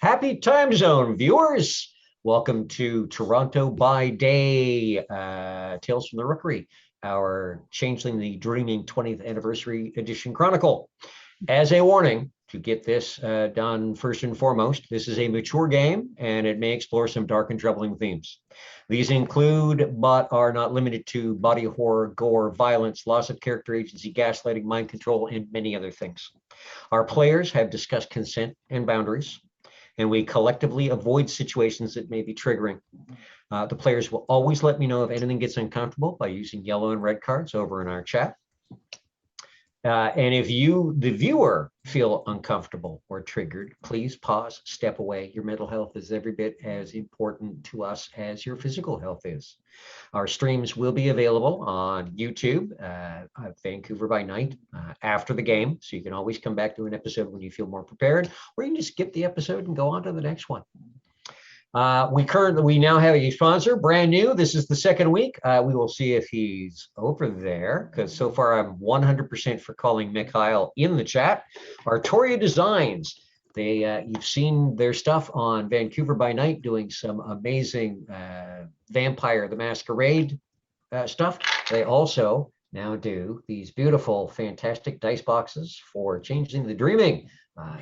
Happy time zone, viewers. Welcome to Toronto by Day, Tales from the Rookery, our Changeling the Dreaming 20th Anniversary Edition Chronicle. As a warning, to get this done first and foremost, this is a mature game and it may explore some dark and troubling themes. These include, but are not limited to, body horror, gore, violence, loss of character agency, gaslighting, mind control, and many other things. Our players have discussed consent and boundaries, and we collectively avoid situations that may be triggering. The players will always let me know if anything gets uncomfortable by using yellow and red cards over in our chat. And if you, the viewer, feel uncomfortable or triggered, please pause, step away. Your mental health is every bit as important to us as your physical health is. Our streams will be available on YouTube, Vancouver by Night, after the game. So you can always come back to an episode when you feel more prepared, or you can just skip the episode and go on to the next one. We now have a sponsor, brand new. This is the second week. We will see if he's over there, because so far I'm 100% for calling Mikhail in the chat. Artoria Designs. You've seen their stuff on Vancouver by Night, doing some amazing Vampire the Masquerade stuff. They also now do these beautiful, fantastic dice boxes for Changeling the Dreaming.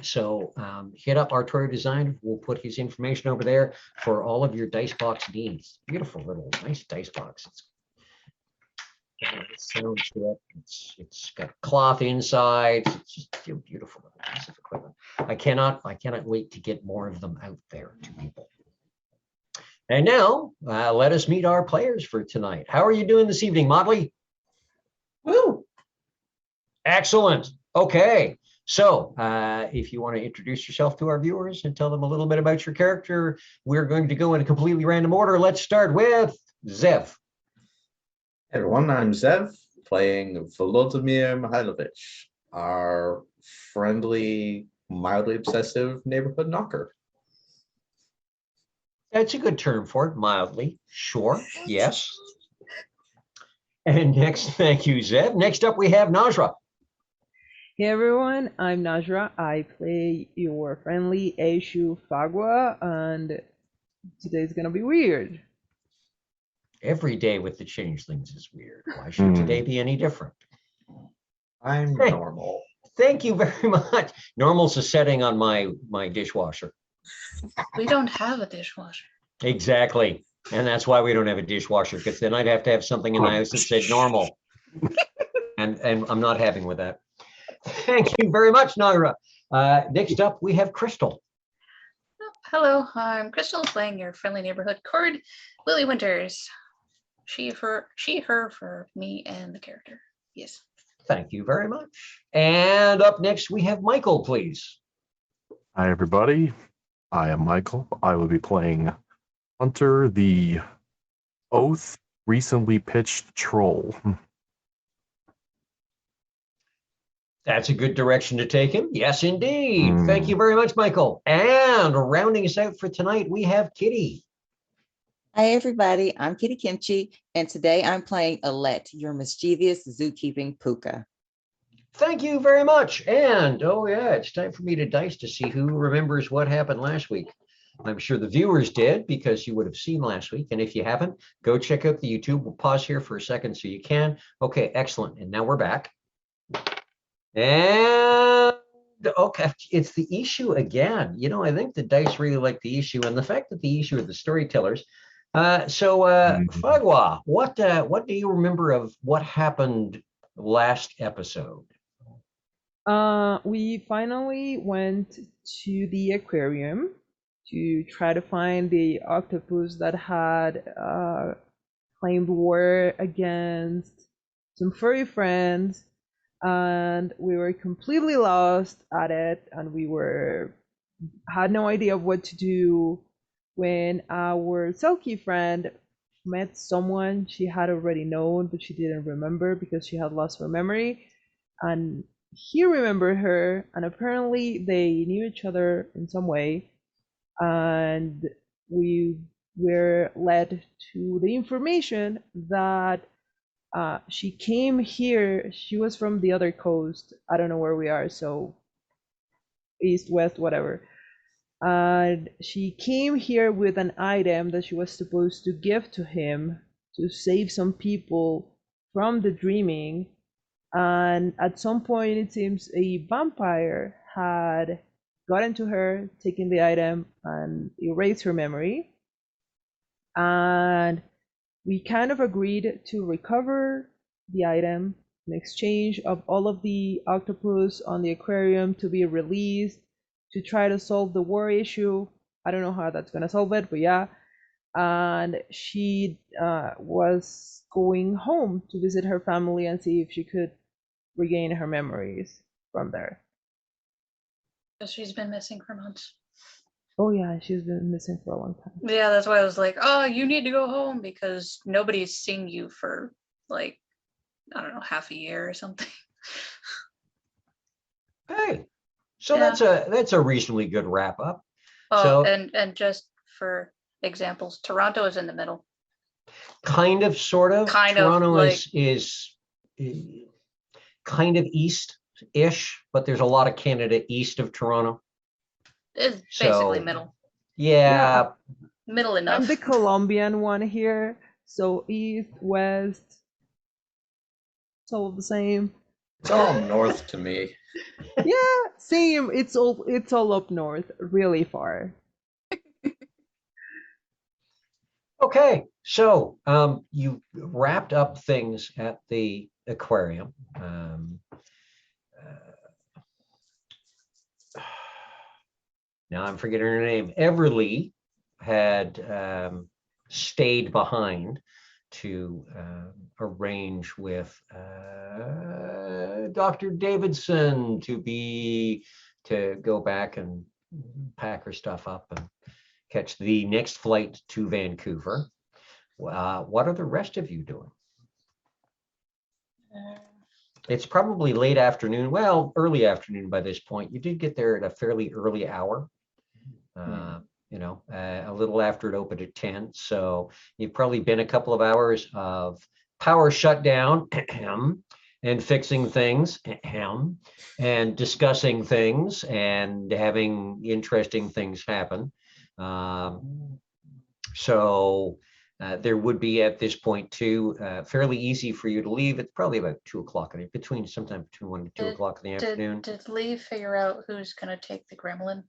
So hit up Artoria Design. We'll put his information over there for all of your dice box needs. Beautiful little nice dice box. It's got cloth inside. It's just a beautiful little piece of equipment. I cannot wait to get more of them out there to people. And now let us meet our players for tonight. How are you doing this evening, Motley? Woo! Excellent. Okay. So if you want to introduce yourself to our viewers and tell them a little bit about your character, we're going to go in a completely random order. Let's start with Zev. Hey everyone, I'm Zev, playing Volodymyr Mihailovich, our friendly, mildly obsessive neighborhood knocker. That's a good term for it, mildly. Sure, yes. And next, thank you, Zev. Next up, we have Najra. Hey everyone, I'm Najra. I play your friendly Aishu Fagwa, and today's gonna be weird. Every day with the changelings is weird. Why should today be any different? I'm normal. Thank you very much. Normal's a setting on my dishwasher. We don't have a dishwasher. Exactly. And that's why we don't have a dishwasher, because then I'd have to have something in the house that said normal. And I'm not having with that. Thank you very much, Naira. Next up, we have Crystal. Hello, I'm Crystal, playing your friendly neighborhood Cord, Lily Winters. She, her for me and the character. Yes. Thank you very much. And up next, we have Michael, please. Hi, everybody. I am Michael. I will be playing Hunter, the Oath recently pitched troll. That's a good direction to take him. Yes, indeed. Thank you very much, Michael. And rounding us out for tonight, we have Kitty. Hi, everybody. I'm Kitty Kimchi, and today I'm playing Alette, your mischievous zookeeping puka. Thank you very much. And, oh yeah, it's time for me to dice to see who remembers what happened last week. I'm sure the viewers did, because you would have seen last week. And if you haven't, go check out the YouTube. We'll pause here for a second so you can. Okay, excellent. And now we're back. And okay, it's the issue again. You know, I think the dice really like the issue, and the fact that the issue are the storytellers. Fagwa, what do you remember of what happened last episode? We finally went to the aquarium to try to find the octopus that had claimed war against some furry friends, and we were completely lost at it, and we had no idea what to do when our Selkie friend met someone she had already known, but she didn't remember because she had lost her memory, and he remembered her, and apparently they knew each other in some way, and we were led to the information that she came here. She was from the other coast. I don't know where we are, so east, west, whatever. And she came here with an item that she was supposed to give to him to save some people from the dreaming. And at some point, it seems a vampire had gotten to her, taken the item, and erased her memory. And we kind of agreed to recover the item in exchange of all of the octopus on the aquarium to be released to try to solve the war issue. I don't know how that's going to solve it, but yeah. And she was going home to visit her family and see if she could regain her memories from there. Because she's been missing for months. Oh yeah, she's been missing for a long time. Yeah, that's why I was like, oh, you need to go home because nobody's seen you for like, I don't know, half a year or something. Hey, so Yeah. that's a reasonably good wrap up. Oh, So and just for examples, Toronto is in the middle. kind of, sort of. Kind of, Toronto like- is kind of east-ish, but there's a lot of Canada east of Toronto. It's basically So- middle. Yeah, Middle enough. I'm the Colombian one here, so east, west, it's all the same. It's all north to me. Yeah, same. It's all up north, really far. okay. So you wrapped up things at the aquarium. Now I'm forgetting her name. Everly had stayed behind to arrange with Dr. Davidson to go back and pack her stuff up and catch the next flight to Vancouver. What are the rest of you doing? It's probably late afternoon, well, early afternoon by this point. You did get there at a fairly early hour. A little after it opened at 10. So you've probably been a couple of hours of power shutdown and fixing things and discussing things and having interesting things happen. There would be at this point too, fairly easy for you to leave. It's probably about 2 o'clock, sometime between 1 to 2 o'clock in the afternoon. Did Lee figure out who's going to take the gremlin?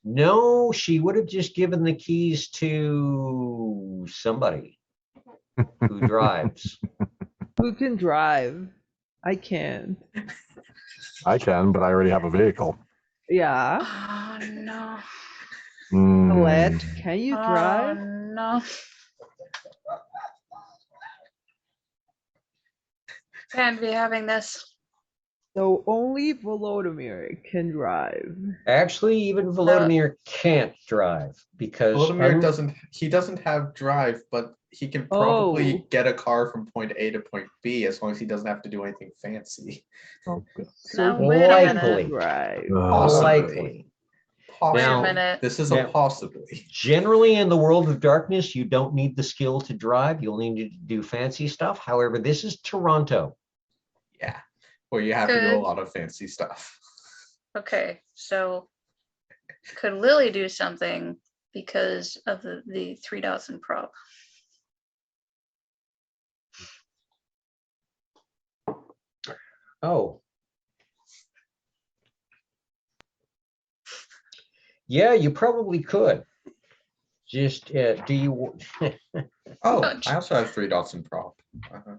No, she would have just given the keys to somebody who drives. Who can drive? I can't. I can, but I already have a vehicle. Yeah. Oh no. Colette, Mm, can you Oh drive? no. Can't be having this. So only Volodymyr can drive. Actually, even Volodymyr can't drive because Volodymyr doesn't have drive, but he can probably get a car from point A to point B as long as he doesn't have to do anything fancy. okay. So Now, he wait a can minute. drive. Possibly. likely. Possibly. Now- Wait a minute. This is now- a possibly. Generally, in the world of darkness, you don't need the skill to drive. You'll need to do fancy stuff. However, this is Toronto. Yeah, where you have to do a Good. lot of fancy stuff. Okay, so could Lily do something because of the 3 dots in prop? Oh. Yeah, you probably could. Just do you? Oh, Punch. I also have 3 dots in prop. Uh-huh.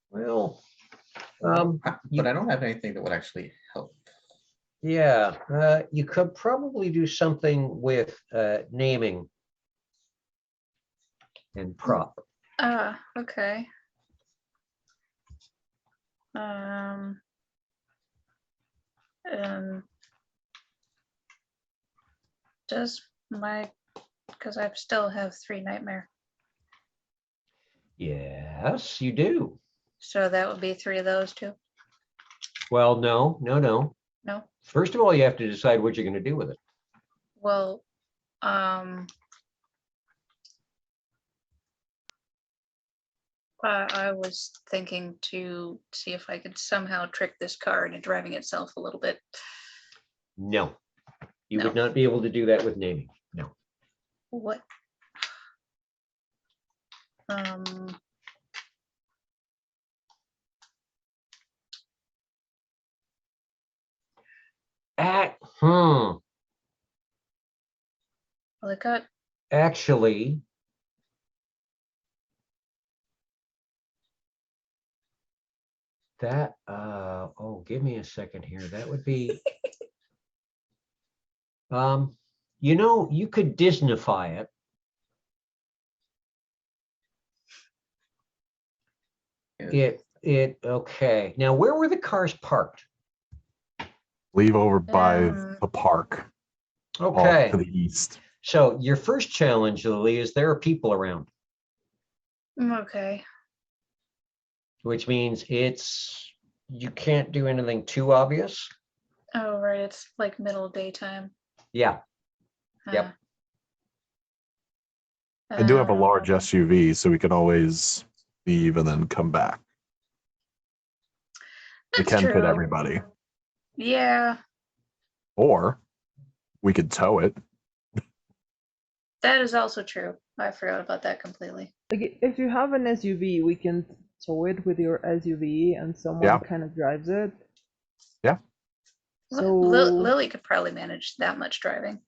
Well, But I don't have anything that would actually help. yeah, you could probably do something with naming and prop. Ah, okay. Um, does because I still have 3 nightmare. Yes, you do. So that would be 3 of those too. Well, no. No? First of all, you have to decide what you're going to do with it. Well, I was thinking to see if I could somehow trick this car into driving itself a little bit. No. You No. would not be able to do that with naming. No. What? Um, well, I got Actually, that, oh, give me a second here. That would be, you know, you could Disneyfy it. Okay. Now, where were the cars parked? Leave over by Um, the park off Okay. to the east. So your first challenge, Lily, is there are people around, okay. which means you can't do anything too obvious. Oh, right. It's like middle daytime. Yeah. Yep. I do have a large Um, SUV, so we can always leave and then come back. We That's can fit true. everybody. Yeah, Or we could tow it. that is also true. I forgot about that completely. Like if you have an SUV, we can tow it with your SUV and someone Yeah. kind of drives it. Yeah. So Lily could probably manage that much driving.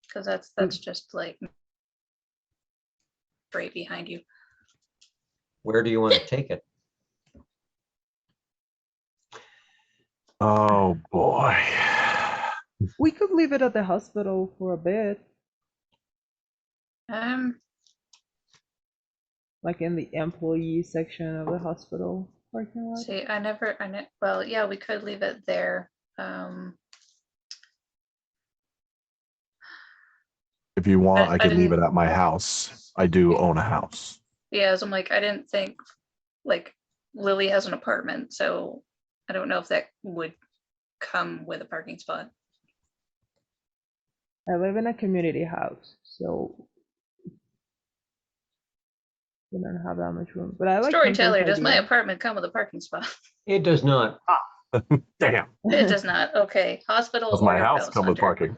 Because that's just like straight behind you. Where do you want to take it? Oh boy. we could leave it at the hospital for a bit, like in the employee section of the hospital parking lot. See, well, yeah, we could leave it there. If you want, I I could leave didn't- it at my house. I do own a house. Yeah, so I'm like, I didn't think, like, Lily has an apartment, so I don't know if that would come with a parking spot. I live in a community house, so we don't have that much room. But I like Storyteller, Hunter's does my idea. apartment come with a parking spot? It does not. Damn. It does not. Okay, hospital Does or my your house come with Hunter?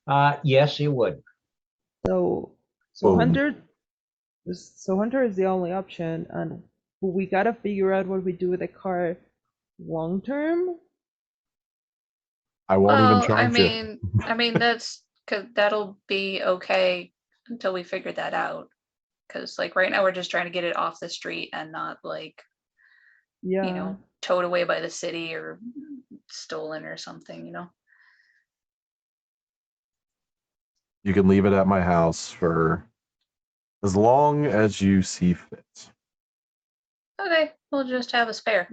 parking? Yes, it would. So Boom. Hunter is the only option, and we gotta figure out what we do with the car long term. I won't even Well, charge I mean that'll be okay until we figure that out. Because like right now we're just trying to get it off the street and not like Yeah. towed away by the city or stolen or something. You can leave it at my house for as long as you see fit. Okay, we'll just have a spare.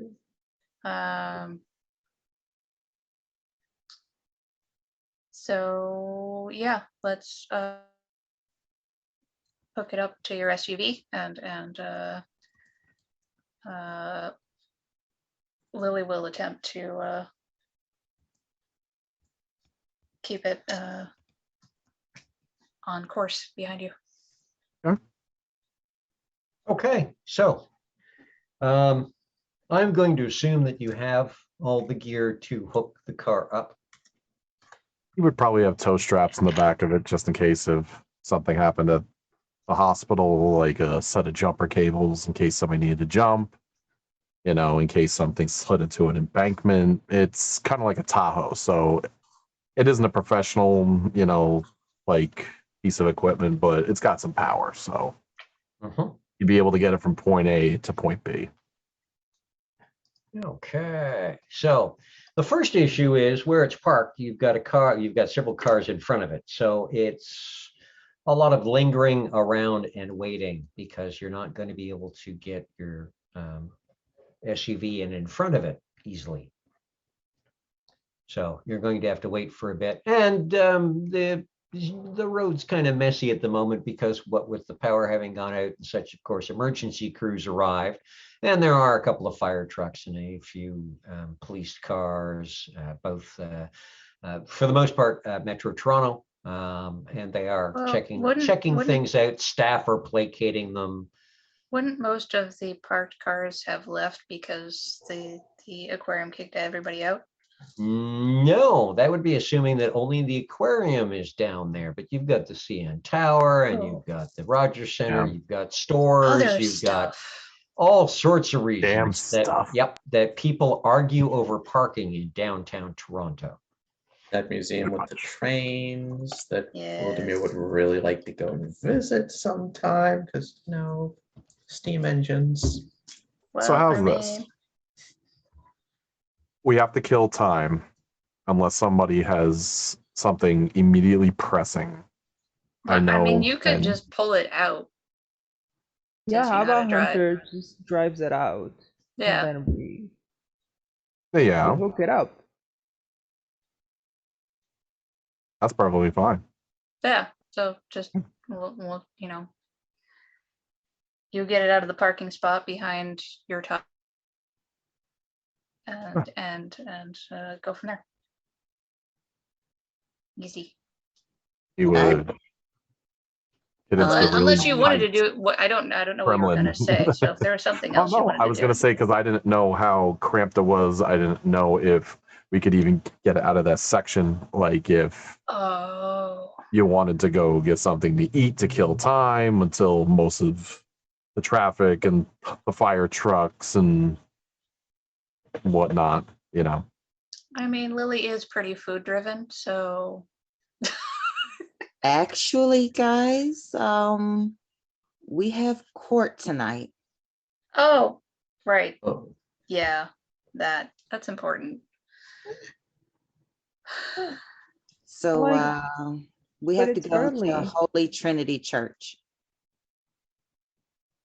So yeah, let's hook it up to your SUV and Lily will attempt to keep it on course behind you. Okay, so I'm going to assume that you have all the gear to hook the car up. You would probably have tow straps in the back of it just in case if something happened at the hospital, like a set of jumper cables in case somebody needed to jump, in case something slid into an embankment. It's kind of like a Tahoe, so it isn't a professional, like piece of equipment, but it's got some power, so you'd be able to get it from point A to point B. Okay, so the first issue is where it's parked. You've got several cars in front of it. So it's a lot of lingering around and waiting because you're not going to be able to get your SUV in front of it easily. So you're going to have to wait for a bit. And the road's kind of messy at the moment because what with the power having gone out and such, of course, emergency crews arrived. And there are a couple of fire trucks and a few police cars, both for the most part, Metro Toronto. And they are Well, checking things out. Staff are placating them. Wouldn't most of the parked cars have left because the aquarium kicked everybody out? No, that would be assuming that only the aquarium is down there, but you've got the CN Tower and Oh. you've got the Rogers Center, Yeah. you've got stores, Other you've got stuff. all sorts of reasons Damn that, stuff. yep, that people argue over parking in downtown Toronto. That museum Pretty with the much. trains that Vladimir Yes. would really like to go and visit sometime because, steam engines. Well, So how's I this? mean, We have to kill time unless somebody has something immediately pressing. I know. you could and- just pull it out. Yeah, Since you how know how to about drive. Hunter just drives it out? Yeah. And then we Yeah, hook it up. that's perfectly fine. Yeah. So just, we'll, you get it out of the parking spot behind your top, and go from there. Easy. You I- would. Hit into the Unless really you wanted to tight do it, what I don't know what you were Kremlin. gonna say. So if there was something Oh else you no, wanted I to was do. gonna say because I didn't know how cramped it was. I didn't know if we could even get it out of that section. Like if Oh. you wanted to go get something to eat to kill time until most of the traffic and the fire trucks and whatnot, I mean, Lily is pretty food driven, so Actually, guys, we have court tonight. oh, right. Oh, Yeah, that's important. So Like, we but have to it's go early. to Holy Trinity Church.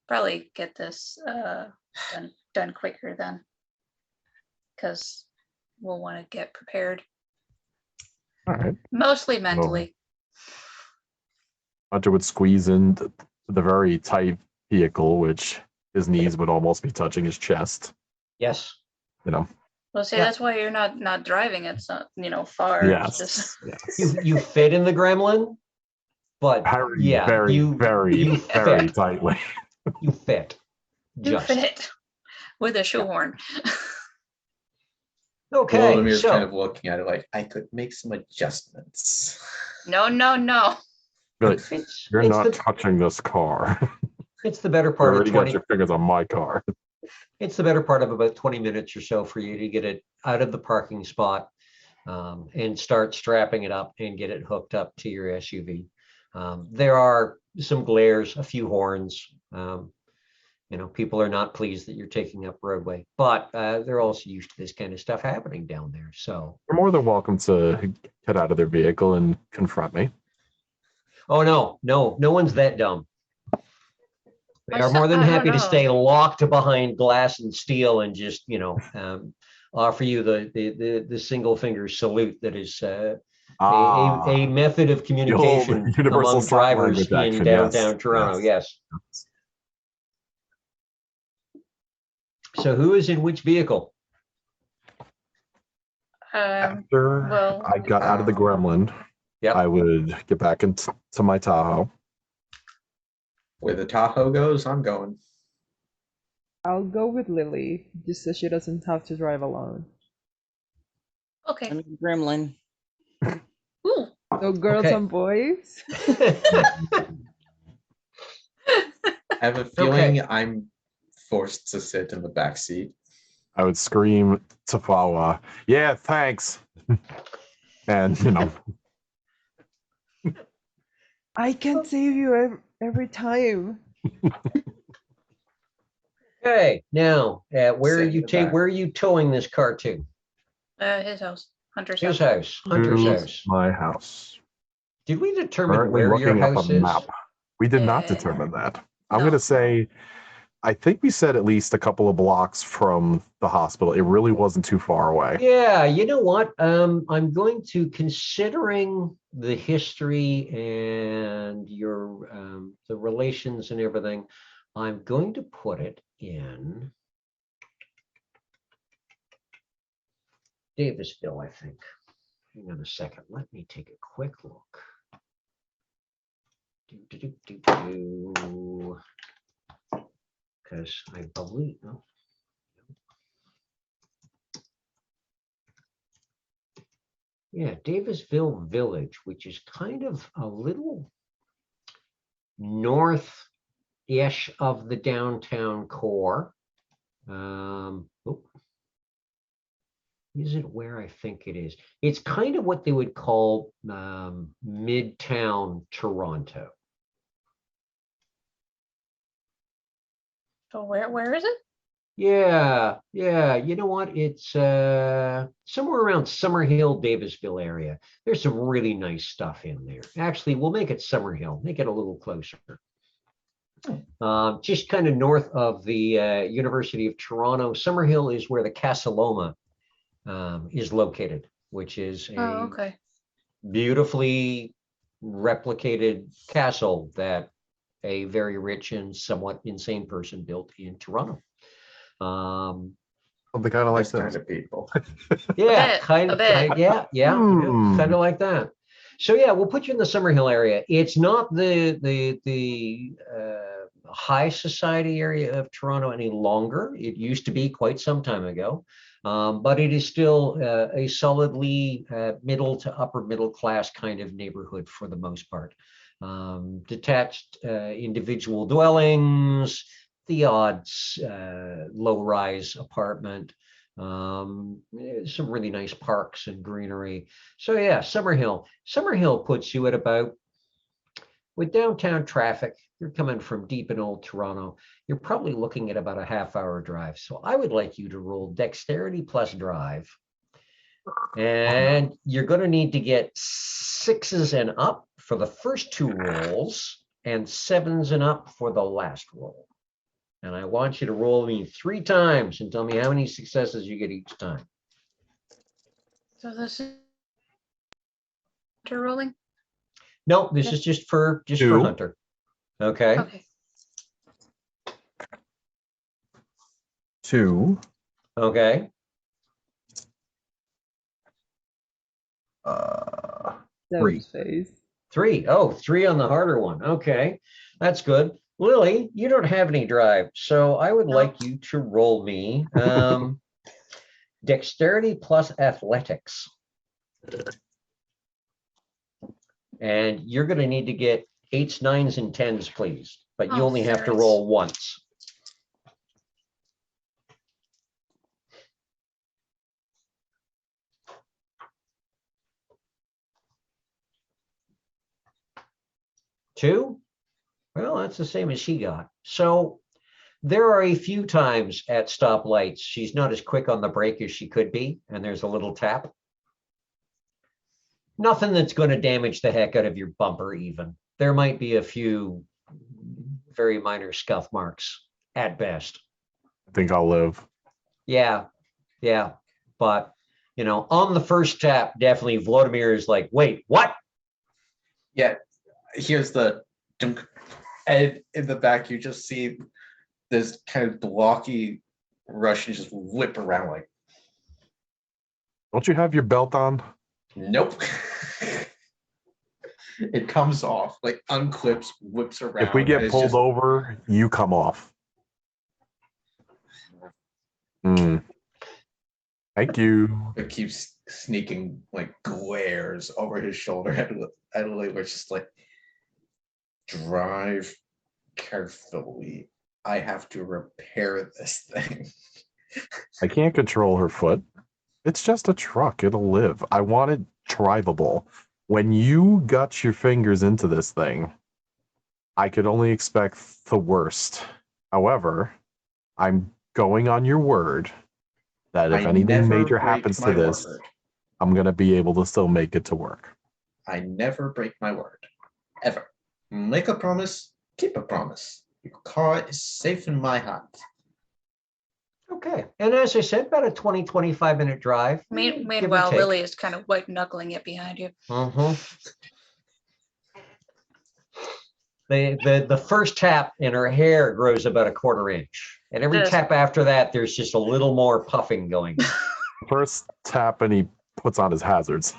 Probably get this done quicker then, because we'll want to get prepared, all right. mostly mentally. Hunter would squeeze into the very tight vehicle, which his knees would almost be touching his chest. Yes. Well, see, Yeah. that's why you're not driving. It's not far. It's just Yes. You fit in the Gremlin, but Very, yeah, very, you very, you very fit. tightly. You fit. you Just fit with a shoehorn. okay. Vladimir's So kind of looking at it like, I could make some adjustments. No. Really, it's you're it's not the touching this car. it's the better You part of already got 20. your fingers on my car. It's the better part of about 20 minutes or so for you to get it out of the parking spot and start strapping it up and get it hooked up to your SUV. There are some glares, a few horns. People are not pleased that you're taking up roadway, but they're also used to this kind of stuff happening down there. So, You're more than welcome to get out of their vehicle and confront me. oh no one's that dumb. They are more than I don't happy to know. stay locked behind glass and steel and just, offer you the single finger salute that is a method of communication universal among sign drivers language in action, downtown yes, Toronto. yes. Yes. So who is in which vehicle? After well- I got out of the Gremlin, Yep. I would get back into my Tahoe. Where the Tahoe goes, I'm going. I'll go with Lily, just so she doesn't have to drive alone. Okay. I'm Gremlin. Ooh. So girls Okay. and boys. I have a feeling I'm forced to sit in the back seat. I would scream to Fawa, yeah, thanks. And, I can save you every time. Okay, now where are Sit in you the back. where are you towing this car to? His house, Hunter's His house. house, Hunter's to house. my house. Did we determine Currently where your looking up house a is? map. We did not Yeah. determine that. I'm No. going to say, I think we said at least a couple of blocks from the hospital. It really wasn't too far away. Yeah, you know what? I'm going to, considering the history and your the relations and everything, I'm going to put it in Davisville, I think. Hang on a second. Let me take a quick look. Because I believe, no. Yeah, Davisville Village, which is kind of a little north-ish of the downtown core. Is it where I think it is? It's kind of what they would call Midtown Toronto. So where is it? Yeah. You know what? It's somewhere around Summerhill, Davisville area. There's some really nice stuff in there. Actually, we'll make it Summerhill, make it a little closer. Just kind of north of the University of Toronto. Summerhill is where the Casa Loma is located, which is Oh, a okay. beautifully replicated castle that a very rich and somewhat insane person built in Toronto. Something kind of like Those kind this. of people. Yeah, bit, kind a of, bit. yeah, Hmm. kind of like that. So yeah, we'll put you in the Summerhill area. It's not the high society area of Toronto any longer. It used to be quite some time ago, but it is still a solidly middle to upper middle class kind of neighborhood for the most part. Detached individual dwellings, the odd low-rise apartment, some really nice parks and greenery. So yeah, Summerhill puts you at about, with downtown traffic, you're coming from deep in old Toronto, you're probably looking at about a half-hour drive. So I would like you to roll dexterity plus drive. And you're going to need to get 6s and up for the first 2 rolls and 7s and up for the last roll. And I want you to roll me 3 times and tell me how many successes you get each time. So this is rolling. No, this Yeah. is just for 2. Hunter. Okay. Okay. 2. Okay. That 3. was face. 3. Oh, 3 on the harder one. Okay, that's good. Lily, you don't have any drive, so I would like you to roll me dexterity plus athletics. And you're going to need to get 8s, 9s, and 10s, please. But you Oh, only have to ferrets. roll once. Two? Well, that's the same as she got. So there are a few times at stoplights she's not as quick on the brake as she could be, and there's a little tap. Nothing that's going to damage the heck out of your bumper even. There might be a few very minor scuff marks at best. I think I'll live. Yeah. But, on the first tap, definitely Vladimir is like, wait, what? Yeah, here's the dunk. And in the back, you just see this kind of blocky Russian just whip around like, Don't you have your belt on? nope. It comes off, like unclips, whips around. If we and get it's pulled just- over, you come off. Thank you. It keeps sneaking like glares over his shoulder at Lily, where it's just like, drive carefully. I have to repair this thing. I can't control her foot. It's just a truck. It'll live. I want it drivable. When you got your fingers into this thing, I could only expect the worst. However, I'm going on your word that if I anything never major break happens to my this, word. I'm going to be able to still make it to work. I never break my word. Ever. Make a promise, keep a promise. Your car is safe in my hands. Okay. And as I said, about a 20-25 minute drive. give or Meanwhile, take. Lily is kind of white knuckling it behind you. The first tap and her hair grows about a 1/4 inch. And every Just- tap after that, there's just a little more puffing going on. First tap and he puts on his hazards.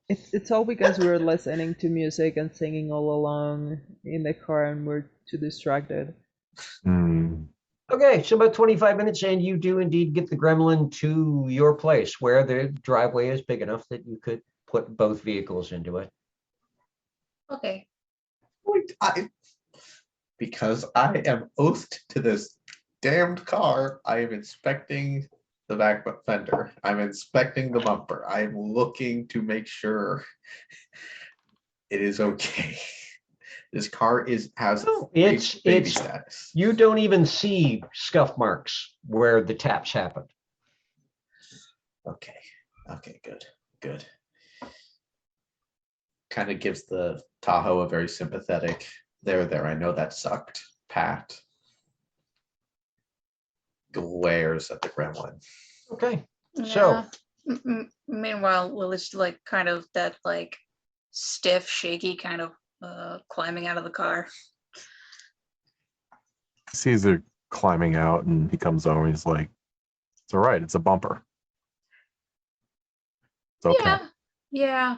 It's all because we're listening to music and singing all along in the car and we're too distracted. Okay, so about 25 minutes, and you do indeed get the gremlin to your place where the driveway is big enough that you could put both vehicles into it. Okay. Wait, because I am oathed to this damned car, I am inspecting the back fender. I'm inspecting the bumper. I'm looking to make sure it is okay. This car has No, baby it's status. you don't even see scuff marks where the taps happened. Okay. Okay, good. Kind of gives the Tahoe a very sympathetic, there, I know that sucked, pat. Glares at the gremlin. Okay, Yeah. so Meanwhile, Lily's like kind of that like stiff, shaky kind of climbing out of the car. He sees her climbing out and he comes over and he's like, it's all right, it's a bumper. It's okay. Yeah.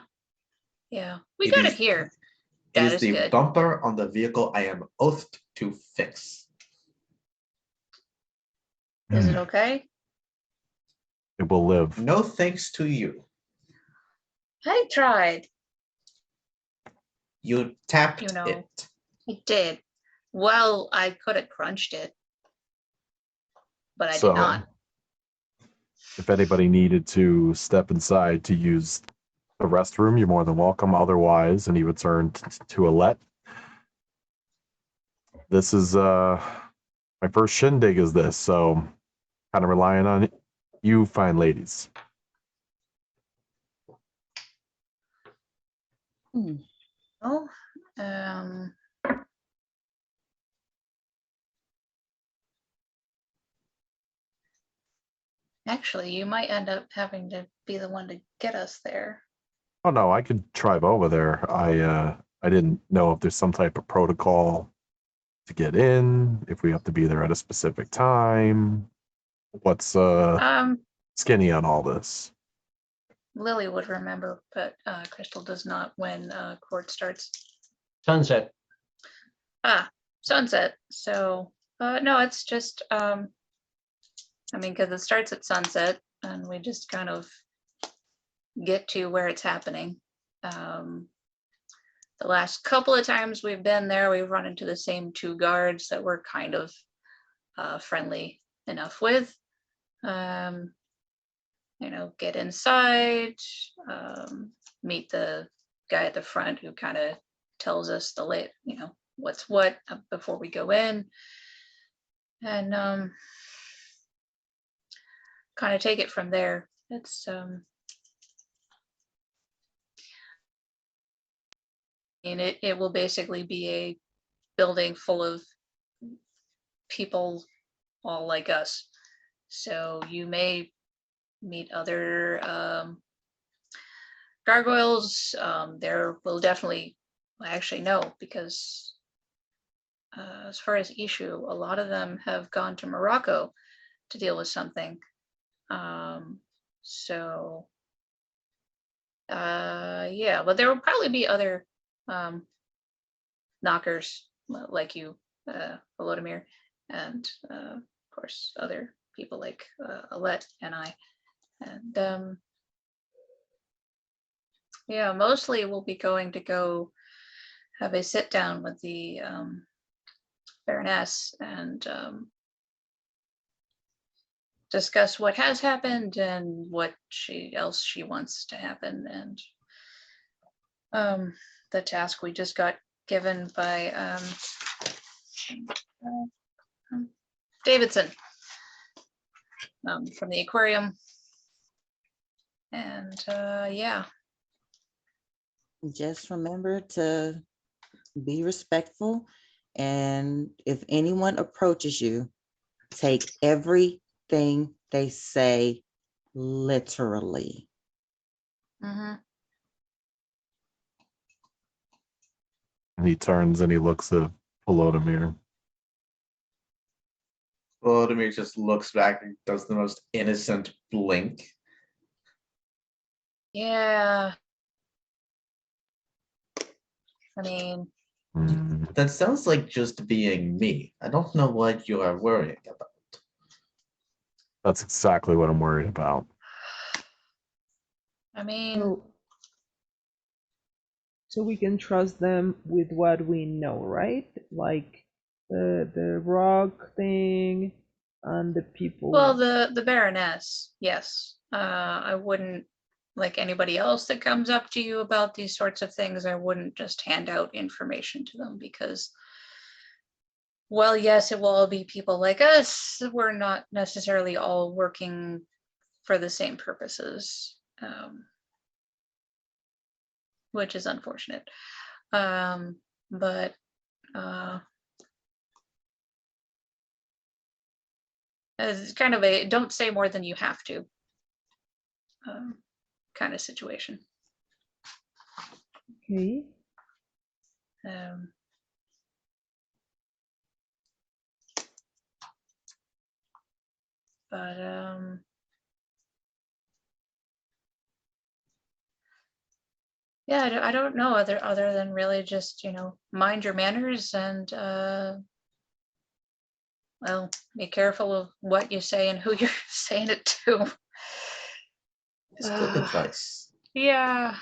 We It got is- it here. It That is is the good. bumper on the vehicle I am oathed to fix. Is it okay? It will live. No thanks to you. I tried. You tapped You know. it. I did. Well, I could have crunched it, but I So, did not. if anybody needed to step inside to use the restroom, you're more than welcome. Otherwise, and he would turn to Alette. This is my first shindig is this, so kind of relying on you fine ladies. Oh, actually, you might end up having to be the one to get us there. Oh no, I could drive over there. I didn't know if there's some type of protocol to get in, if we have to be there at a specific time. What's skinny on all this? Lily would remember, but Crystal does not when court starts. sunset. Sunset. So no, it's just I mean, because it starts at sunset and we just kind of get to where it's happening. The last couple of times we've been there, we've run into the same two guards that we're kind of friendly enough with. You know, get inside, meet the guy at the front who kind of tells us you know, what's what before we go in, and kind of take it from there. It's and it will basically be a building full of people all like us. So you may meet other gargoyles. There will definitely, I actually know, because as far as issue, a lot of them have gone to Morocco to deal with something. So yeah, but there will probably be other knockers like you, Volodymyr, and of course other people like Alette and I. And yeah, mostly we'll be going to go have a sit down with the Baroness and discuss what has happened and what else she wants to happen, and the task we just got given by Davidson from the aquarium. And yeah. Just remember to be respectful. And if anyone approaches you, take everything they say literally. Mm-hmm. And he turns and he looks at Volodymyr. Volodymyr just looks back and does the most innocent blink. Yeah. I mean, Mm, That sounds like just being me. I don't know what you are worrying about. that's exactly what I'm worried about. I mean, So we can trust them with what we know, right? Like the rock thing and the people. well, the Baroness, yes. I wouldn't, like anybody else that comes up to you about these sorts of things, I wouldn't just hand out information to them because, well, yes, it will all be people like us. We're not necessarily all working for the same purposes, which is unfortunate. But it's kind of a don't say more than you have to kind of situation. Okay. But yeah, I don't know other than really just, mind your manners and well, be careful of what you say and who you're saying it to. It's good advice. Yeah.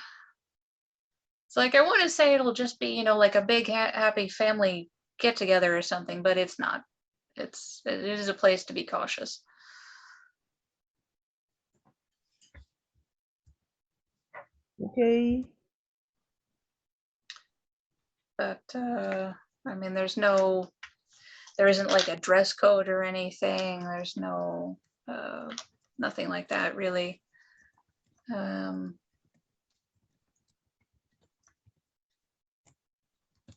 It's like I want to say it'll just be, like a big happy family get together or something, but it's not. It is a place to be cautious. Okay. But I mean, there isn't like a dress code or anything. There's no nothing like that really. Well,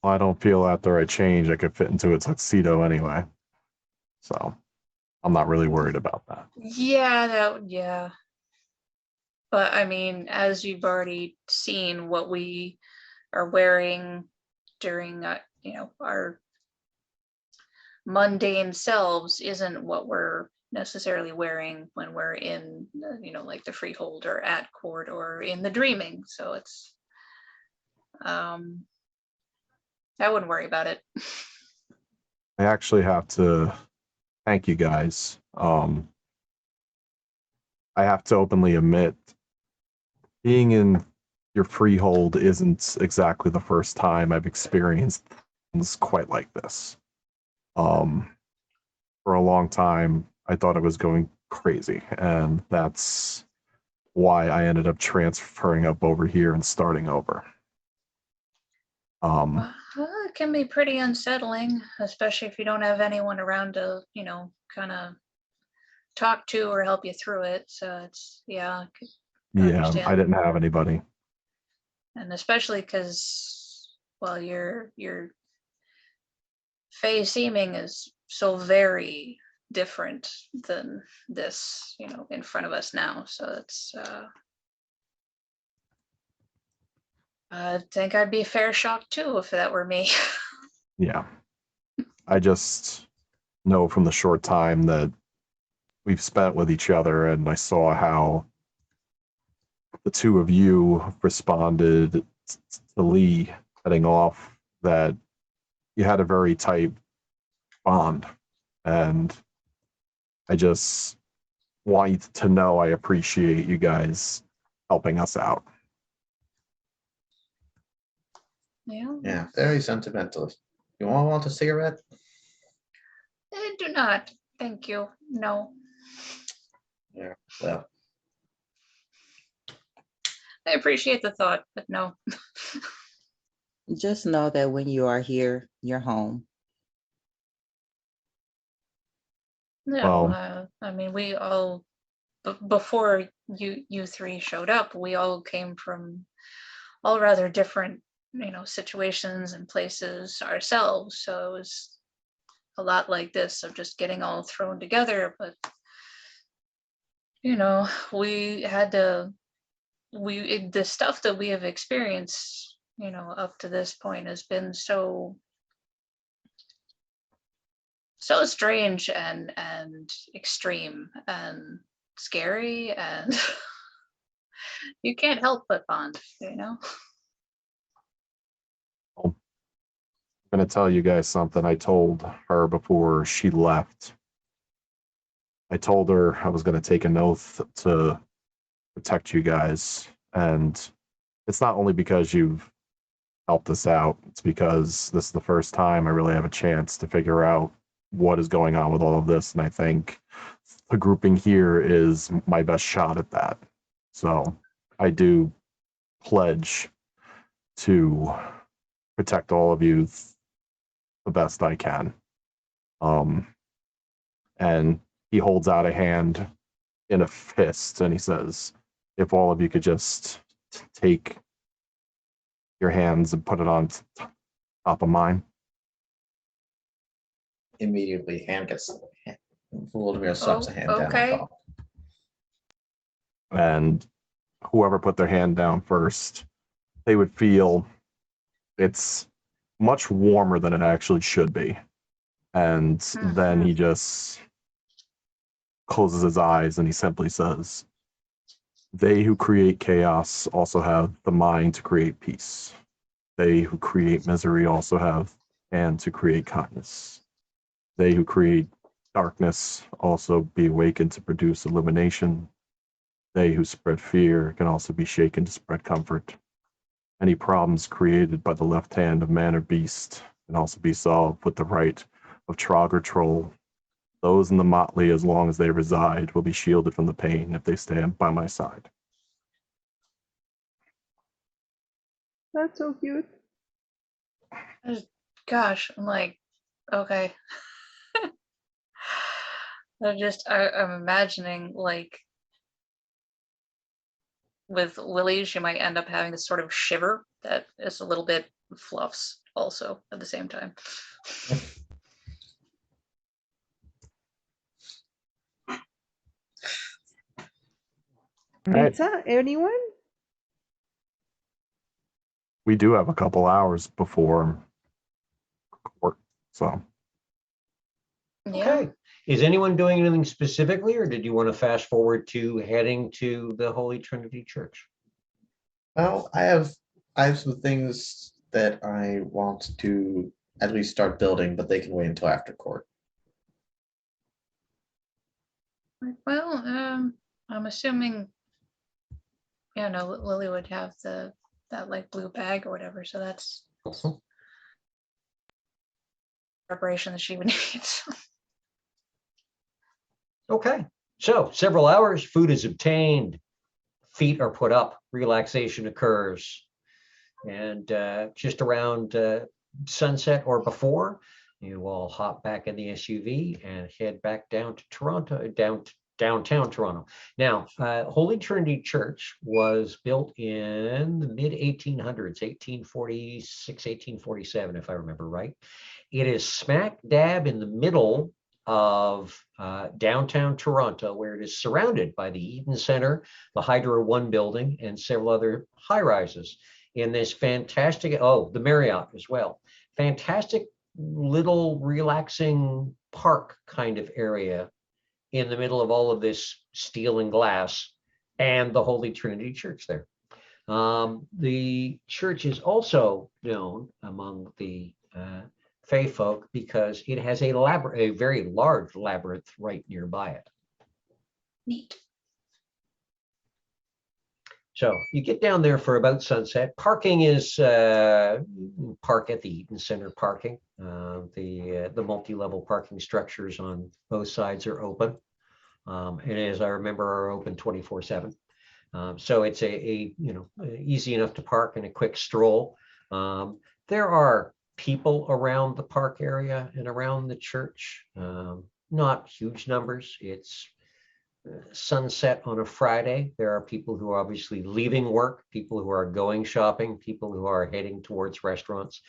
I don't feel after I change I could fit into a tuxedo anyway. So I'm not really worried about that. Yeah. But I mean, as you've already seen, what we are wearing during, our mundane selves isn't what we're necessarily wearing when we're in, like the freehold or at court or in the dreaming. So it's, I wouldn't worry about it. I actually have to thank you guys. I have to openly admit, being in your freehold isn't exactly the first time I've experienced things quite like this. For a long time, I thought I was going crazy, and that's why I ended up transferring up over here and starting over. Well, it can be pretty unsettling, especially if you don't have anyone around to, kind of talk to or help you through it. So it's, yeah, I could Yeah, understand. I didn't have anybody. And especially because, well, your Fey seeming is so very different than this, in front of us now. So it's, I think I'd be fair shocked too if that were me. Yeah. I just know from the short time that we've spent with each other, and I saw how the two of you responded to Lee heading off, that you had a very tight bond. And I just want you to know I appreciate you guys helping us out. Yeah. Yeah, very sentimental. You all want a cigarette? I do not. Thank you. No. Yeah, well, I appreciate the thought, but no. Just know that when you are here, you're home. No, Well, I mean, we all, before you three showed up, we all came from all rather different, situations and places ourselves. So it was a lot like this of just getting all thrown together. But, we had to, the stuff that we have experienced, up to this point has been so strange and extreme and scary, and you can't help but bond. gonna tell you guys something I told her before she left. I told her I was gonna take an oath to protect you guys, and it's not only because you've helped us out, it's because this is the first time I really have a chance to figure out what is going on with all of this, and I think the grouping here is my best shot at that. So I do pledge to protect all of you the best I can. And he holds out a hand in a fist and he says, if all of you could just take your hands and put it on top of mine. Immediately, hand gets. Vladimir slaps a hand down on okay. top. And whoever put their hand down first, they would feel it's much warmer than it actually should be. And then he just closes his eyes and he simply says, they who create chaos also have the mind to create peace. They who create misery also have and to create kindness. They who create darkness also be awakened to produce illumination. They who spread fear can also be shaken to spread comfort. Any problems created by the left hand of man or beast can also be solved with the right of trog or troll. Those in the motley, as long as they reside, will be shielded from the pain if they stand by my side. That's so cute. Gosh, I'm like, okay. I'm imagining like with Lily, she might end up having this sort of shiver that is a little bit fluffs also at the same time. Right. Pizza? Anyone? We do have a couple hours before court, so. Yeah. Okay. Is anyone doing anything specifically, or did you want to fast forward to heading to the Holy Trinity Church? Well, I have some things that I want to at least start building, but they can wait until after court. Well, I'm assuming, yeah, no, Lily would have that like blue bag or whatever, so that's preparation that she would need. Okay. So several hours, food is obtained, feet are put up, relaxation occurs. And just around sunset or before, you will hop back in the SUV and head back down to Toronto, downtown Toronto. Now, Holy Trinity Church was built in the mid 1800s, 1846, 1847, if I remember right. It is smack dab in the middle of downtown Toronto, where it is surrounded by the Eaton Center, the Hydro One building, and several other high rises in this fantastic, the Marriott as well, fantastic little relaxing park kind of area in the middle of all of this steel and glass and the Holy Trinity Church there. The church is also known among the Fae folk because it has a very large labyrinth right nearby it. Neat. So you get down there for about sunset. Parking is park at the Eaton Center parking. The multi-level parking structures on both sides are open, and as I remember, are open 24/7. So it's easy enough to park and a quick stroll. There are people around the park area and around the church, not huge numbers. It's sunset on a Friday. There are people who are obviously leaving work, people who are going shopping, people who are heading towards restaurants,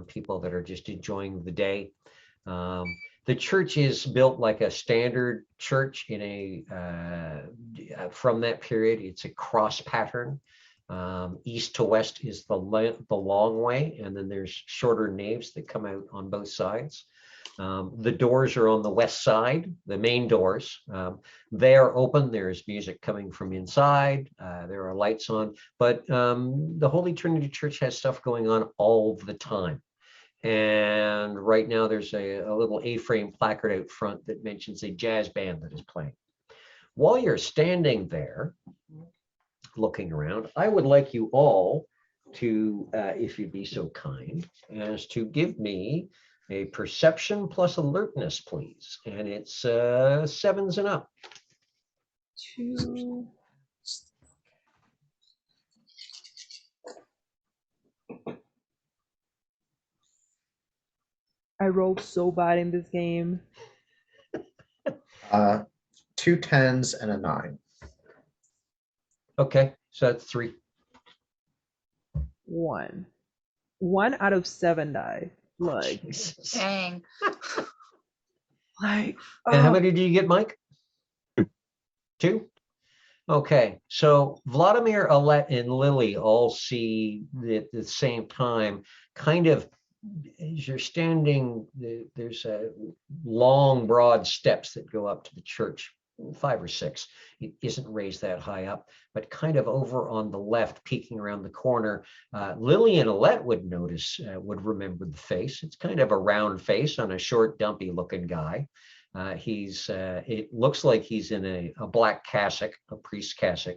people that are just enjoying the day. The church is built like a standard church in from that period. It's a cross pattern. East to west is the long way, and then there's shorter naves that come out on both sides. The doors are on the west side, the main doors. They are open. There's music coming from inside. There are lights on, but the Holy Trinity Church has stuff going on all the time. And right now there's a little A-frame placard out front that mentions a jazz band that is playing. While you're standing there looking around, I would like you all to, if you'd be so kind, as to give me a perception plus alertness, please. And it's 7s and up. 2. I rolled so bad in this game. 2 10s and a 9. Okay, so that's 3. 1. 1 out of 7 die. Like, Jesus. Dang. like. And how oh, many did you get, Mike? 2? Okay, so Vladimir, Alette, and Lily all see at the same time, kind of, as you're standing, there's a long, broad steps that go up to the church, 5 or 6. It isn't raised that high up, but kind of over on the left, peeking around the corner. Lily and Alette would notice, would remember the face. It's kind of a round face on a short, dumpy looking guy. It looks like he's in a black cassock, a priest cassock,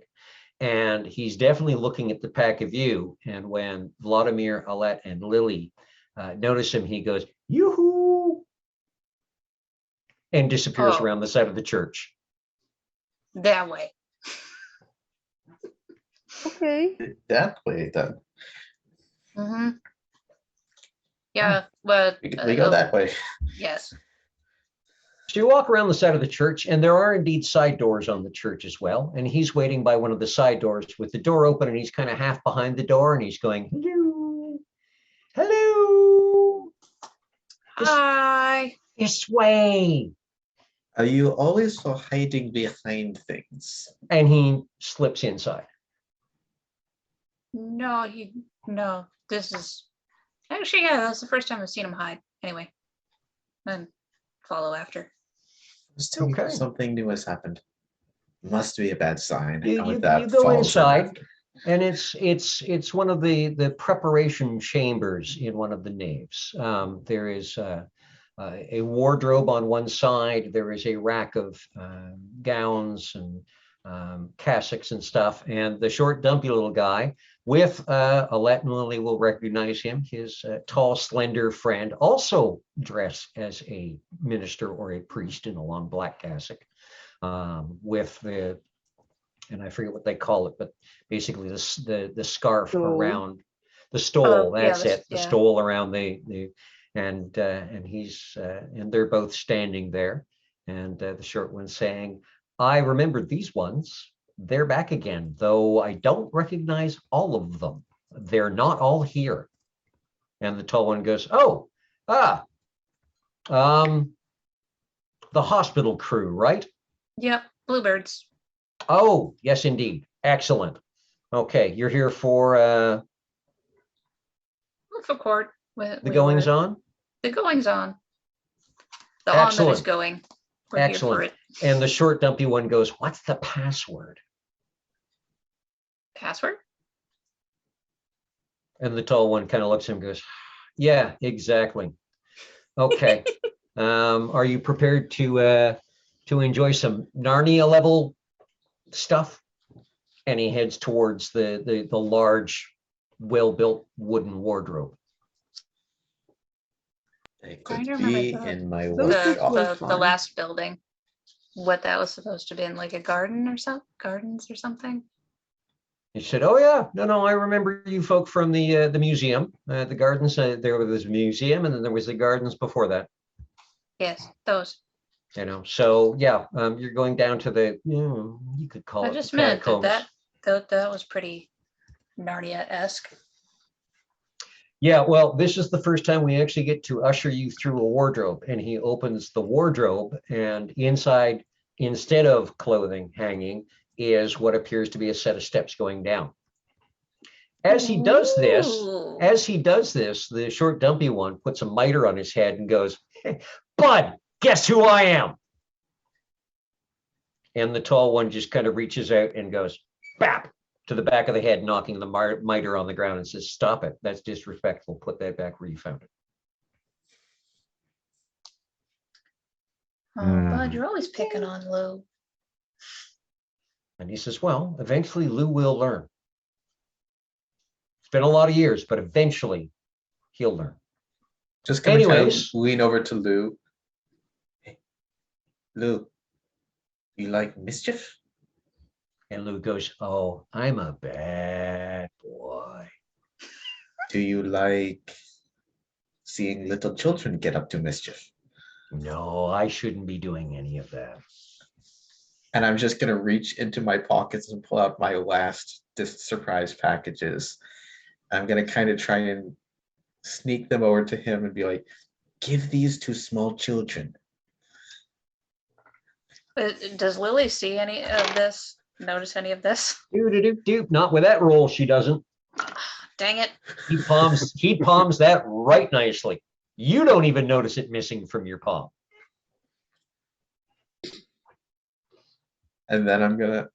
and he's definitely looking at the pack of you. And when Vladimir, Alette, and Lily notice him, he goes, yoo-hoo, and disappears Oh. around the side of the church. That way. okay. That way, then. Mm-hmm. Yeah, but We go that way. yes. So you walk around the side of the church, and there are indeed side doors on the church as well. And he's waiting by one of the side doors with the door open, and he's kind of half behind the door, and he's going, hello, hello, Hi. this way. Are you always for hiding behind things? And he slips inside. No, this is actually, yeah, that's the first time I've seen him hide. Anyway, and follow after. I was telling you Okay. something new has happened. Must be a bad sign. You- And you- with that, you go follows him inside. after. And it's one of the preparation chambers in one of the naves. There is a wardrobe on one side. There is a rack of gowns and cassocks and stuff. And the short, dumpy little guy with Alette and Lily will recognize him. His tall, slender friend, also dressed as a minister or a priest in a long black cassock, with the, and I forget what they call it, but basically the scarf Stole. around the stole. Oh, yeah, That's it. The yeah. stole around and he's and they're both standing there, and the short one's saying, "I remembered these ones. They're back again, though I don't recognize all of them. They're not all here." And the tall one goes, "Oh, the hospital crew, right? Yep, bluebirds. Oh, yes, indeed. Excellent. Okay, you're here for For court. the goings on? The goings on. The on that is Excellent. going. We're Excellent. here for it. And the short, dumpy one goes, "What's the password?" Password? And the tall one kind of looks at him and goes, "Yeah, exactly." Okay. Are you prepared to enjoy some Narnia level stuff? And he heads towards the large, well-built wooden wardrobe. It I could remember be that. in my Those workshop. look The fun. last building. What that was supposed to be in, like a garden or something? Gardens or something? He said, "Oh yeah, no, I remember you folk from the museum, the gardens. There was a museum, and then there was the gardens before that. Yes, those. So yeah, you're going down to the, you could call I it just the meant catacombs. that was pretty Narnia-esque. Yeah, well, this is the first time we actually get to usher you through a wardrobe, and he opens the wardrobe, and inside, instead of clothing hanging, is what appears to be a set of steps going down. As he does this, Ooh. the short, dumpy one puts a miter on his head and goes, "Hey, Bud, guess who I am?" And the tall one just kind of reaches out and goes, bap, to the back of the head, knocking the miter on the ground, and says, "Stop it. That's disrespectful. Put that back where you found it." Oh, Bud, Mm. you're always picking on Lou. And he says, well, eventually Lou will learn. It's been a lot of years, but eventually he'll learn. Just gonna kind of Anyways, lean over to Lou. Hey, Lou, you like mischief? and Lou goes, oh, I'm a bad boy. Do you like seeing little children get up to mischief? No, I shouldn't be doing any of that. And I'm just gonna reach into my pockets and pull out my last surprise packages. I'm gonna kind of try and sneak them over to him and be like, give these to small children. But does Lily see any of this? Notice any of this? Doop. Not with that roll, she doesn't. Dang it. He palms that right nicely. You don't even notice it missing from your palm. And then I'm gonna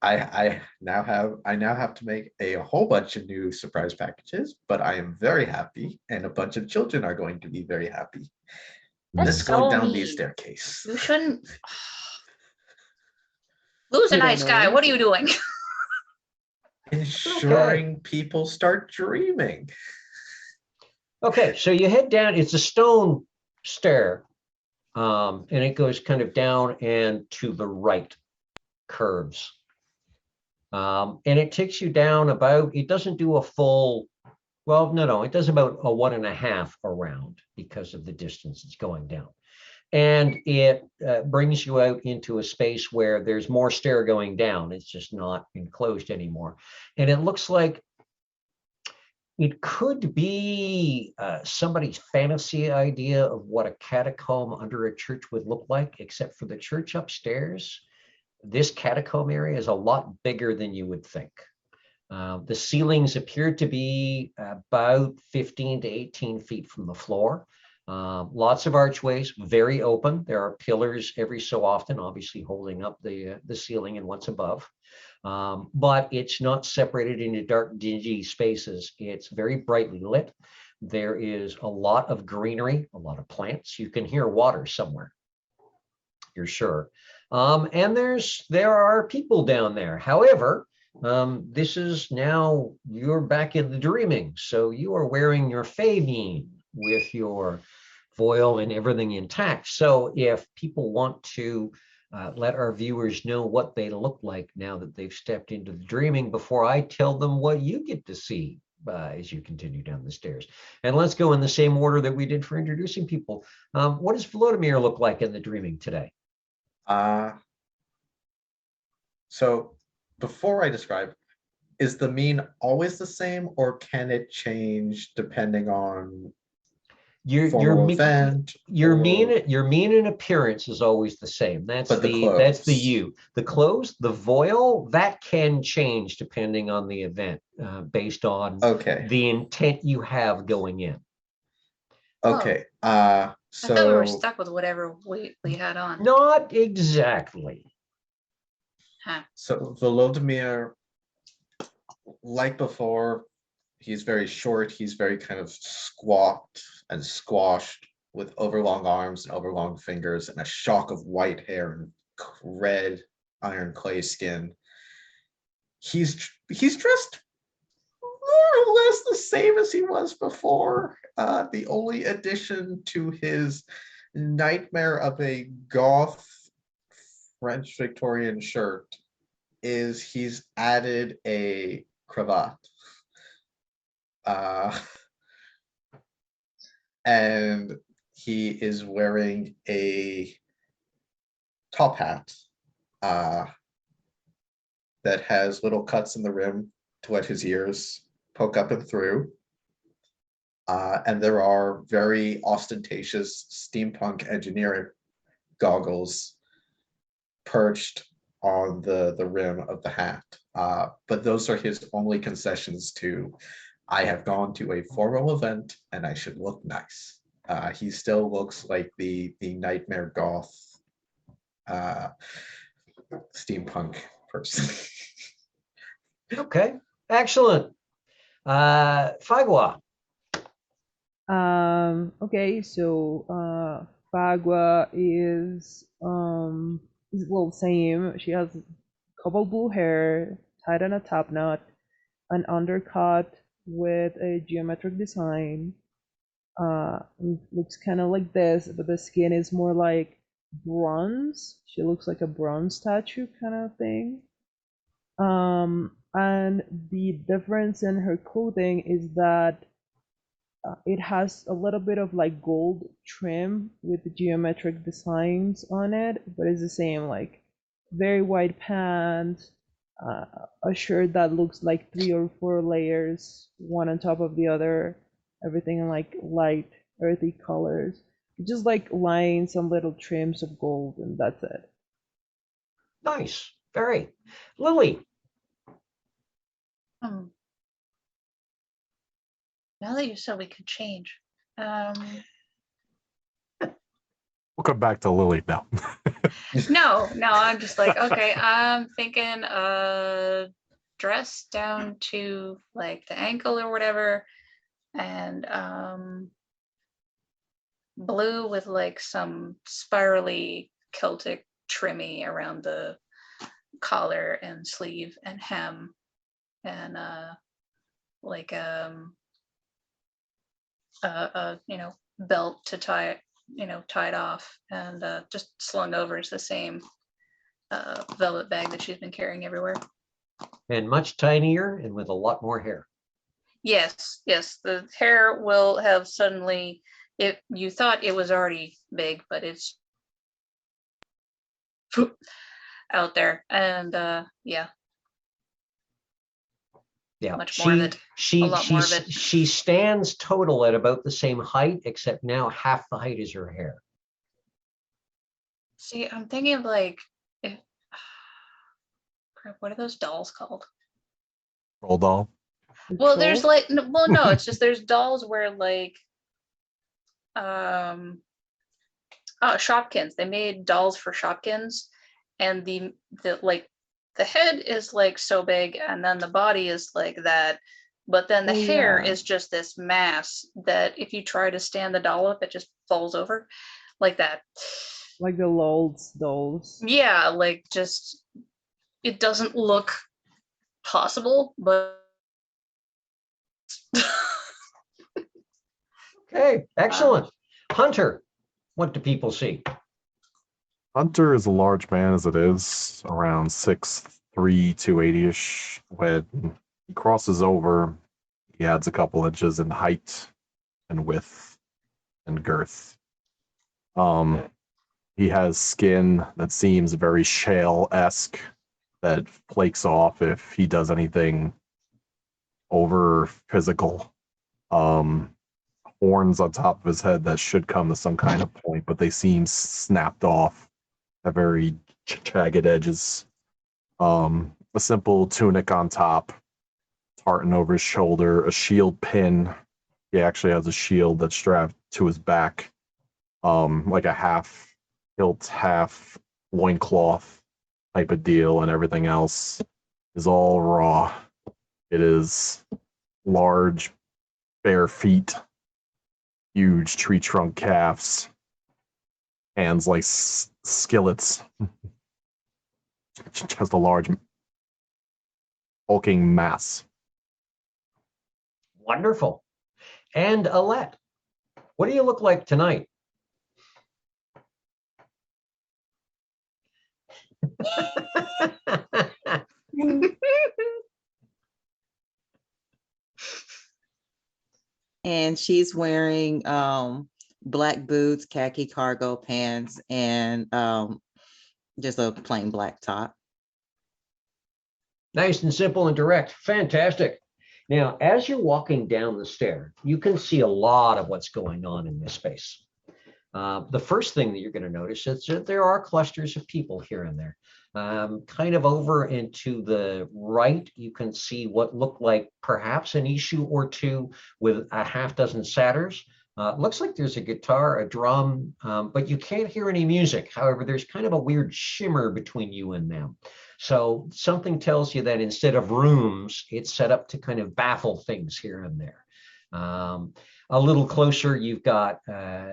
I now have to make a whole bunch of new surprise packages, but I am very happy, and a bunch of children are going to be very happy. That's Let's so go down the mean. staircase. You shouldn't. Lou's a You don't nice know guy. What are you anything. doing? Ensuring people start dreaming. Okay, so you head down. It's a stone stair, and it goes kind of down and to the right, curves. And it takes you down about, it doesn't do a full, well, no, it does about a 1.5 around because of the distance it's going down. And it brings you out into a space where there's more stair going down. It's just not enclosed anymore. And it looks like it could be somebody's fantasy idea of what a catacomb under a church would look like, except for the church upstairs. This catacomb area is a lot bigger than you would think. The ceilings appear to be about 15 to 18 feet from the floor. Lots of archways, very open. There are pillars every so often, obviously holding up the ceiling and what's above. But it's not separated into dark, dingy spaces. It's very brightly lit. There is a lot of greenery, a lot of plants. You can hear water somewhere, you're sure. And there are people down there. However, this is now, you're back in the dreaming. So you are wearing your Favine with your foil and everything intact. So if people want to let our viewers know what they look like now that they've stepped into the dreaming before I tell them what you get to see as you continue down the stairs. And let's go in the same order that we did for introducing people. What does Volodymyr look like in the dreaming today? So before I describe, is the mean always the same, or can it change depending on formal event? Your or- mean in appearance is always the same. That's But the that's the clothes. you. The clothes, the voil, that can change depending on the event, based on Okay. the intent you have going in. Okay. I thought we were So stuck with whatever we had on. Not exactly. Huh. so Volodymyr, like before, he's very short. He's very kind of squat and squashed, with overlong arms and overlong fingers and a shock of white hair and red iron clay skin. He's dressed more or less the same as he was before. The only addition to his nightmare of a goth French Victorian shirt is he's added a cravat. And he is wearing a top hat that has little cuts in the rim to let his ears poke up and through. And there are very ostentatious steampunk engineering goggles perched on the rim of the hat. But those are his only concessions to, I have gone to a formal event and I should look nice. He still looks like the nightmare goth steampunk person. Okay, excellent. Fagua. Okay, so Bagua is well same. She has cobalt blue hair tied in a top knot, an undercut with a geometric design. It looks kind of like this, but the skin is more like bronze. She looks like a bronze statue kind of thing. And the difference in her clothing is that it has a little bit of like gold trim with geometric designs on it, but it's the same, like very wide pants, a shirt that looks like 3 or 4 layers, one on top of the other, everything in like light, earthy colors, just like lines and little trims of gold, and that's it. Nice. Very. Lily. Hmm. Now that you said we could change. We'll come back to Lily now. No, I'm just like, okay, I'm thinking dress down to like the ankle or whatever, and blue with like some spirally Celtic trimmy around the collar and sleeve and hem, and like belt to tie it, tied off, and just slung over is the same velvet bag that she's been carrying everywhere. And much tinier and with a lot more hair. Yes, the hair will have suddenly, if you thought it was already big, but it's out there, and yeah, Yeah, much more of it. A lot more of it. She stands total at about the same height, except now half the height is her hair. See, I'm thinking of like, crap, what are those dolls called? Roll doll. Well, there's like, well, no, it's just there's dolls where like, Shopkins. They made dolls for Shopkins, and the like the head is like so big, and then the body is like that, but then the hair yeah. is just this mass that if you try to stand the doll up, it just falls over like that. Like the LOLs dolls. Yeah, like just it doesn't look possible, but Okay, excellent. Hunter, what do people see? Hunter is a large man as it is, around 6'3", 280-ish. When he crosses over, he adds a couple inches in height and width and girth. He has skin that seems very shale-esque, that flakes off if he does anything over physical. Horns on top of his head that should come to some kind of point, but they seem snapped off at very jagged edges. A simple tunic on top, tartan over his shoulder, a shield pin. He actually has a shield that's strapped to his back, like a half hilt, half loincloth type of deal, and everything else is all raw. It is large, bare feet, huge tree trunk calves, hands like skillets, just a large hulking mass. Wonderful. And Alette, what do you look like tonight? And she's wearing black boots, khaki cargo pants, and just a plain black top. Nice and simple and direct. Fantastic. Now, as you're walking down the stair, you can see a lot of what's going on in this space. The first thing that you're going to notice is that there are clusters of people here and there. Kind of over into the right, you can see what look like perhaps an issue or two with a half dozen satyrs. Looks like there's a guitar, a drum, but you can't hear any music. However, there's kind of a weird shimmer between you and them. So something tells you that instead of rooms, it's set up to kind of baffle things here and there. A little closer, you've got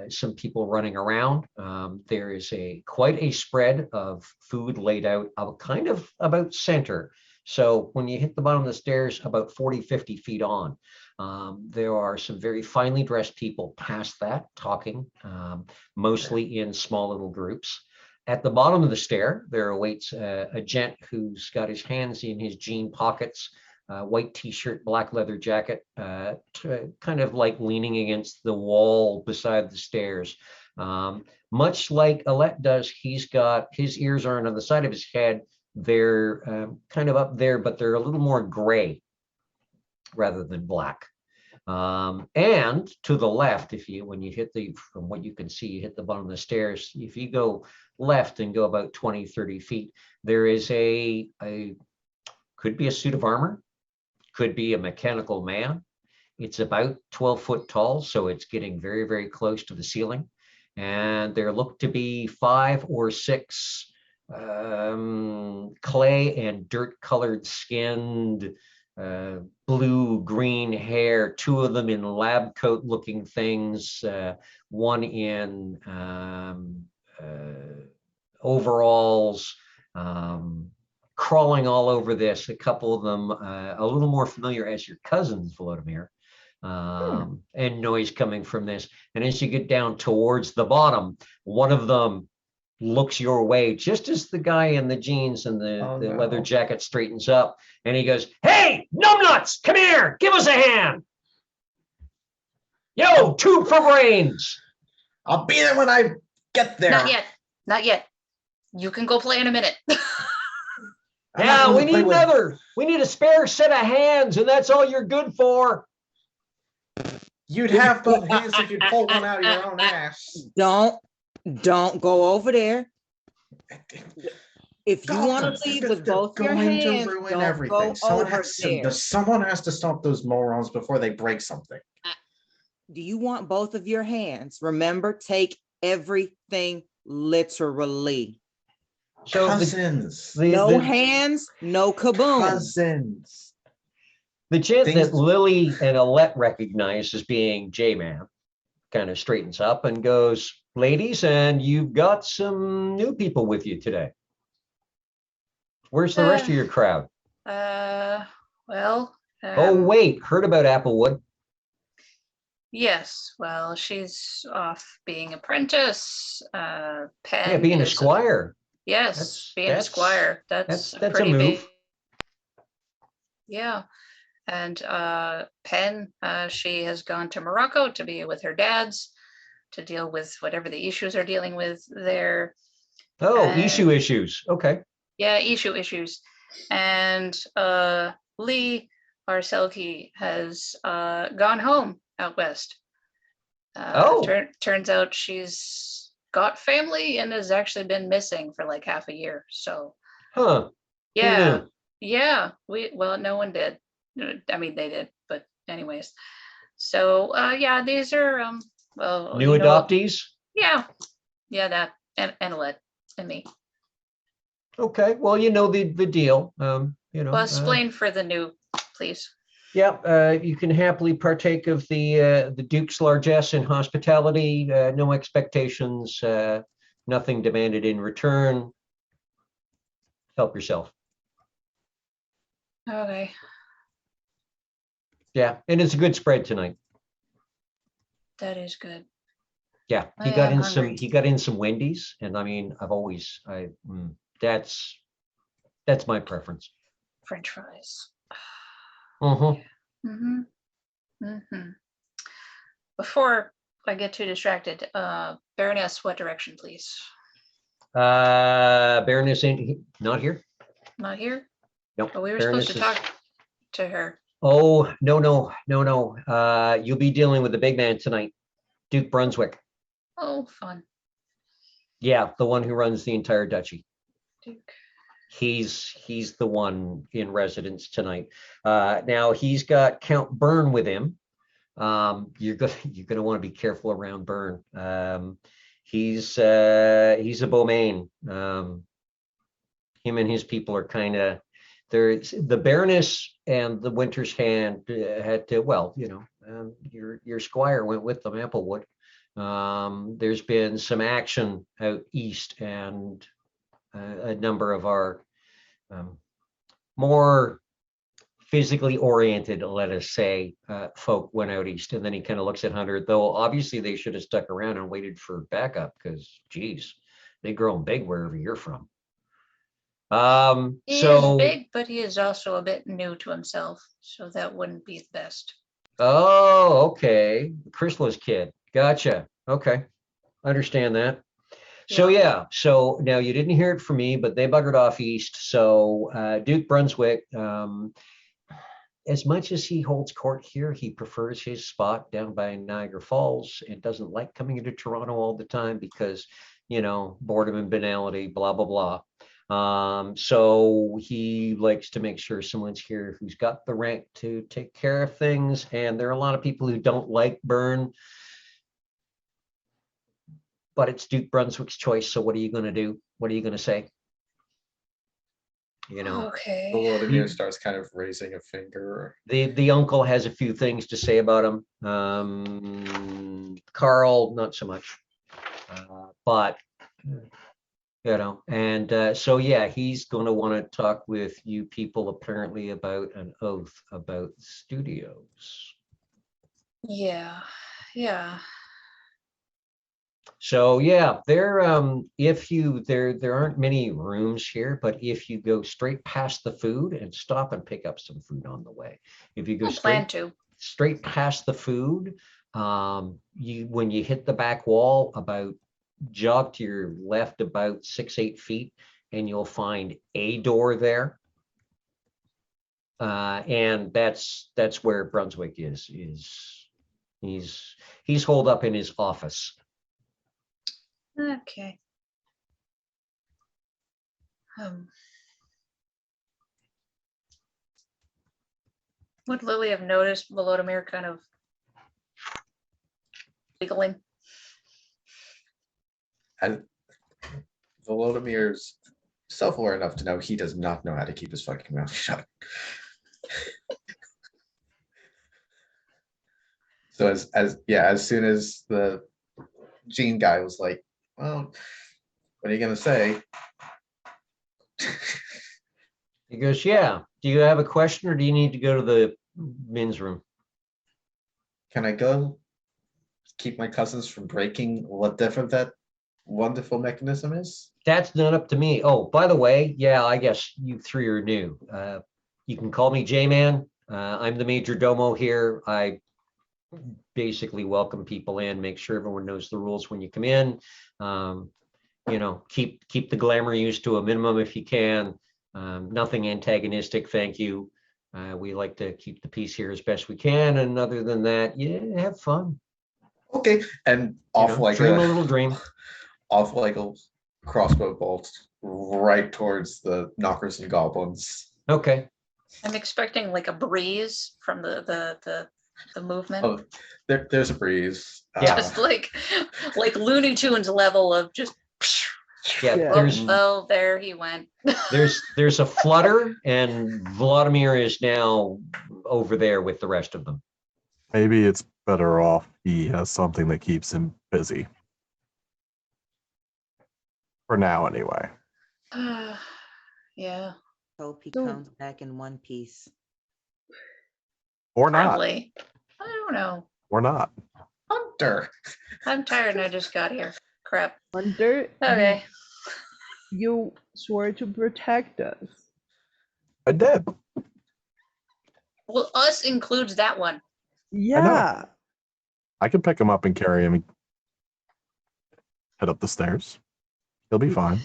some people running around. There is quite a spread of food laid out kind of about center. So when you hit the bottom of the stairs, about 40, 50 feet on, there are some very finely dressed people past that talking, mostly in small little groups. At the bottom of the stair, there awaits a gent who's got his hands in his jean pockets, white t-shirt, black leather jacket, kind of like leaning against the wall beside the stairs. Much like Alette does, he's got his ears aren't on the side of his head. They're kind of up there, but they're a little more gray rather than black. And to the left, when you hit from what you can see, you hit the bottom of the stairs. If you go left and go about 20, 30 feet, there is could be a suit of armor, could be a mechanical man. It's about 12 foot tall, so it's getting very, very close to the ceiling. And there look to be 5 or 6 clay and dirt colored skinned, blue green hair, 2 of them in lab coat looking things, one in overalls, crawling all over this. A couple of them a little more familiar as your cousins, Volodymyr, and noise coming from this. And as you get down towards the bottom, one of them looks your way just as the guy in the jeans and the leather jacket straightens up, and he goes, "Hey, numbnuts, come here, give us a hand. Yo, tube for brains." I'll be there when I get there. Not yet. You can go play in a minute. Yeah, we need a spare set of hands, and that's all you're good for. You'd have both hands if you'd pull one out of your own ass. Don't go over there. If you want to leave with both your hands, don't go over there. Someone has to stop those morons before they break something. Do you want both of your hands? Remember, take everything literally. So cousins. No hands, no kaboom. Cousins. The gent that Lily and Alette recognize as being J-Man kind of straightens up and goes, "Ladies, and you've got some new people with you today. Where's the rest of your crowd?" Well. Oh, wait, heard about Applewood. Yes, well, she's off being apprentice. Penn Yeah, being a squire. Yes, being a squire. That's a move. Yeah. And Penn, she has gone to Morocco to be with her dads to deal with whatever the issues are dealing with there. Oh, issues. Okay. Yeah, issues. And Lee, our Selkie, has gone home out west. Turns out she's got family and has actually been missing for like half a year. So, yeah. No one did. I mean, they did, but anyways. So, yeah, these are new adoptees. Yeah, that and Alette and me. Okay, well, you know the deal. Well, explain for the new, please. Yeah, you can happily partake of the Duke's largesse in hospitality. No expectations, nothing demanded in return. Help yourself. Okay. Yeah, and it's a good spread tonight. That is good. Yeah, he got in some Wendy's, and I mean, that's my preference. French fries. Mm-hmm. Before I get too distracted, Baroness, what direction, please? Baroness ain't not here. Not here? Nope. But we were supposed to talk to her. Oh, no. You'll be dealing with the big man tonight, Duke Brunswick. Oh, fun. Yeah, the one who runs the entire duchy. Duke. He's the one in residence tonight. Now he's got Count Byrne with him. You're gonna want to be careful around Byrne. He's a Beaumain. Him and his people are kind of the Baroness and the Winter's Hand had to, your squire went with them, Applewood. There's been some action out east, and a number of our more physically oriented, let us say, folk went out east. And then he kind of looks at Hunter, though obviously they should have stuck around and waited for backup, because geez, they grown big wherever you're from. He So is big, but he is also a bit new to himself, so that wouldn't be the best. oh, okay. Chrysalis kid. Gotcha. Okay. Understand that. So yeah, so now you didn't hear it from me, but they buggered off east. So Duke Brunswick, as much as he holds court here, he prefers his spot down by Niagara Falls and doesn't like coming into Toronto all the time because, you know, boredom and banality, blah, blah, blah. So he likes to make sure someone's here who's got the rank to take care of things. And there are a lot of people who don't like Byrne, but it's Duke Brunswick's choice. So what are you going to do? What are you going to say? You know, Okay. Volodymyr starts kind of raising a finger. the uncle has a few things to say about him. Carl, not so much, but you know, and so yeah, he's going to want to talk with you people apparently about an oath about studios. Yeah. Yeah. So yeah, there there aren't many rooms here, but if you go straight past the food and stop and pick up some food on the way, if you go I plan to. straight past the food, when you hit the back wall, about jog to your left about 6-8 feet, and you'll find a door there. And that's where Brunswick is he's holed up in his office. Okay. Would Lily have noticed Volodymyr kind of wiggling? And Volodymyr's self-aware enough to know he does not know how to keep his fucking mouth shut. So as soon as the Gene guy was like, well, what are you gonna say? He goes, yeah, do you have a question or do you need to go to the men's room? Can I go keep my cousins from breaking what different that wonderful mechanism is? That's not up to me. Oh, by the way, yeah, I guess you three are new. You can call me J-Man. I'm the major domo here. I basically welcome people in, make sure everyone knows the rules when you come in. You know, keep the glamour used to a minimum if you can. Nothing antagonistic, thank you. We like to keep the peace here as best we can. And other than that, yeah, have fun. Okay, and off like dream a little dream. Off like a crossbow bolt right towards the knockers and goblins. Okay. I'm expecting like a breeze from the movement. Oh, there's a breeze. Yeah. Just like Looney Tunes level of just. Yeah, Yeah. there's Oh, there he went. there's a flutter, and Volodymyr is now over there with the rest of them. Maybe it's better off he has something that keeps him busy. For now, anyway. Hope Yeah, he So- comes back in one piece. Or not. probably. I don't know. Or not. Hunter. I'm tired and I just got here. Crap. Hunter, Okay. you swore to protect us. I did. Well, us includes that one. Yeah. I can pick him up and carry him and head up the stairs. He'll be fine.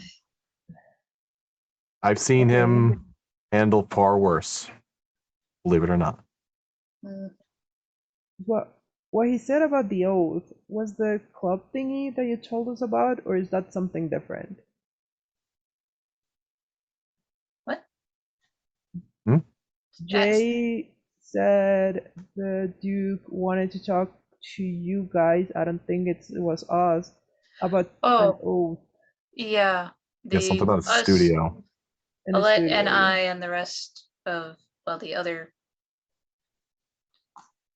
I've seen him handle far worse. Believe it or not. Mm, What he said about the oath was the club thingy that you told us about, or is that something different? What? Jay said the Duke wanted to talk to you guys. I don't think it was us about an oath Yeah. Yeah, something about a us, studio. in the Alette studio. and I and the rest of the other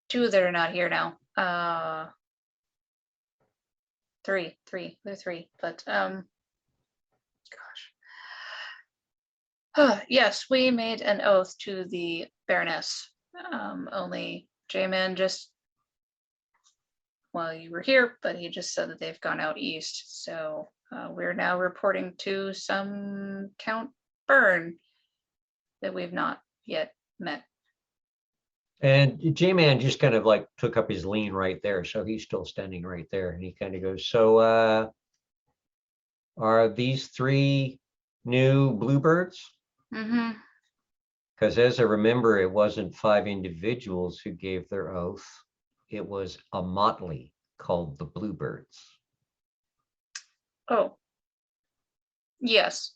two that are not here now. Three. They're three, but gosh. Yes, we made an oath to the Baroness. Only J-Man just, well, you were here, but he just said that they've gone out east. So we're now reporting to some Count Byrne that we've not yet met. And J-Man just kind of like took up his lean right there. So he's still standing right there. And he kind of goes, so are these three new bluebirds? Mm-hmm. Because as I remember, it wasn't 5 individuals who gave their oath. It was a motley called the Bluebirds. Oh. Yes.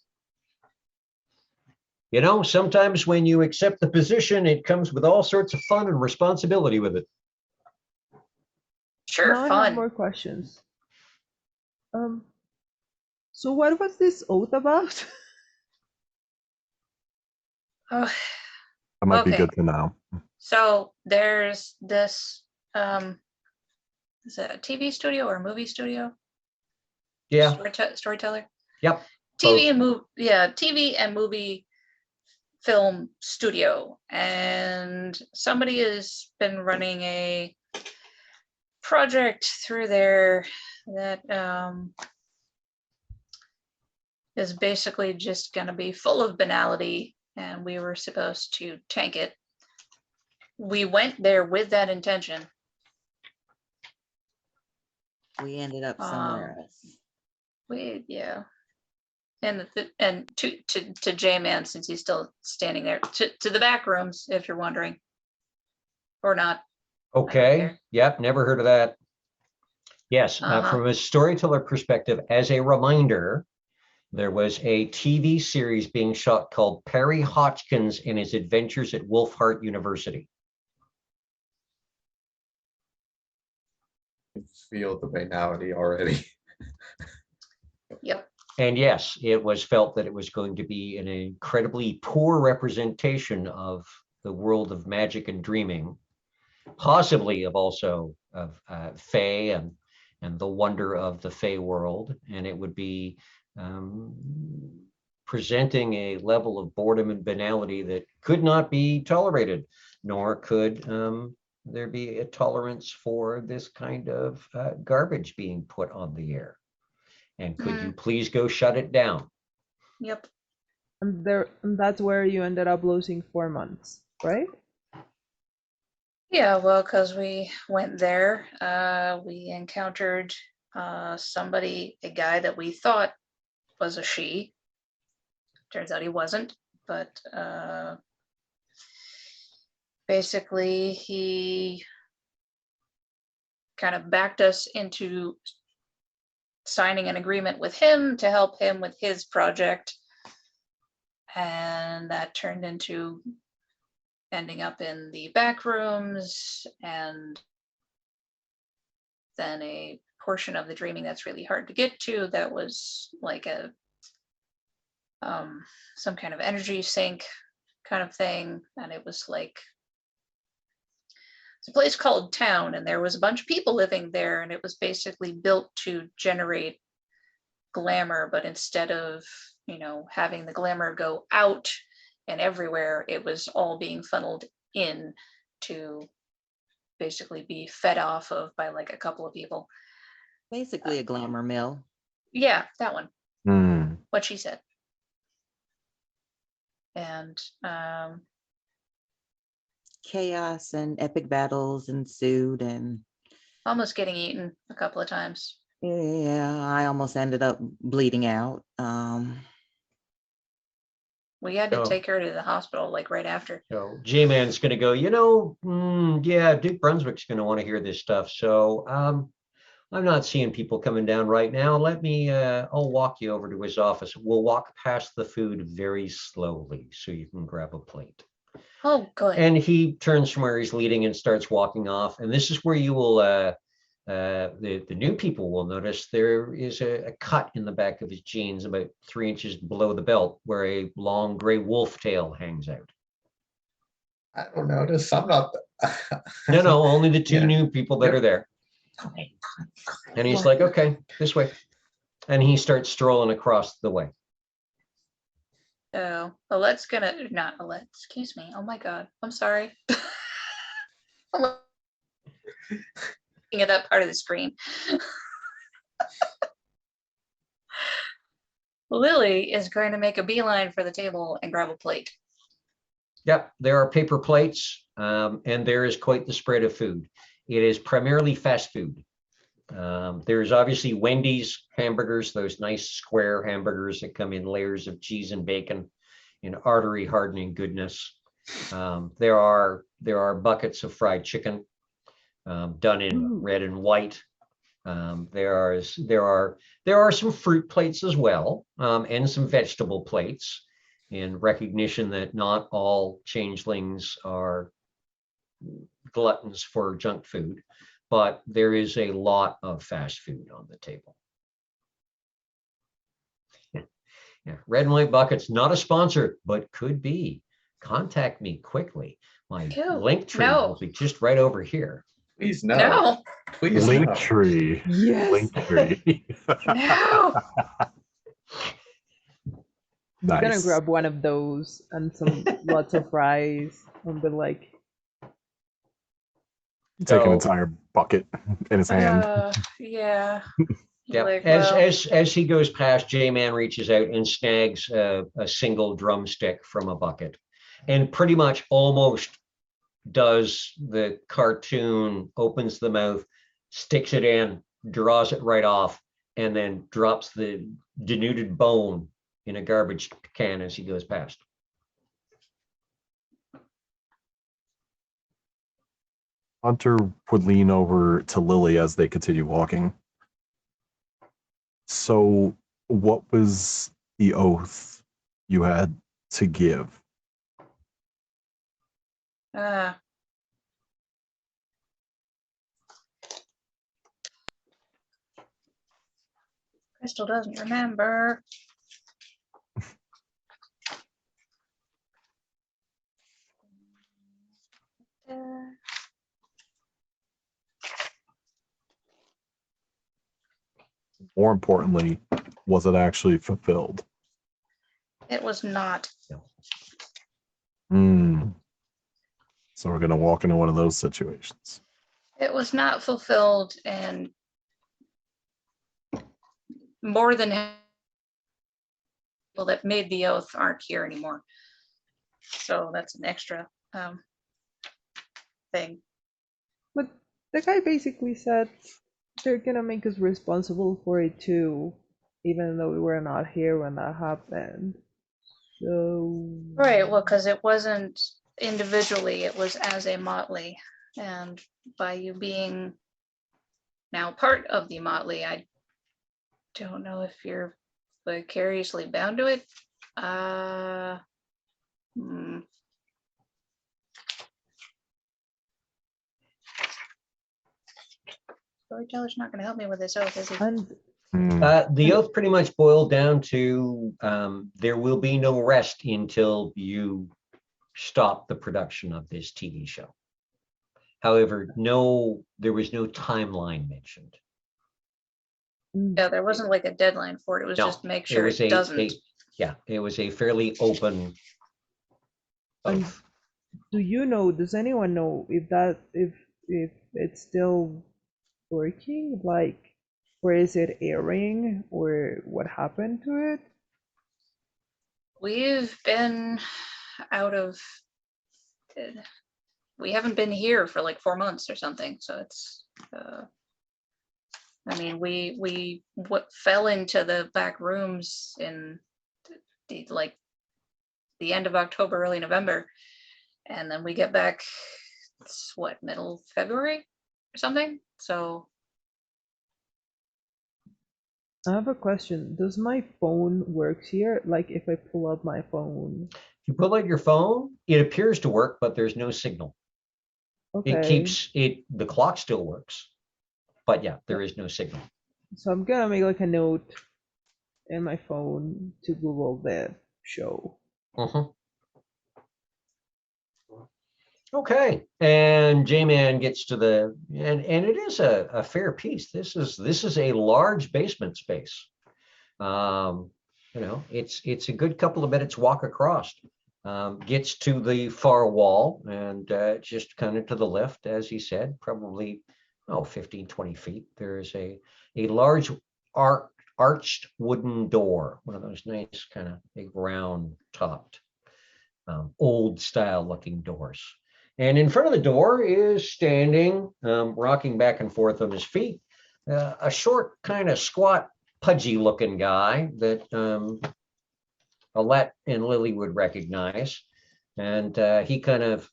You know, sometimes when you accept the position, it comes with all sorts of fun and responsibility with it. Sure, Now I have fun. more questions. So what was this oath about? Oh, That might be Okay. good to know. so there's this is it a TV studio or a movie studio? Yeah. Storyteller? Yep. TV and movie film studio, and somebody has been running a project through there that is basically just going to be full of banality, and we were supposed to tank it. We went there with that intention. We ended up somewhere else. And to J-Man, since he's still standing there, to the back rooms, if you're wondering, or not. Okay. care. Yep. Never heard of that. Yes. From a storyteller perspective, as a reminder, there was a TV series being shot called Perry Hotchkins and His Adventures at Wolfhart University. I feel the banality already. Yep. And yes, it was felt that it was going to be an incredibly poor representation of the world of magic and dreaming, possibly of also of Fae and the wonder of the Fae world. And it would be presenting a level of boredom and banality that could not be tolerated, nor could there be a tolerance for this kind of garbage being put on the air. And could you please go shut it down? And that's where you ended up losing 4 months, right? Yeah, well, because we went there, we encountered somebody, a guy that we thought was a she. Turns out he wasn't, but basically he kind of backed us into signing an agreement with him to help him with his project. And that turned into ending up in the back rooms, and then a portion of the dreaming that's really hard to get to, that was like a some kind of energy sink kind of thing. And it was like, it's a place called Town, and there was a bunch of people living there, and it was basically built to generate glamour, but instead of, you know, having the glamour go out and everywhere, it was all being funneled in to basically be fed off of by like a couple of people. Basically a glamour mill. Yeah, that one. Hmm. What she said. And Chaos and epic battles ensued, and almost getting eaten a couple of times. yeah, I almost ended up bleeding out. We had to Oh. take her to the hospital like right after. So J-Man's going to go, you know, yeah, Duke Brunswick's going to want to hear this stuff. So I'm not seeing people coming down right now. Let me, I'll walk you over to his office. We'll walk past the food very slowly so you can grab a plate. Oh, good. And he turns from where he's leading and starts walking off. And this is where you will, the new people will notice there is a cut in the back of his jeans about 3 inches below the belt where a long gray wolf tail hangs out. I don't notice. I'm not No, only the two Yeah. new people that Yep. are there. And he's like, okay, this way. And he starts strolling across the way. So Alette's gonna, not Alette, excuse me. Oh my God, I'm sorry. I'm looking at that part of the screen. Lily is going to make a beeline for the table and grab a plate. Yep, there are paper plates, and there is quite the spread of food. It is primarily fast food. There's obviously Wendy's hamburgers, those nice square hamburgers that come in layers of cheese and bacon and artery hardening goodness. There are buckets of fried chicken done in Ooh. red and white. There are some fruit plates as well, and some vegetable plates, in recognition that not all changelings are gluttons for junk food, but there is a lot of fast food on the table. Yeah, red and white buckets, not a sponsor, but could be. Contact me quickly. My Ew, link tree no. will be just right over here. Please no. No, Please Link no. tree. Yes. Link tree. no. I'm gonna Nice. grab one of those and some lots of fries and be like, Take an So- entire bucket in his hand. Yeah. Yeah, Like, as well, as he goes past, J-Man reaches out and snags a single drumstick from a bucket, and pretty much almost does the cartoon, opens the mouth, sticks it in, draws it right off, and then drops the denuded bone in a garbage can as he goes past. Hunter would lean over to Lily as they continue walking. So, what was the oath you had to give? Crystal doesn't remember. More importantly, was it actually fulfilled? It was not. Hmm. So we're gonna walk into one of those situations. It was not fulfilled, and more than half people that made the oath aren't here anymore. So that's an extra thing. but the guy basically said they're gonna make us responsible for it too, even though we were not here when that happened. So Right, well, because it wasn't individually, it was as a motley. And by you being now part of the motley, I don't know if you're vicariously bound to it. Storyteller's not going to help me with this oath, is he? and Hmm. The oath pretty much boiled down to there will be no rest until you stop the production of this TV show. However, there was no timeline mentioned. Yeah, there wasn't like a deadline for it. It was No, just make sure was it doesn't. it was a fairly open And oath. does anyone know if it's still working, like, or is it airing, or what happened to it? We've been out of. We haven't been here for like 4 months or something. So it's. I mean, we fell into the back rooms in the end of October, early November, and then we get back. It's what, middle February or something. So I have a question. Does my phone work here? Like, if I pull up my phone? If you pull out your phone, it appears to work, but there's no signal. Okay. It keeps it. The clock still works, but yeah, there is no signal. So I'm gonna make like a note in my phone to Google the show. Okay, and J-Man gets to the and it is a fair piece. This is a large basement space. You know, it's a good couple of minutes walk across. Gets to the far wall and just kind of to the left, as he said, probably 15, 20 feet. There's a large arched wooden door, one of those nice kind of big round topped old style looking doors. And in front of the door is standing, rocking back and forth on his feet, a short, kind of squat, pudgy looking guy that Alette and Lily would recognize. And he kind of,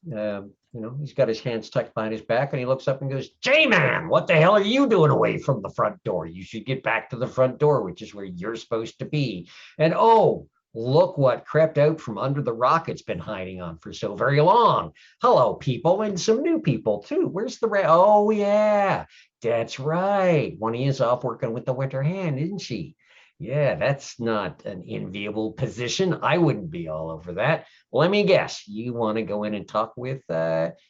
he's got his hands tucked behind his back and he looks up and goes, J-Man, what the hell are you doing away from the front door? You should get back to the front door, which is where you're supposed to be. And oh, look what crept out from under the rock it's been hiding on for so very long. Hello, people, and some new people too. Where's the oh yeah, that's right. One is off working with the winter hand, isn't she? Yeah, that's not an enviable position. I wouldn't be all over that. Let me guess, you want to go in and talk with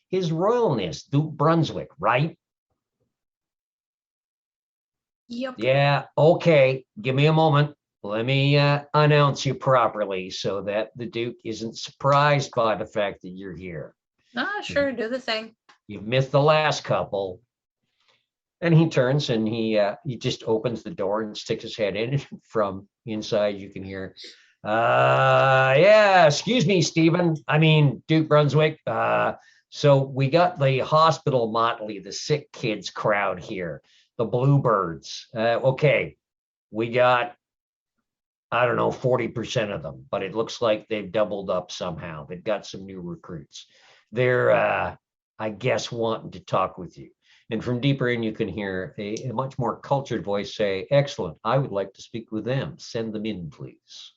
His Royalness, Duke Brunswick, right? Yep. Yeah, okay. Give me a moment. Let me announce you properly so that the Duke isn't surprised by the fact that you're here. Sure, do the thing. You've missed the last couple. And he turns and he just opens the door and sticks his head in. From inside, you can hear, yeah, excuse me, Stephen. I mean, Duke Brunswick. So we got the hospital motley, the sick kids crowd here, the Bluebirds. Okay, we got, I don't know, 40% of them, but it looks like they've doubled up somehow. They've got some new recruits. They're, I guess, wanting to talk with you. And from deeper in, you can hear a much more cultured voice say, excellent, I would like to speak with them. Send them in, please.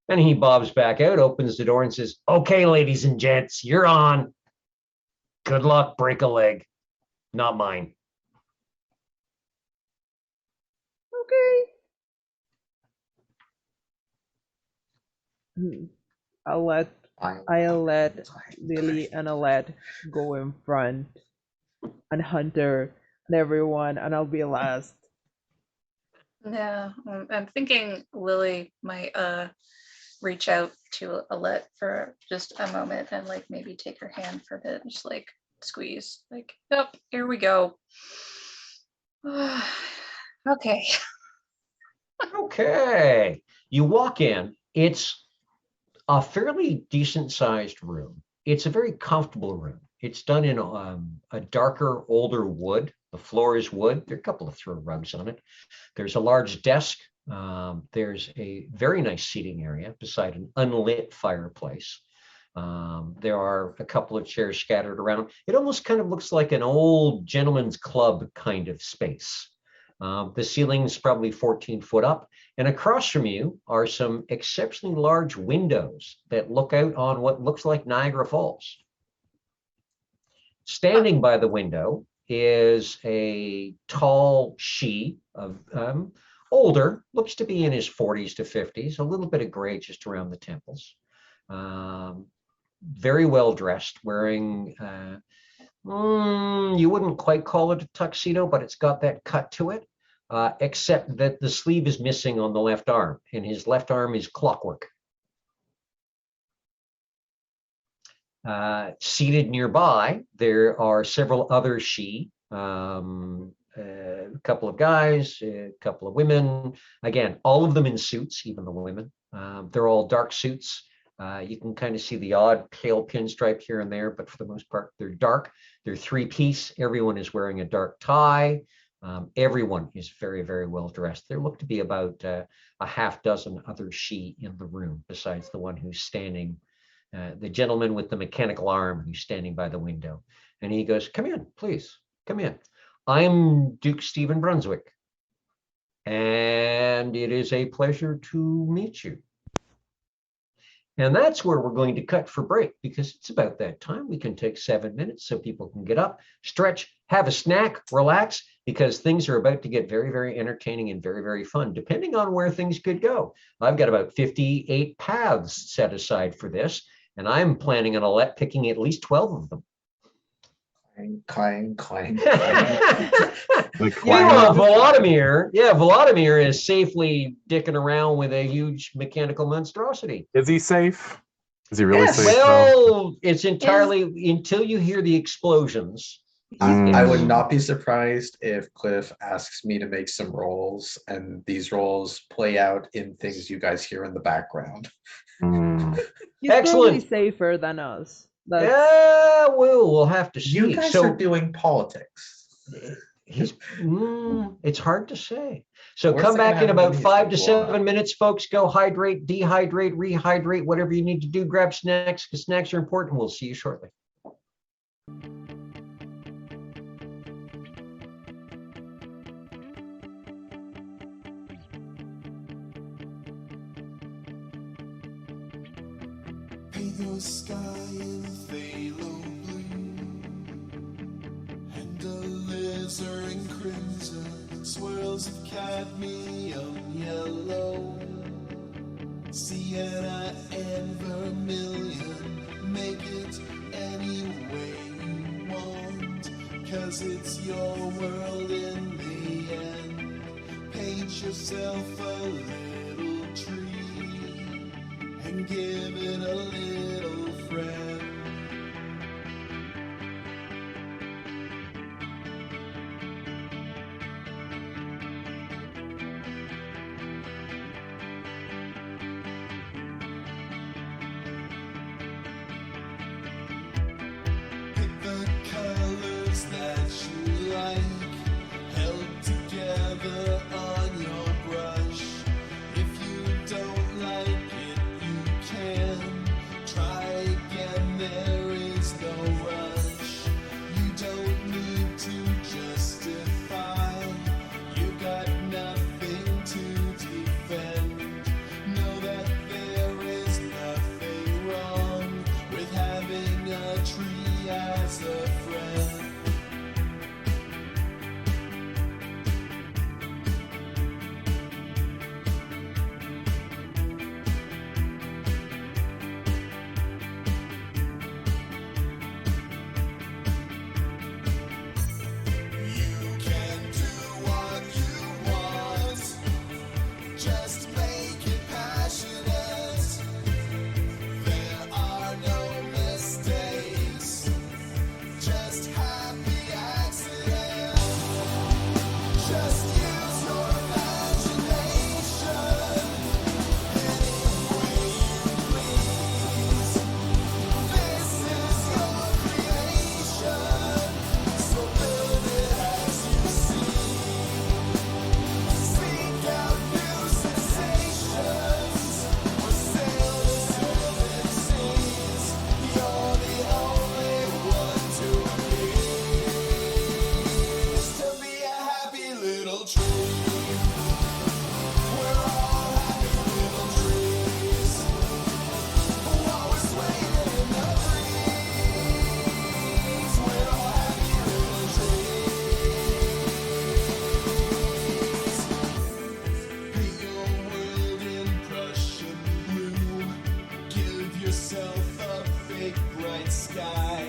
And he bobs back out, opens the door and says, okay, ladies and gents, you're on. Good luck, break a leg. Not mine. Okay. I'll let Lily and Alette go in front, and Hunter and everyone, and I'll be last. Yeah, I'm thinking Lily might reach out to Alette for just a moment and like maybe take her hand for a bit, just like squeeze, like, yep, here we go. Okay. Okay. You walk in. It's a fairly decent sized room. It's a very comfortable room. It's done in a darker, older wood. The floor is wood. There are a couple of throw rugs on it. There's a large desk. There's a very nice seating area beside an unlit fireplace. There are a couple of chairs scattered around. It almost kind of looks like an old gentleman's club kind of space. The ceiling's probably 14 foot up, and across from you are some exceptionally large windows that look out on what looks like Niagara Falls. Standing by the window is a tall she of older, looks to be in his 40s to 50s, a little bit of gray just around the temples. Very well dressed, wearing, you wouldn't quite call it a tuxedo, but it's got that cut to it, except that the sleeve is missing on the left arm, and his left arm is clockwork. Seated nearby, there are several other she, a couple of guys, a couple of women, again, all of them in suits, even the women. They're all dark suits. You can kind of see the odd pale pinstripe here and there, but for the most part, they're dark. They're three-piece. Everyone is wearing a dark tie. Everyone is very, very well dressed. There look to be about a half dozen other she in the room, besides the one who's standing, the gentleman with the mechanical arm who's standing by the window. And he goes, come in, please, come in. I'm Duke Stephen Brunswick, and it is a pleasure to meet you. And that's where we're going to cut for break, because it's about that time. We can take 7 minutes so people can get up, stretch, have a snack, relax, because things are about to get very, very entertaining and very, very fun, depending on where things could go. I've got about 58 paths set aside for this. and I'm planning on picking at least 12 of them. Clang, clang, clang. The Vladimir is safely dicking around with a huge mechanical monstrosity. Is he safe? Is he really Yes. safe? now? Well, it's entirely until you hear the explosions. I would not be surprised if Cliff asks me to make some rolls, and these rolls play out in things you guys hear in the background. Mm. He's probably Excellent. safer than us. That's Yeah, we'll have to see. You guys So are doing politics. it's hard to say. So Worst come thing that back in happened about to me is 5 to get blown 7 up. minutes, folks. Go hydrate, dehydrate, rehydrate, whatever you need to do. Grab snacks, because snacks are important. We'll see you shortly. Paint your sky in phthalo blue and alizarin crimson, swirls of cadmium yellow, sienna and vermilion. Make it any way you want, 'cause it's your world in the end. Paint yourself a little tree and give it a little friend. Pick the colors that you like, held together on your brush. If you don't like it, you can try again, there is no rush. You don't need to justify, you got nothing to defend. Know that there is nothing wrong with having a tree as a friend. You can do what you want, just make it passionate. There are no mistakes, just happy accidents. Just use your imagination any way you please. This is your creation, so build it as you see. Seek out new sensations, or sail the seven seas. You're the only one to please. To be a happy little tree. We're all happy little trees. Always swaying in the breeze. We're all happy little trees. Paint your world in Prussian blue. Give yourself a big bright sky.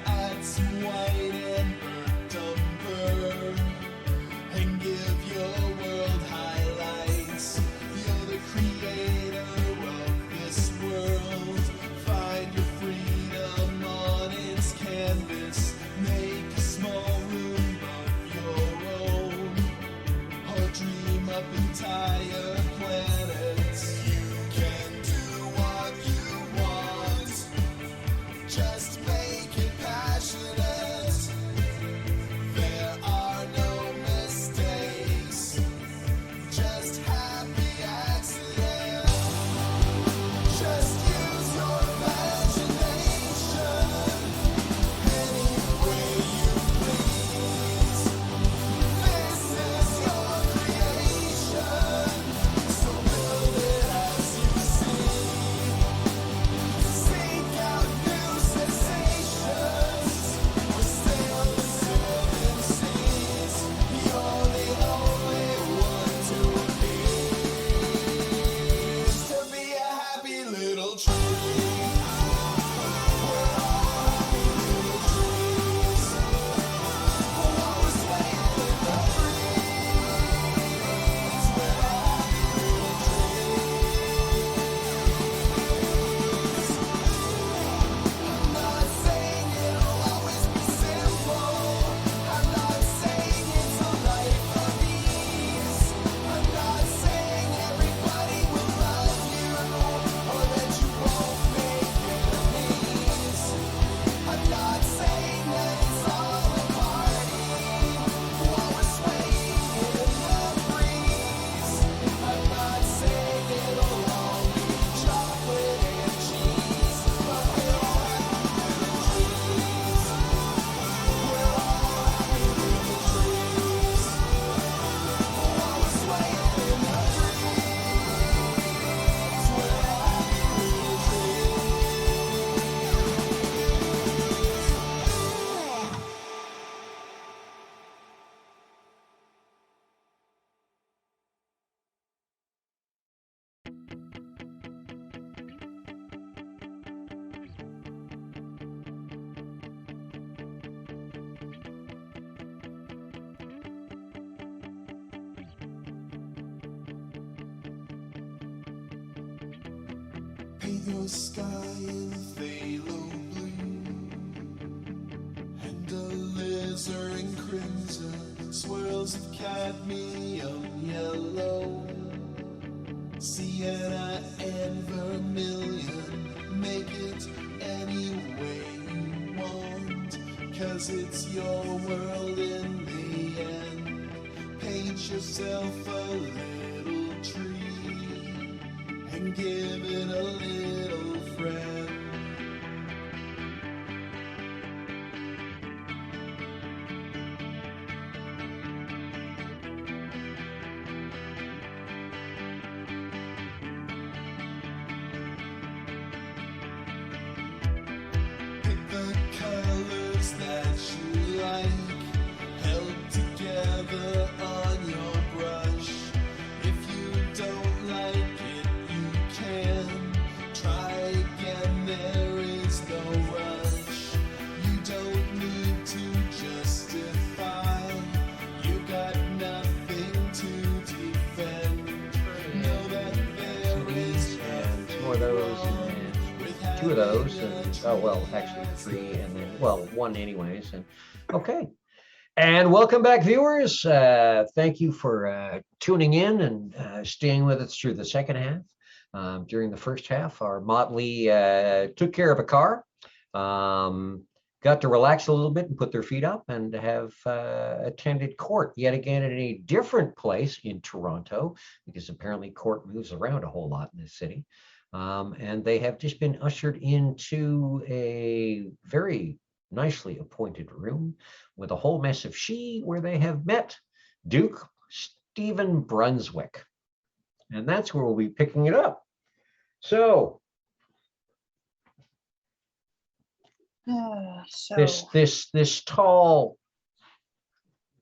Add some white and burnt umber, and give your world highlights. You're the creator of this world. Find your freedom on its canvas. Make a small room of your own, or dream up entire planets. You can do what you want, just make it passionate. There are no mistakes, just happy accidents. Just use your imagination any way your sky in phthalo blue, and a alizarin crimson, swirls of cadmium yellow, sienna and vermilion. Make it any way you want, 'cause it's your world in the end. Paint yourself a little tree and give it a little friend. Pick the colors that you like, held together on your brush. If you don't like it, you can try again. There is no rush. You don't need to justify. You got nothing to defend. Know that there is And two more of those, and two of those, and oh well, actually three, and then well, one anyways. And okay. And welcome back, viewers. Thank you for tuning in and staying with us through the second half. During the first half, our motley took care of a car, got to relax a little bit and put their feet up, and have attended court yet again in a different place in Toronto, because apparently court moves around a whole lot in this city. And they have just been ushered into a very nicely appointed room with a whole mess of where they have met Duke Stephen Brunswick. And that's where we'll be picking it up. So So this tall,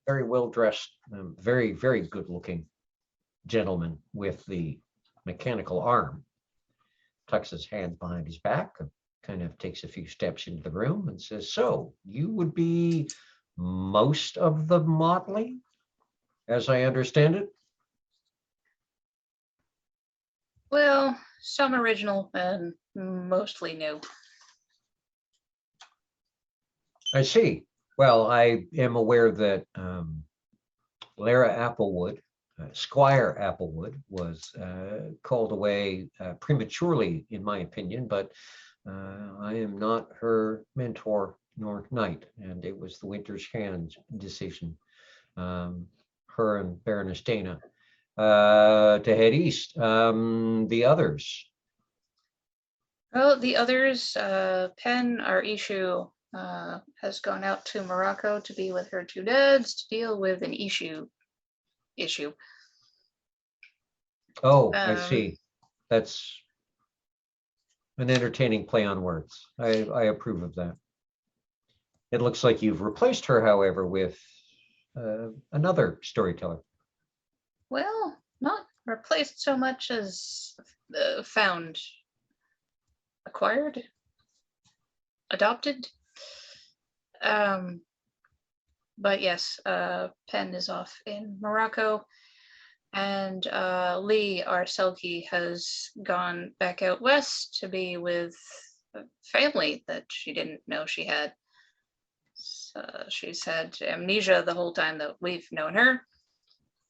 very well dressed, very, very good looking gentleman with the mechanical arm tucks his hands behind his back and kind of takes a few steps into the room and says, "So you would be most of the motley, as I understand it?" well, some original and mostly new. I see. Well, I am aware that Lara Applewood, Squire Applewood, was called away prematurely, in my opinion, but I am not her mentor nor knight, and it was the Winter's Hands decision, her and Baroness Dana, to head east. The others. Well, the others, Penn, our issue, has gone out to Morocco to be with her two dads to deal with an issue. Oh, I Um, see. That's an entertaining play on words. I approve of that. It looks like you've replaced her, however, with another storyteller. Well, not replaced so much as found, acquired, adopted. But yes, Penn is off in Morocco, and Lee, our Selkie, has gone back out west to be with a family that she didn't know she had. She's had amnesia the whole time that we've known her.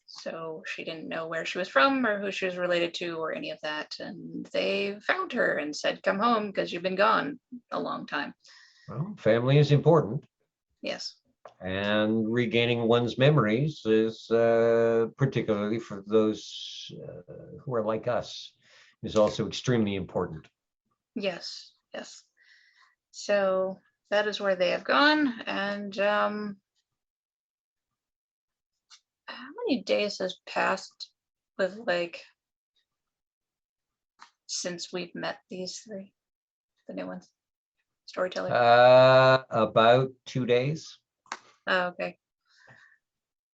So she didn't know where she was from or who she was related to or any of that. And they found her and said, "Come home because you've been gone a long time." Well, family is important, Yes. and regaining one's memories is, particularly for those who are like us, is also extremely important. Yes. Yes. So that is where they have gone. And how many days has passed with since we've met these three, the new ones, storyteller? About 2 days. Oh, okay.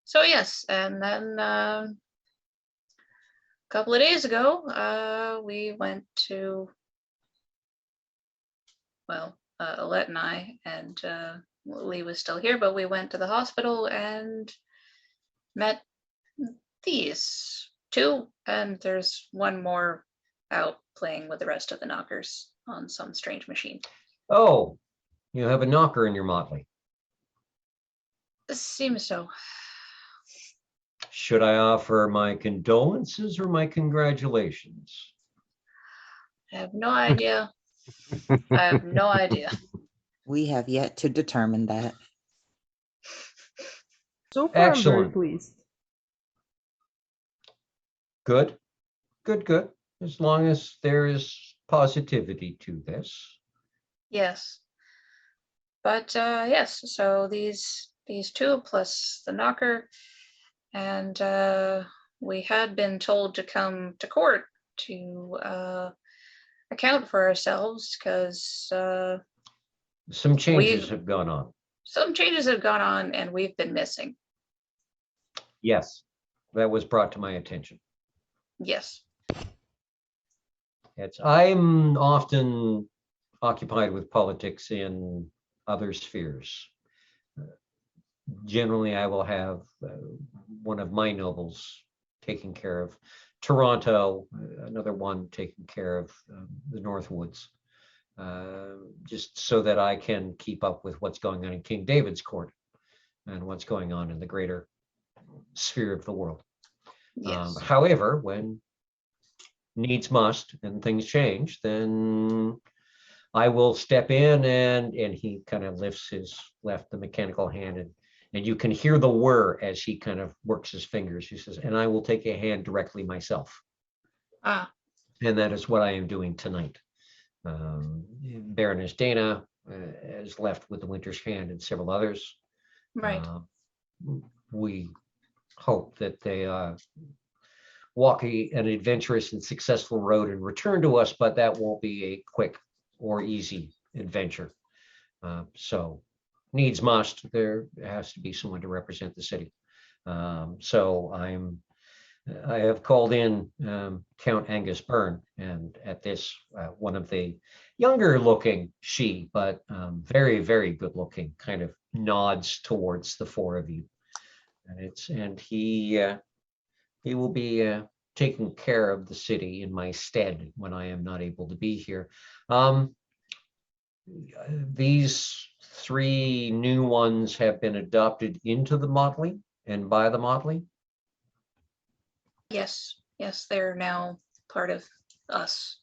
So yes, and then a couple of days ago, we went to, well, Alette and I, and Lee was still here, but we went to the hospital and met these two, and there's one more out playing with the rest of the knockers on some strange machine. Oh, you have a knocker in your motley. It seems so. Should I offer my condolences or my congratulations? I have no idea. I have no idea. We have yet to determine that. So far, I'm very Excellent. pleased. Good, good, good. As long as there is positivity to this. Yes. But yes, so these two plus the knocker, and we had been told to come to court to account for ourselves because Some changes We've- have gone on. some changes have gone on and we've been missing. Yes, that was brought to my attention. Yes. I'm often occupied with politics in other spheres. Generally, I will have one of my nobles taking care of Toronto, another one taking care of the Northwoods, just so that I can keep up with what's going on in King David's court and what's going on in the greater sphere of the world. Yes. However, when needs must and things change, then I will step in and he kind of lifts the mechanical hand, and you can hear the whir as he kind of works his fingers. He says, and I will take a hand directly myself. Ah, And that is what I am doing tonight. Baroness Dana is left with the Winter's Hand and several others. right. We hope that they walk an adventurous and successful road and return to us, but that won't be a quick or easy adventure. So needs must, there has to be someone to represent the city. So I have called in Count Angus Byrne, and at this, one of the younger looking but very, very good looking, kind of nods towards the four of you. And he will be taking care of the city in my stead when I am not able to be here. These three new ones have been adopted into the motley and by the motley. Yes. Yes, they're now part of us,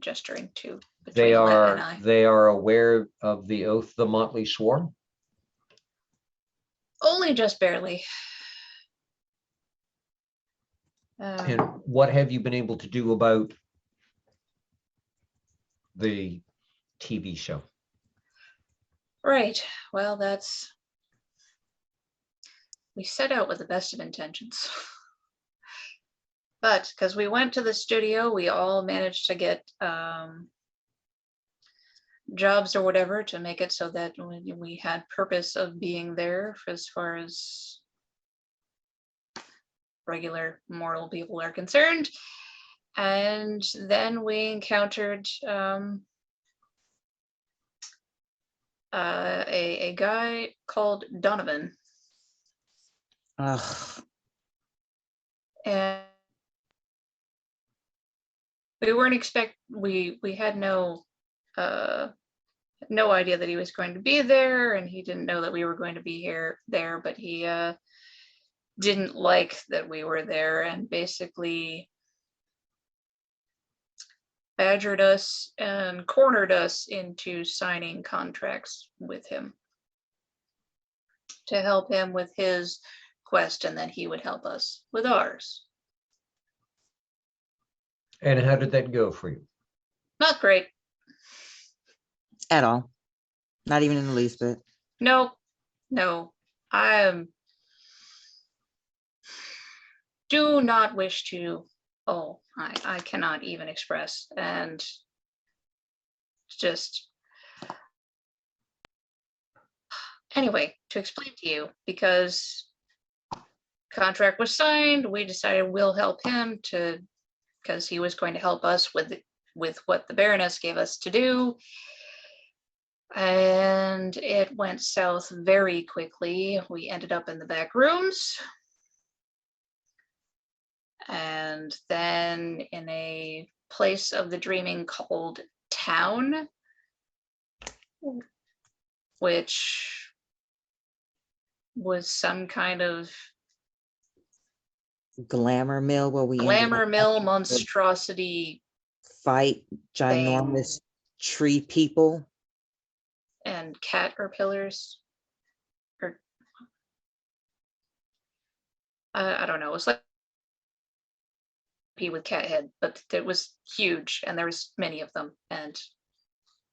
gesturing to They between Len and I. are aware of the oath the motley swore. Only just barely. And what have you been able to do about the TV show? Right. Well, we set out with the best of intentions. But because we went to the studio, we all managed to get jobs or whatever to make it so that we had purpose of being there as far as regular mortal people are concerned. And then we encountered a guy called Donovan. Ugh. And we weren't we had no idea that he was going to be there, and he didn't know that we were going to be there, but he didn't like that we were there and basically badgered us and cornered us into signing contracts with him to help him with his quest, and then he would help us with ours. And how did that go for you? Not great. At all. Not even in the least bit. No. I do not wish to. Oh, I cannot even express. And just anyway, to explain to you, contract was signed, we decided we'll help him because he was going to help us with what the Baroness gave us to do. And it went south very quickly. We ended up in the back rooms. And then in a place of the dreaming called Town, which was some kind of Glamour mill where we ended glamour up mill having to monstrosity fight ginormous tree people. and caterpillars. Or I don't know. It was like with cat head, but it was huge, and there was many of them. And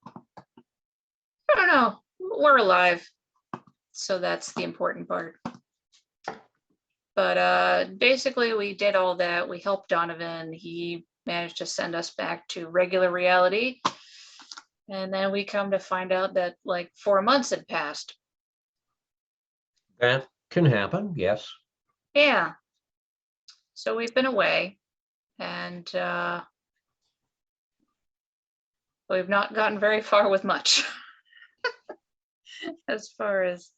I don't know. We're alive, so that's the important part. But basically, we did all that. We helped Donovan. He managed to send us back to regular reality. And then we come to find out that like 4 months had passed. That can happen, yes. Yeah. So we've been away, and we've not gotten very far with much as far as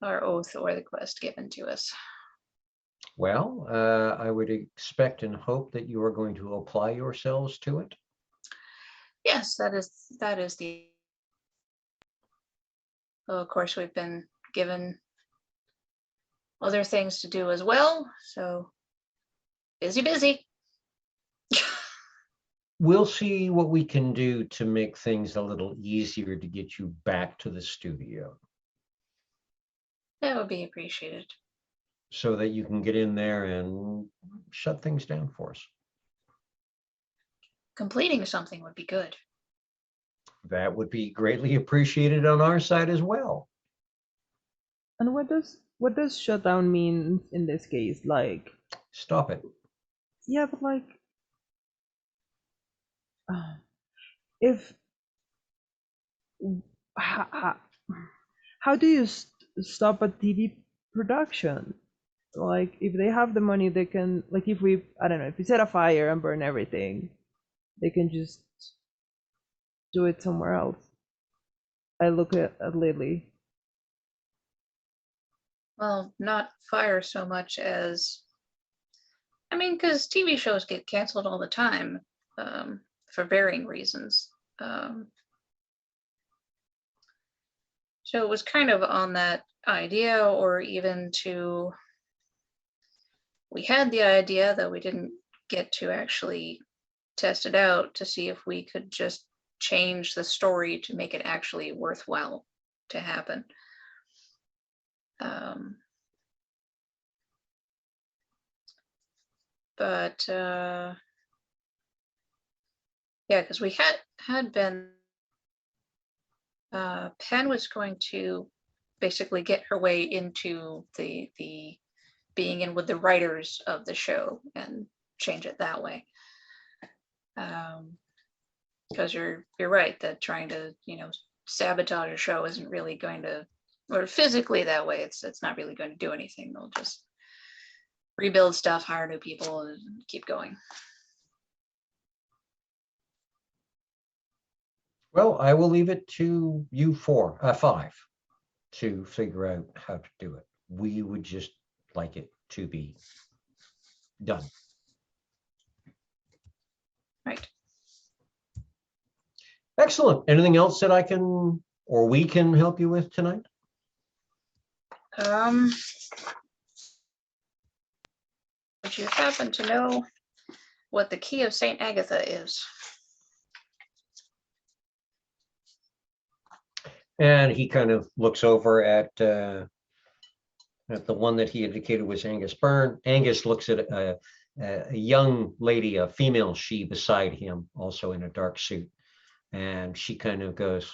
our oath or the quest given to us. Well, I would expect and hope that you are going to apply yourselves to it. Yes, that is the. Well, of course, we've been given other things to do as well, so busy. We'll see what we can do to make things a little easier to get you back to the studio That would be appreciated. so that you can get in there and shut things down for us. Completing something would be good. That would be greatly appreciated on our side as well. And what does shutdown mean in this case? Like, Stop it. yeah, but like, if how, how do you stop a TV production? Like, if they have the money, they can, like, if we, I don't know, if we set a fire and burn everything, they can just do it somewhere else. I look at Lily. Well, not fire so much as, I mean, because TV shows get canceled all the time for varying reasons. So it was kind of on that idea, or even to, we had the idea that we didn't get to actually test it out to see if we could just change the story to make it actually worthwhile to happen. But yeah, because we had been, Penn was going to basically get her way into the being in with the writers of the show and change it that way. Because you're right that trying to sabotage a show isn't really going to, or physically that way, it's not really going to do anything. They'll just rebuild stuff, hire new people, and keep going. Well, I will leave it to you five to figure out how to do it. We would just like it to be done. Right. Excellent. Anything else that I can or we can help you with tonight? Would you happen to know what the key of St. Agatha is? And he kind of looks over at the one that he indicated was Angus Byrne. Angus looks at a young lady, a female she beside him, also in a dark suit. And she kind of goes,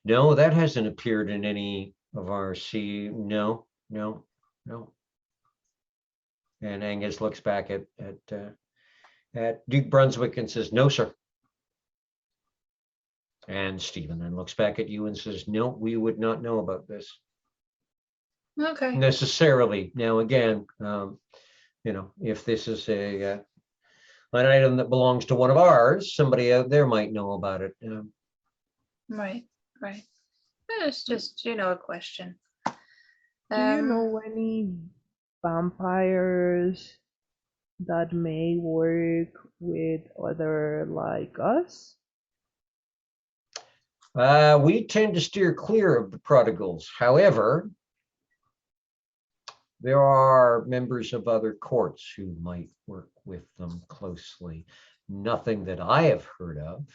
no, that hasn't appeared in any of our no. And Angus looks back at Duke Brunswick and says, no, sir. And Stephen then looks back at you and says, no, we would not know about this. Okay. Necessarily. Now, again, if this is an item that belongs to one of ours, somebody out there might know about it. Right. It's just, a question. Do you know any vampires that may work with other like us? We tend to steer clear of the prodigals. However, there are members of other courts who might work with them closely. Nothing that I have heard of,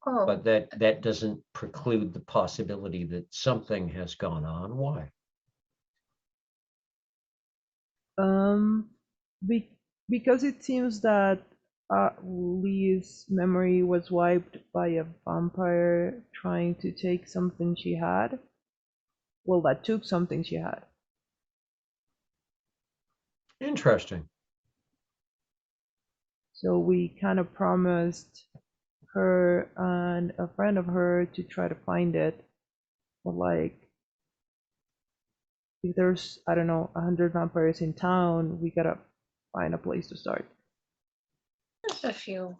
Oh, but that doesn't preclude the possibility that something has gone on. Why? Um, be because it seems that Lee's memory was wiped by a vampire trying to take something she had. Well, that took something she had. Interesting. So we kind of promised her and a friend of her to try to find it. But like, if there's, I don't know, 100 vampires in town, we gotta find a place to start. there's a few.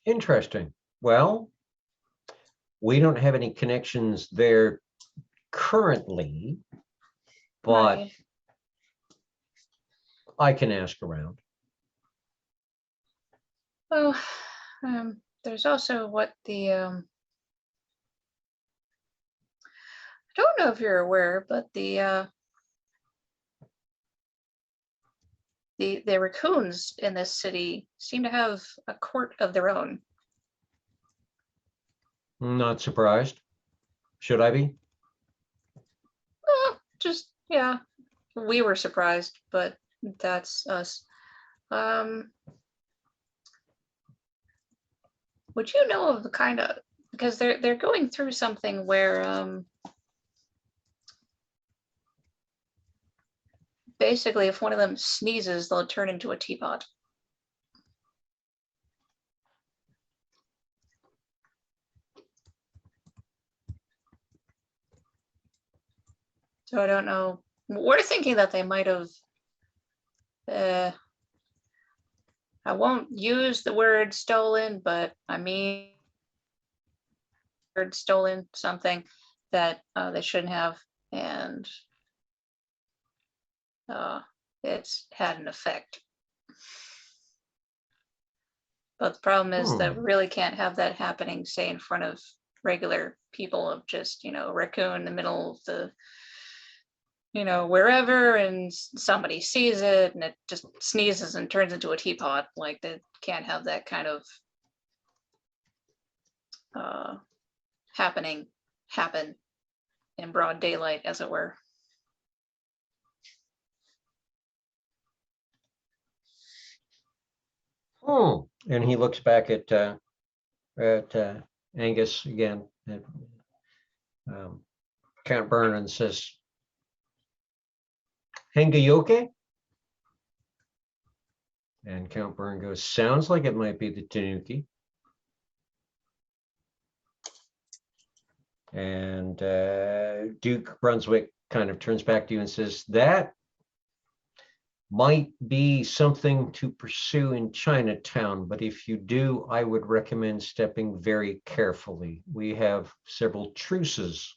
Interesting. Well, we don't have any connections there currently, but Right. I can ask around. Well, there's also what the I don't know if you're aware, but the raccoons in this city seem to have a court of their own. Not surprised. Should I be? Just yeah, we were surprised, but that's us. Um, would you know of the kind of, because they're going through something where basically if one of them sneezes, they'll turn into a teapot. So I don't know. We're thinking that they might have. I won't use the word stolen, but I mean word stolen something that they shouldn't have, and it's had an effect. But the problem is that we really can't have that happening, say, in front of regular people, of just, a raccoon in the middle of the, wherever, and somebody sees it and it just sneezes and turns into a teapot. Like, they can't have that kind of happen in broad daylight, as it were. And he looks back at Angus again, at Count Byrne, and says, Hengayoke? And Count Byrne goes, sounds like it might be the Tanuki. And Duke Brunswick kind of turns back to you and says, that might be something to pursue in Chinatown, but if you do, I would recommend stepping very carefully. We have several truces,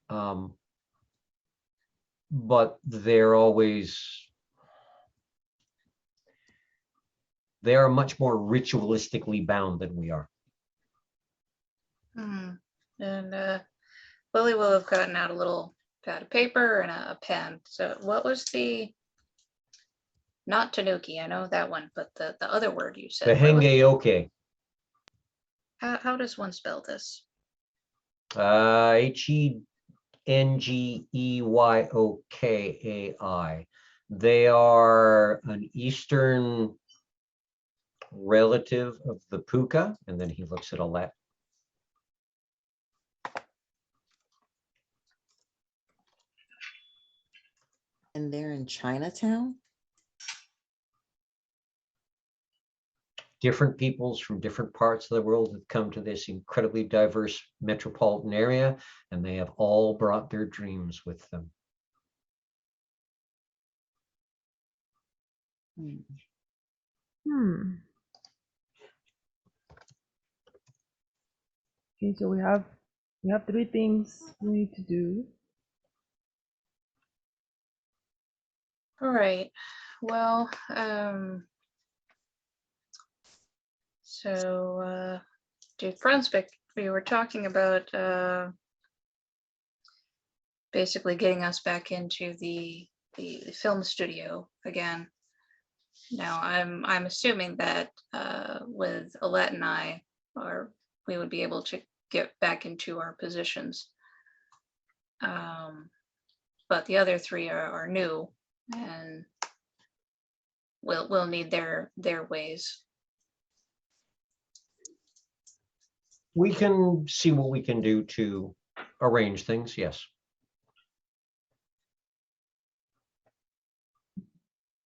but they are much more ritualistically bound than we are. And Lily will have gotten out a little pad of paper and a pen. So what was not Tanuki, I know that one, but the other word you said. The Hengayoke. How does one spell this? Hengeyokai. They are an eastern relative of the puka, and then he looks at Alette. And they're in Chinatown? Different peoples from different parts of the world have come to this incredibly diverse metropolitan area, and they have all brought their dreams with them. Okay, so we have 3 things we need to do. All right. Well, so Duke Brunswick, we were talking about basically getting us back into the film studio again. Now, I'm assuming that with Alette and I, we would be able to get back into our positions. But the other three are new, and we'll need their ways. We can see what we can do to arrange things, yes.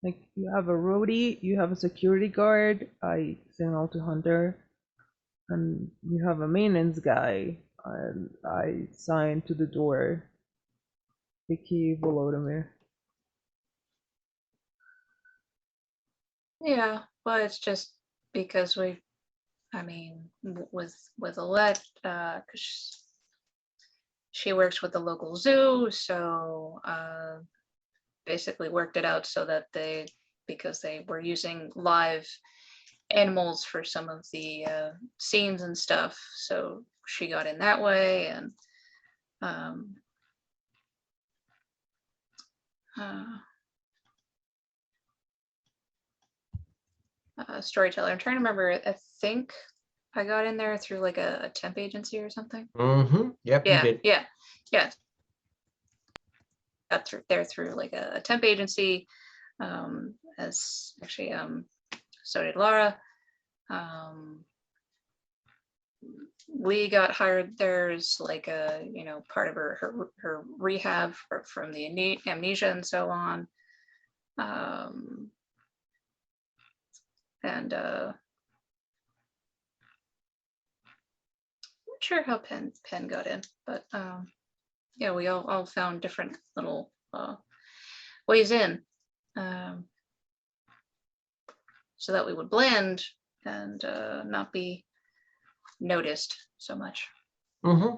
Like you have a roadie, you have a security guard, I signal to Hunter, and you have a maintenance guy, and I sign to the door. Vicky Volodymyr. Yeah, well, it's just because with Alette, because she works with the local zoo, so basically worked it out so that because they were using live animals for some of the scenes and stuff, so she got in that way. And storyteller, I'm trying to remember, I think I got in there through like a temp agency or something. Mm-hmm. Yep, you Yeah, did. yeah. Got through like a temp agency, as actually so did Laura. Lee got hired there as like a part of her rehab from the amnesia and so on. And not sure how Penn got in, but yeah, we all found different little ways in, so that we would blend and not be noticed so much. Mm-hmm.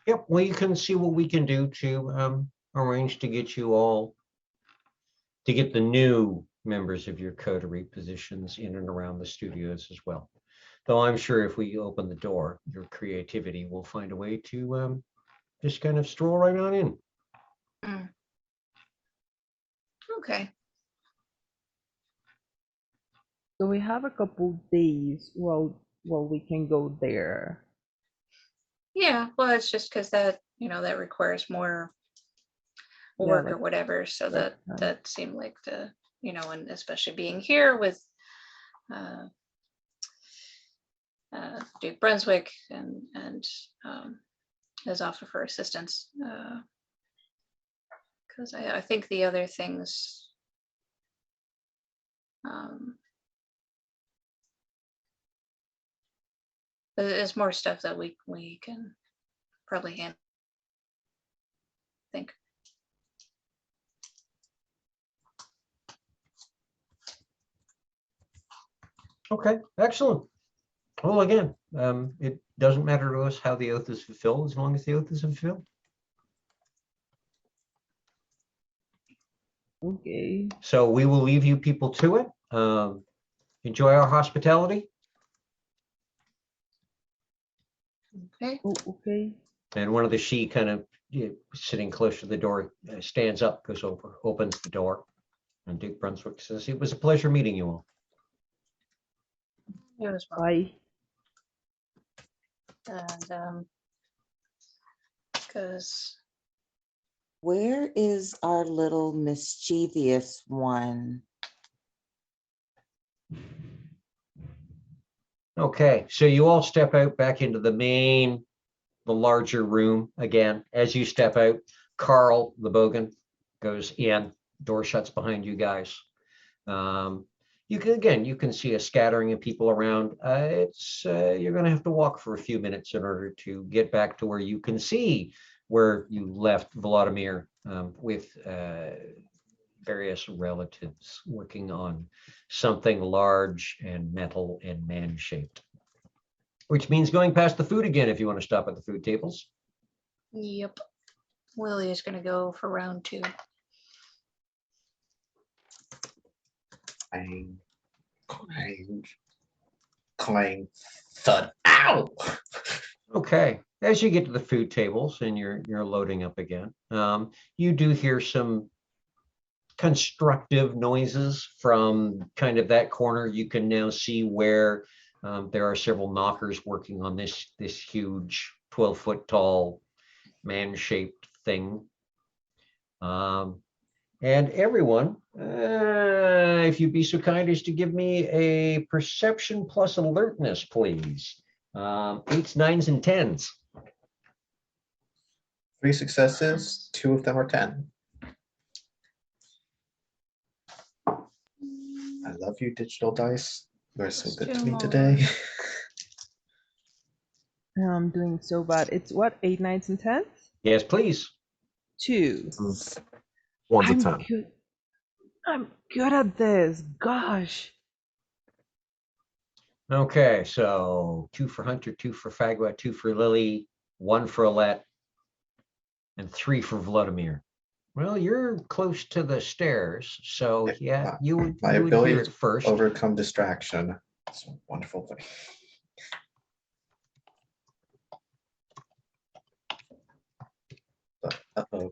Yep, well, you can see what we can do to arrange to get you all, to get the new members of your coterie positions in and around the studios as well. Though I'm sure if we open the door, your creativity will find a way to just kind of stroll right on in. Okay. So we have a couple days while we can go there. Yeah, well, it's just because that that requires more work or like whatever, so that that seemed like the and especially being here with Duke Brunswick and his offer for assistance, because I think the other things there's more stuff that we can probably handle, I think. Okay, excellent. Well, again, it doesn't matter to us how the oath is fulfilled as long as the oath is fulfilled. Okay. So we will leave you people to it. Enjoy our hospitality. Okay. Oh, okay. And one of the she kind of sitting close to the door stands up, goes over, opens the door. And Duke Brunswick says, "It was a pleasure meeting you all." It was fun. Bye. And because Where is our little mischievous one? Okay, so you all step out back into the larger room again. As you step out, Carl, the bogan, goes in, door shuts behind you guys. You can see a scattering of people around. You're going to have to walk for a few minutes in order to get back to where you can see where you left Volodymyr with various relatives working on something large and metal and man-shaped, which means going past the food again if you want to stop at the food tables. yep, Lily is going to go for round 2. Clang, clang, clang, thud. Ow! Okay, as you get to the food tables and you're loading up again, you do hear some constructive noises from kind of that corner. You can now see where there are several knockers working on this huge 12-foot tall man-shaped thing. And everyone, if you'd be so kind as to give me a perception plus alertness, please. 8s, 9s, and 10s. 3 successes, 2 of them are 10. I love you, digital dice. You're so good to me today. I'm doing so bad. It's what, 8, 9s, and 10s? Yes, please. 2. One's a I'm 10. good. I'm good at this. Gosh. Okay, so 2 for Hunter, 2 for Fagwa, 2 for Lily, 1 for Alette, and 3 for Vladimir. Well, you're close to the stairs, so yeah, you would My hear ability it to first. overcome distraction. It's a wonderful thing. Uh-oh.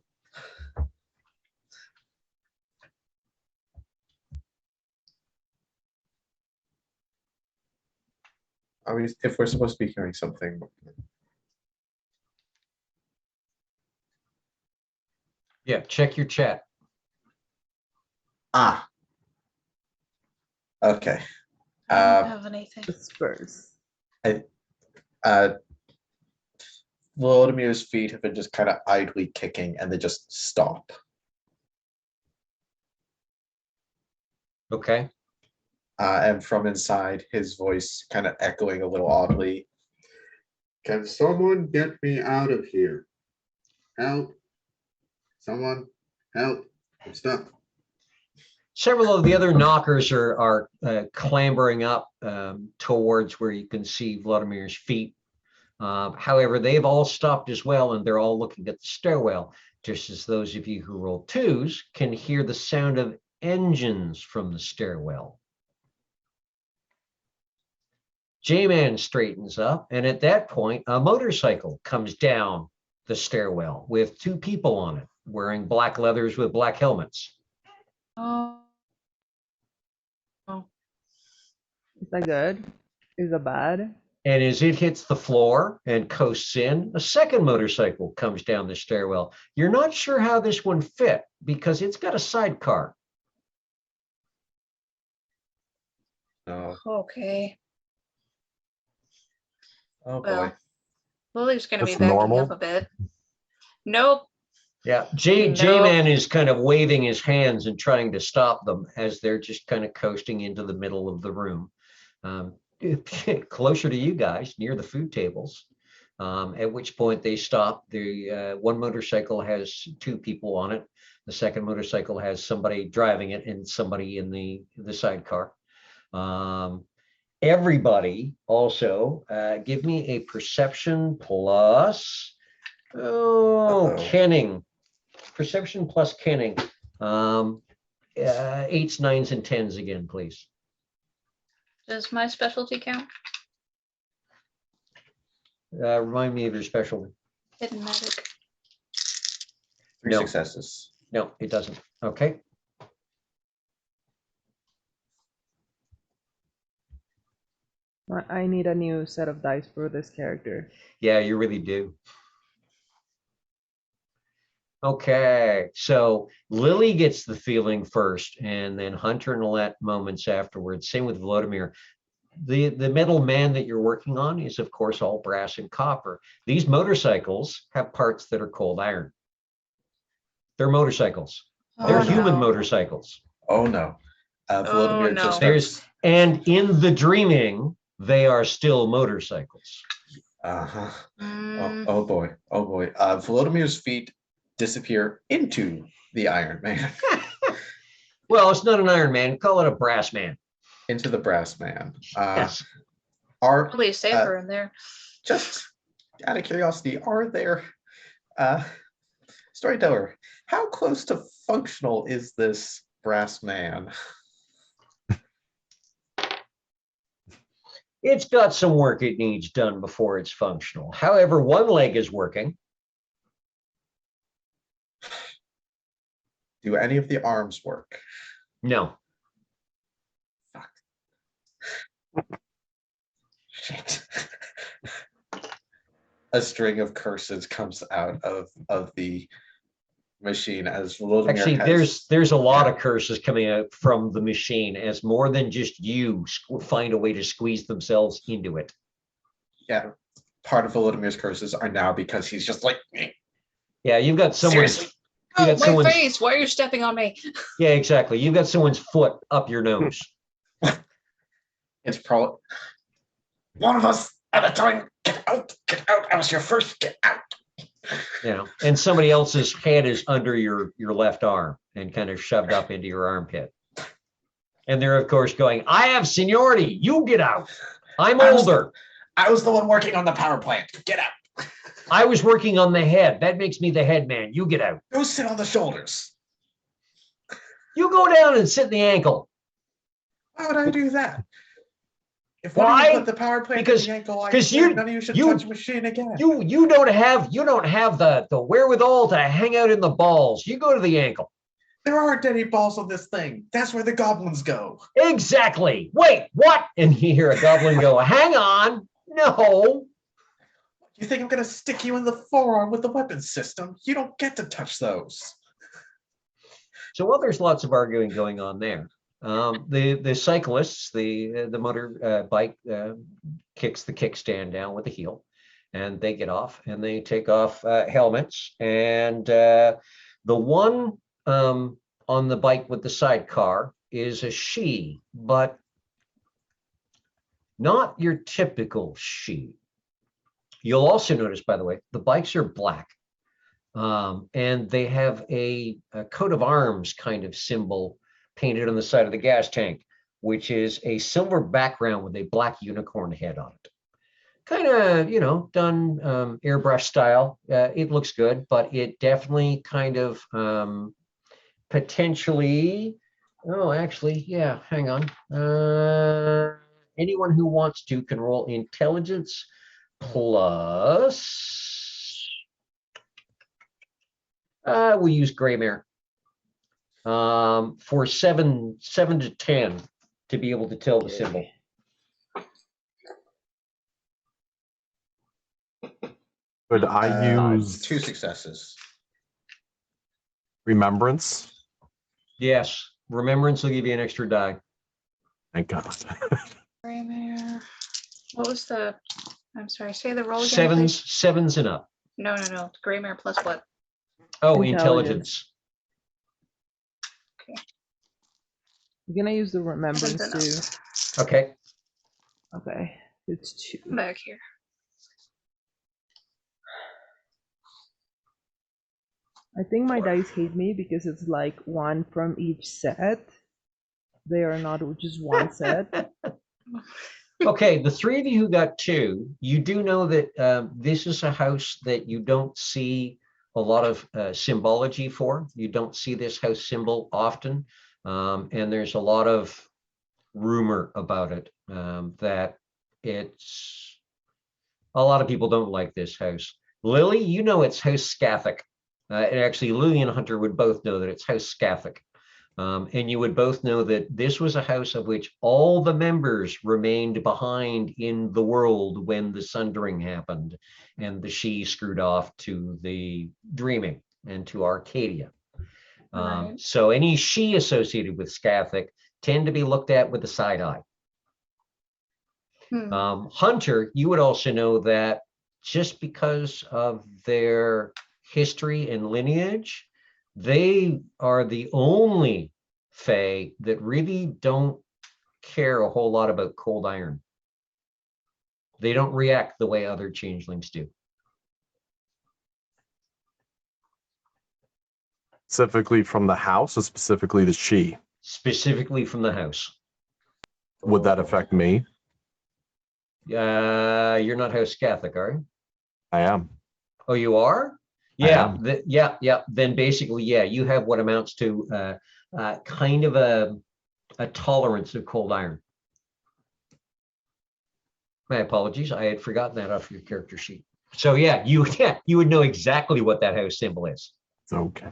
Are we, if we're supposed to be hearing something? Yeah, check your chat. Ah. Okay. I don't have anything. Whispers. Volodimir's feet have been just kind of idly kicking and they just stop. Okay. And from inside, his voice kind of echoing a little oddly. Can someone get me out of here? Help. Someone help. I'm stuck. Several of the other knockers are clambering up towards where you can see Vladimir's feet. However, they've all stopped as well, and they're all looking at the stairwell, just as those of you who roll 2s can hear the sound of engines from the stairwell. J-Man straightens up, and at that point, a motorcycle comes down the stairwell with 2 people on it, wearing black leathers with black helmets. Oh. Is that good? Is that bad? And as it hits the floor and coasts in, a second motorcycle comes down the stairwell. You're not sure how this one fit because it's got a sidecar. Oh, Okay. oh boy. Well, Lily's gonna be That's backing normal? up a bit. Nope. Yeah, No. J-Man is kind of waving his hands and trying to stop them as they're just kind of coasting into the middle of the room. Closer to you guys, near the food tables, at which point they stop. The one motorcycle has 2 people on it. The second motorcycle has somebody driving it and somebody in the sidecar. Everybody also give me a perception plus kenning. Perception plus kenning. 8s, 9s, and 10s again, please. Does my specialty count? Remind me of your specialty. Hidden magic. 3 No. successes. No, it doesn't. Okay. I need a new set of dice for this character. Yeah, you really do. Okay, so Lily gets the feeling first, and then Hunter and Alette moments afterwards. Same with Vladimir. The metal man that you're working on is, of course, all brass and copper. These motorcycles have parts that are cold iron. They're motorcycles. They're Oh, human no. motorcycles. Oh no. Volodymyr no. just There's starts. and in the dreaming, they are still motorcycles. Uh-huh. Mm, Oh boy. Oh boy. Volodymyr's feet disappear into the Iron Man. Well, it's not an Iron Man. Call it a brass man. Into the brass man. Yes. Are probably safer in there. just out of curiosity, are there storyteller, how close to functional is this brass man? It's got some work it needs done before it's functional. However, one leg is working. Do any of the arms work? No. Fuck. Shit. A string of curses comes out of the machine as Volodymyr Actually, has, there's a lot of curses coming out from the machine as more than just you find a way to squeeze themselves into it. yeah, part of Volodymyr's curses are now because he's just like, Yeah, you've got someone's. seriously. You Oh, got my someone's. face! Why are you stepping on me? Yeah, exactly. You've got someone's foot up your nose. It's probably one of us at a time. Get out, get out. I was your first, get out. You know, and somebody else's head is under your left arm and kind of shoved up into your armpit. And they're of course going, I have seniority. You get out. I'm older. I was the one working on the power plant. Get out. I was working on the head. That makes me the head man. You get out. Go sit on the shoulders. You go down and sit in the ankle. Why would I do that? If one of Why? you put the power plant Because- in the ankle, because none of you should you- touch a machine again. You don't have the wherewithal to hang out in the balls. You go to the ankle. There aren't any balls on this thing. That's where the goblins go. Exactly. Wait, what? And you hear a goblin go, hang on. No. You think I'm gonna stick you in the forearm with the weapon system? You don't get to touch those. So while there's lots of arguing going on there, the cyclists, the motor bike kicks the kickstand down with the heel, and they get off and they take off helmets. And the one on the bike with the sidecar is a she, but not your typical she. You'll also notice, by the way, the bikes are black. And they have a coat of arms kind of symbol painted on the side of the gas tank, which is a silver background with a black unicorn head on it. Kind of, you know, done airbrush style. It looks good, but it definitely kind of potentially, oh, actually, yeah, hang on. Anyone who wants to can roll intelligence plus, we'll use gray mare for 7 to 10 to be able to tell the symbol. Could I use 2 successes. remembrance? Yes, remembrance will give you an extra die. Thank God. Graymare. What was the? I'm sorry. Say the roll again, please. Sevens and up. No. Graymare plus what? Oh, Intelligence. intelligence. I'm gonna use the remembrance Sevens too. Okay. Okay, it's 2. Come back here. I think my dice hate me because it's like 1 from each set. They are not just one set. Okay, the 3 of you who got 2, you do know that this is a house that you don't see a lot of symbology for. You don't see this house symbol often, and there's a lot of rumor about it, that it's, a lot of people don't like this house. Lily, you know it's House Scathic. And actually, Lily and Hunter would both know that it's House Scathic. And you would both know that this was a house of which all the members remained behind in the world when the Sundering happened and the she screwed off to the Dreaming and to Arcadia. Right. So any she associated with Scathic tend to be looked at with a side eye. Hunter, you would also know that just because of their history and lineage, they are the only Fae that really don't care a whole lot about cold iron. They don't react the way other changelings do. Specifically from the house or specifically the she? Specifically from the house. Would that affect me? You're not House Scathic, are you? I am. Oh, you are? I Yeah, am. yeah. Then basically, yeah, you have what amounts to kind of a tolerance of cold iron. My apologies. I had forgotten that off your character sheet. So yeah, you would know exactly what that house symbol is. It's okay.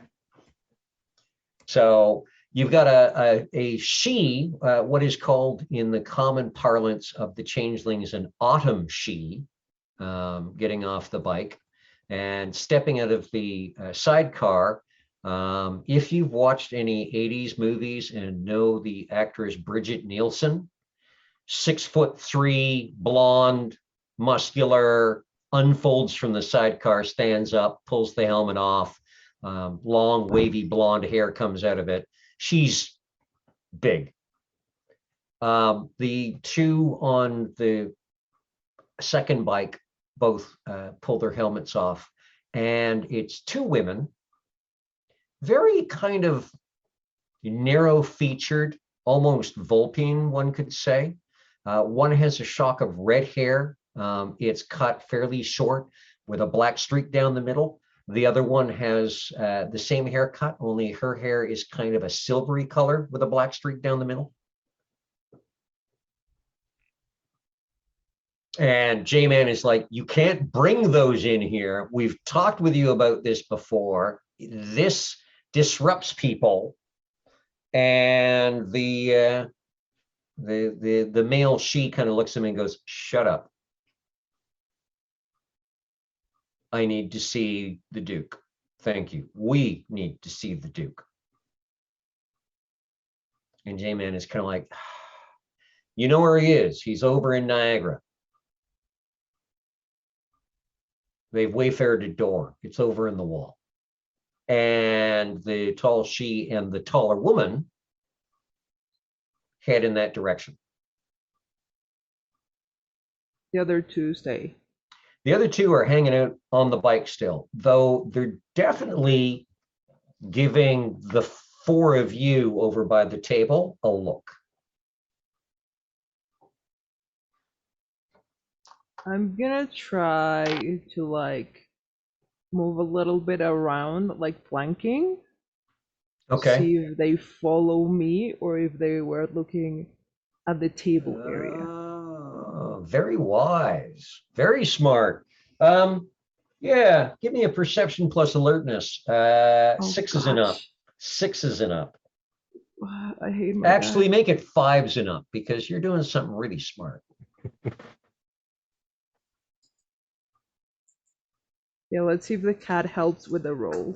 So you've got a she, what is called in the common parlance of the changelings, an autumn she, getting off the bike and stepping out of the sidecar. If you've watched any 80s movies and know the actress Bridget Nielsen, 6'3", blonde, muscular, unfolds from the sidecar, stands up, pulls the helmet off. Long, wavy blonde hair comes out of it. She's big. The two on the second bike both pull their helmets off, and it's two women, very kind of narrow-featured, almost Vulpine, one could say. One has a shock of red hair. It's cut fairly short with a black streak down the middle. The other one has the same haircut, only her hair is kind of a silvery color with a black streak down the middle. And J-Man is like, you can't bring those in here. We've talked with you about this before. This disrupts people. And the male she kind of looks at him and goes, shut up. I need to see the Duke. Thank you. We need to see the Duke. And J-Man is kind of like, you know where he is. He's over in Niagara. They've wayfared a door. It's over in the wall. And the tall she and the taller woman head in that direction. The other two stay. The other two are hanging out on the bike still, though they're definitely giving the four of you over by the table a look. I'm gonna try to like move a little bit around, like flanking. Okay. See if they follow me or if they were looking at the table area. Very wise, very smart. Yeah, give me a perception plus alertness. Oh, 6s and up. gosh. 6s and up. I hate my Actually, guy. make it 5s and up because you're doing something really smart. Yeah, let's see if the cat helps with the roll.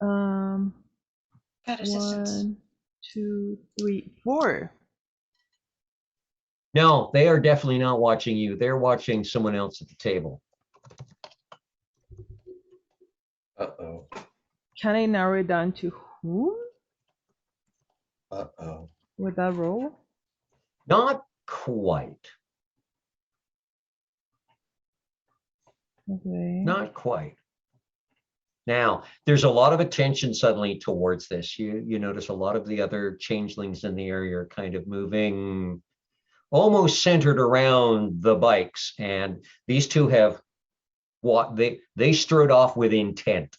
Got assistance. 1, 2, 3, 4. No, they are definitely not watching you. They're watching someone else at the table. Uh-oh. Can I narrow it down to whom Uh-oh. with that roll? Not quite. Okay. Not quite. Now, there's a lot of attention suddenly towards this. You notice a lot of the other changelings in the area are kind of moving almost centered around the bikes. And these two have what they strode off with intent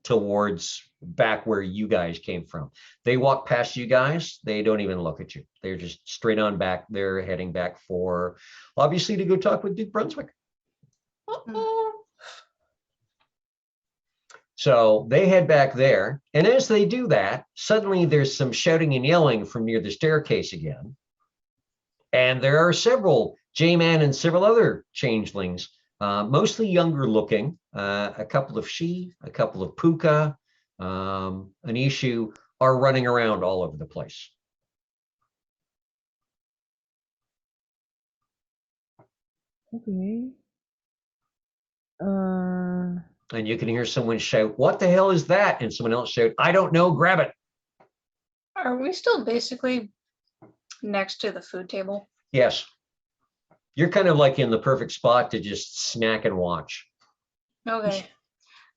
towards back where you guys came from. They walk past you guys. They don't even look at you. They're just straight on back. They're heading back for, obviously, to go talk with Duke Brunswick. So they head back there. And as they do that, suddenly there's some shouting and yelling from near the staircase again. And there are several J-Man and several other changelings, mostly younger looking, a couple of she, a couple of Puka, an Ishu are running around all over the place. Okay. And you can hear someone shout, what the hell is that? And someone else shout, I don't know, grab it. Are we still basically next to the food table? Yes. You're kind of like in the perfect spot to just snack and watch. Okay.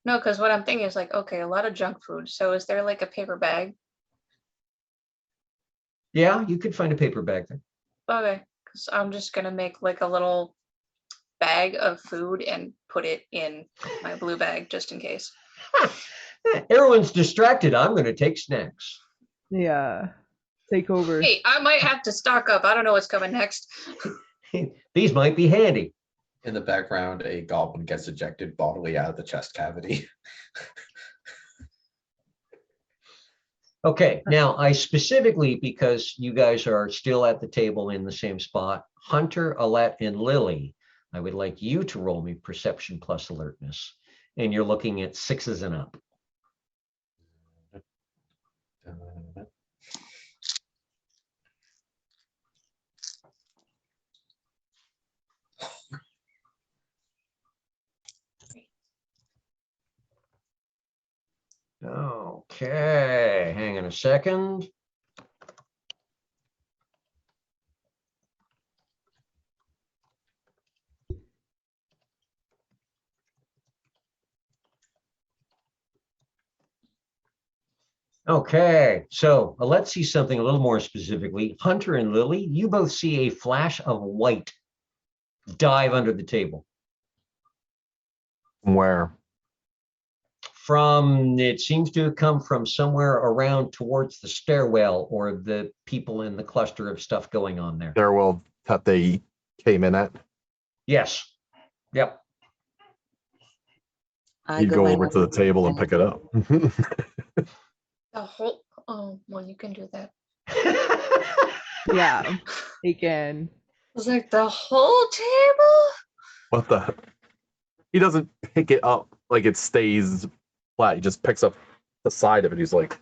No, because what I'm thinking is like, okay, a lot of junk food. So is there like a paper bag? Yeah, you could find a paper bag there. Okay, because I'm just gonna make like a little bag of food and put it in my blue bag just in case. Everyone's distracted. I'm going to take snacks. Yeah. Take over. Hey, I might have to stock up. I don't know what's coming next. These might be handy. In the background, a goblin gets ejected bodily out of the chest cavity. Okay, now I specifically, because you guys are still at the table in the same spot, Hunter, Alette, and Lily, I would like you to roll me perception plus alertness. And you're looking at 6s and up. Okay, hang on a second. Okay, so let's see something a little more specifically. Hunter and Lily, you both see a flash of white dive under the table. Where? It seems to have come from somewhere around towards the stairwell or the people in the cluster of stuff going on there. Stairwell that they came in at. Yes. Yep. You'd go over to the table and pick it up. The whole, oh, well, you can do that. Yeah, again. I was like, the whole table? What the? He doesn't pick it up like it stays flat. He just picks up the side of it. He's like,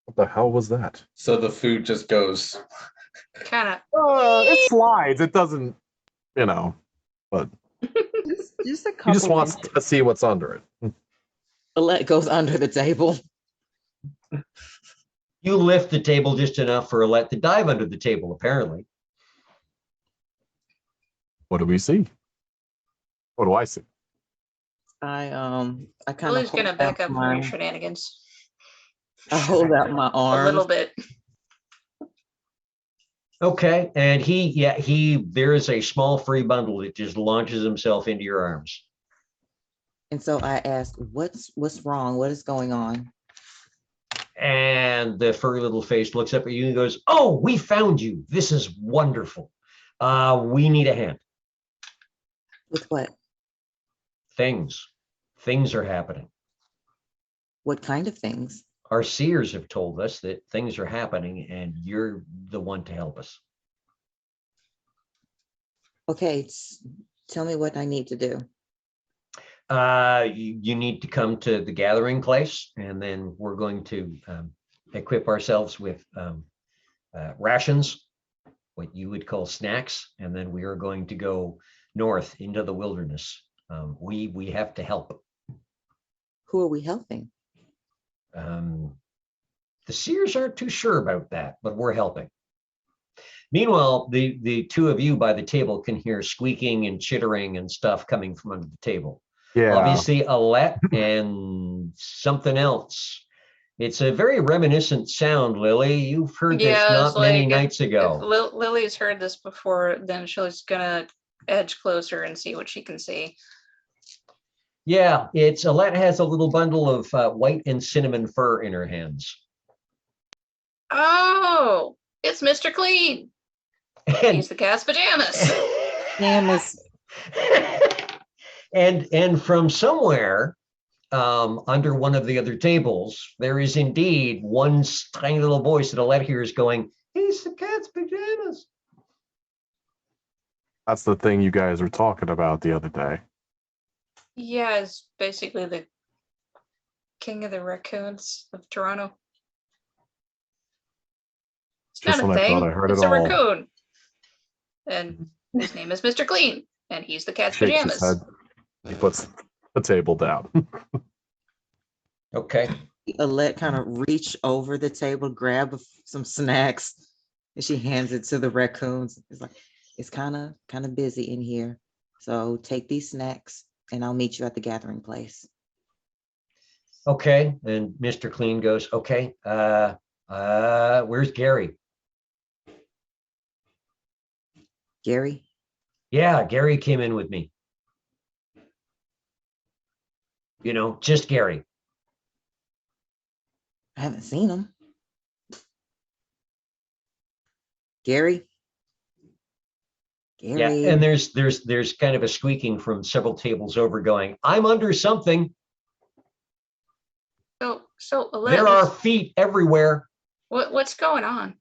what the hell was that? So the food just goes. Kind of. It slides. It doesn't, but Just a he couple. just wants inches. to see what's under it. Alette goes under the table. You lift the table just enough for Alette to dive under the table, apparently. What do we see? What do I see? I kind of Lily's gonna back up from your shenanigans I hold out my a little arms. bit. Okay, and there is a small free bundle that just launches himself into your arms. And so I ask, what's wrong? What is going on? And the furry little face looks up at you and goes, "Oh, we found you. This is wonderful. We need a hand. With what? Things are happening. What kind of things? Our seers have told us that things are happening and you're the one to help us." Okay, tell me what I need to do. You need to come to the gathering place, and then we're going to equip ourselves with rations, what you would call snacks, and then we are going to go north into the wilderness. We have to help. Who are we helping? The seers aren't too sure about that, but we're helping. Meanwhile, the two of you by the table can hear squeaking and chittering and stuff coming from under the table. Yeah. Obviously, Alette and something else. It's a very reminiscent sound, Lily. You've heard this it's not many like nights if ago. Lily's heard this before, then she's gonna edge closer and see what she can see. Yeah, Alette has a little bundle of white and cinnamon fur in her hands. Oh, it's Mr. Clean. And, He's the cat's pajamas. Pajamas. and from somewhere under one of the other tables, there is indeed one tiny little voice that Alette hears going, "He's the cat's pajamas." That's the thing you guys were talking about the other day. Yeah, it's basically the king of the raccoons of Toronto. It's Just not a when I thing. thought I heard It's it a all. raccoon. And his name is Mr. Clean. And he's the cat's Shakes his pajamas. head. He puts the table down. Okay. Alette kind of reach over the table, grab some snacks, and she hands it to the raccoons. It's like, it's kind of busy in here. So take these snacks and I'll meet you at the gathering place. Okay. And Mr. Clean goes, "Okay, where's Gary?" Gary? "Yeah, Gary came in with me. Just Gary." I haven't seen him. Gary? Yeah, Gary. and there's kind of a squeaking from several tables over going, I'm under something. So There are Liz, feet everywhere. what's going on?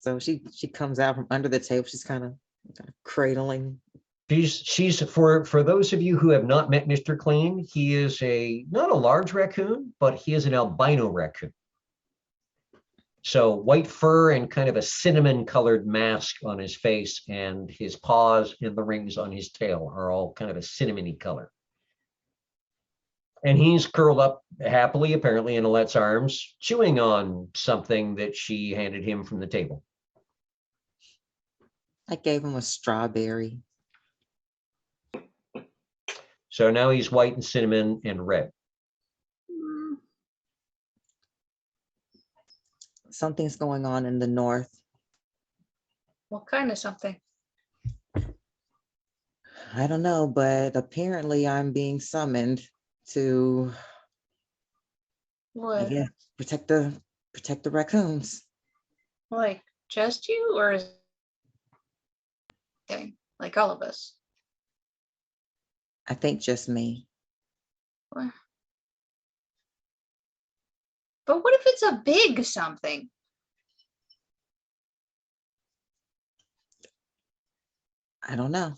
So she comes out from under the table. She's kind of cradling. She's for those of you who have not met Mr. Clean, he is not a large raccoon, but he is an albino raccoon. So white fur and kind of a cinnamon colored mask on his face, and his paws and the rings on his tail are all kind of a cinnamony color. And he's curled up happily, apparently, in Alette's arms, chewing on something that she handed him from the table. I gave him a strawberry. So now he's white and cinnamon and red. Something's going on in the north. What kind of something? I don't know, but apparently I'm being summoned to, I What? guess, protect the raccoons. Like just you, or is okay, like all of us? I think just me. What? But what if it's a big something? I don't know.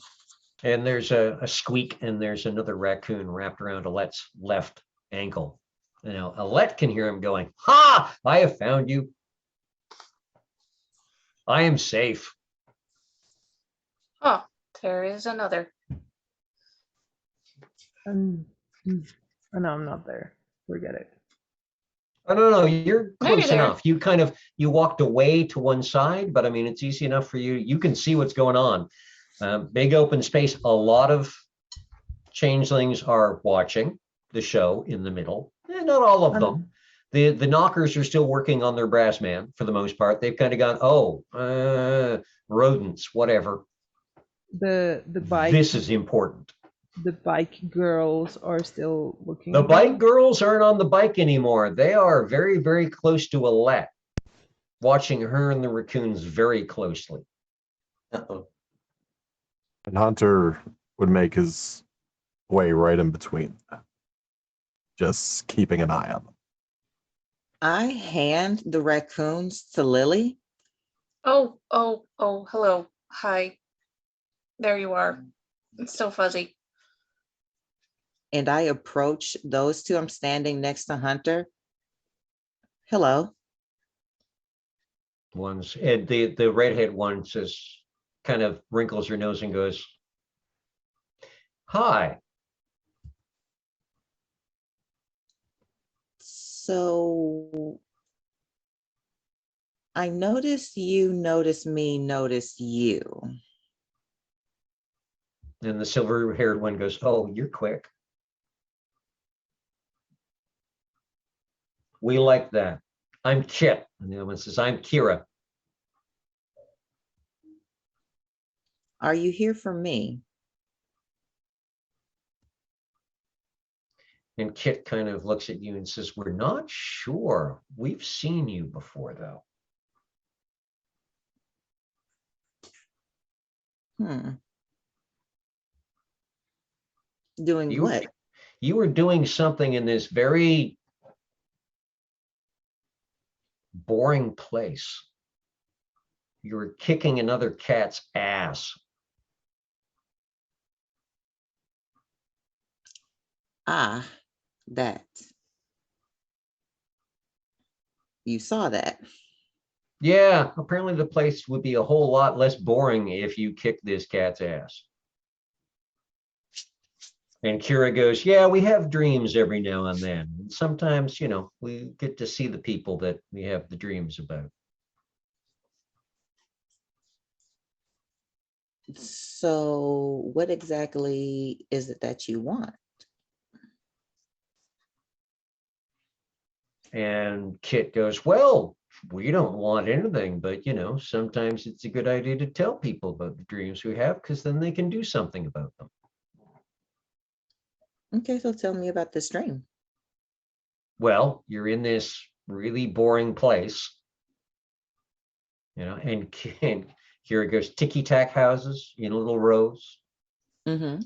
And there's a squeak, and there's another raccoon wrapped around Alette's left ankle. You know, Alette can hear him going, ha, I have found you. I am safe. Oh, there is another. Oh, no, I'm not there. Forget it. Oh, no, you're No, close you're there. enough. You walked away to one side, but I mean, it's easy enough for you. You can see what's going on. Big open space. A lot of changelings are watching the show in the middle. Not all of them. The knockers are still working on their brass man for the most part. They've kind of gone, rodents, whatever. The bike. This is important. The bike girls are still looking. The at bike them. girls aren't on the bike anymore. They are very, very close to Alette, watching her and the raccoons very closely. Uh-oh. And Hunter would make his way right in between, just keeping an eye on them. I hand the raccoons to Lily. Oh, hello. Hi. There you are. It's so fuzzy. And I approach those two. I'm standing next to Hunter. Hello. The redhead one says, kind of wrinkles her nose and goes, hi. So I noticed you, notice me, notice you. And the silver-haired one goes, oh, you're quick. We like that. I'm Kit. And the other one says, I'm Kira. Are you here for me? And Kit kind of looks at you and says, we're not sure. We've seen you before, though. Doing what? You were doing something in this very boring place. You were kicking another cat's ass. Ah, that. You saw that. Yeah, apparently the place would be a whole lot less boring if you kicked this cat's ass. And Kira goes, yeah, we have dreams every now and then. And sometimes, you know, we get to see the people that we have the dreams about. So what exactly is it that you want? And Kit goes, well, we don't want anything, but, you know, sometimes it's a good idea to tell people about the dreams we have, because then they can do something about them. Okay, so tell me about this dream. Well, you're in this really boring place, you know, and Here it goes, ticky-tack houses in little rows, Mm-hmm.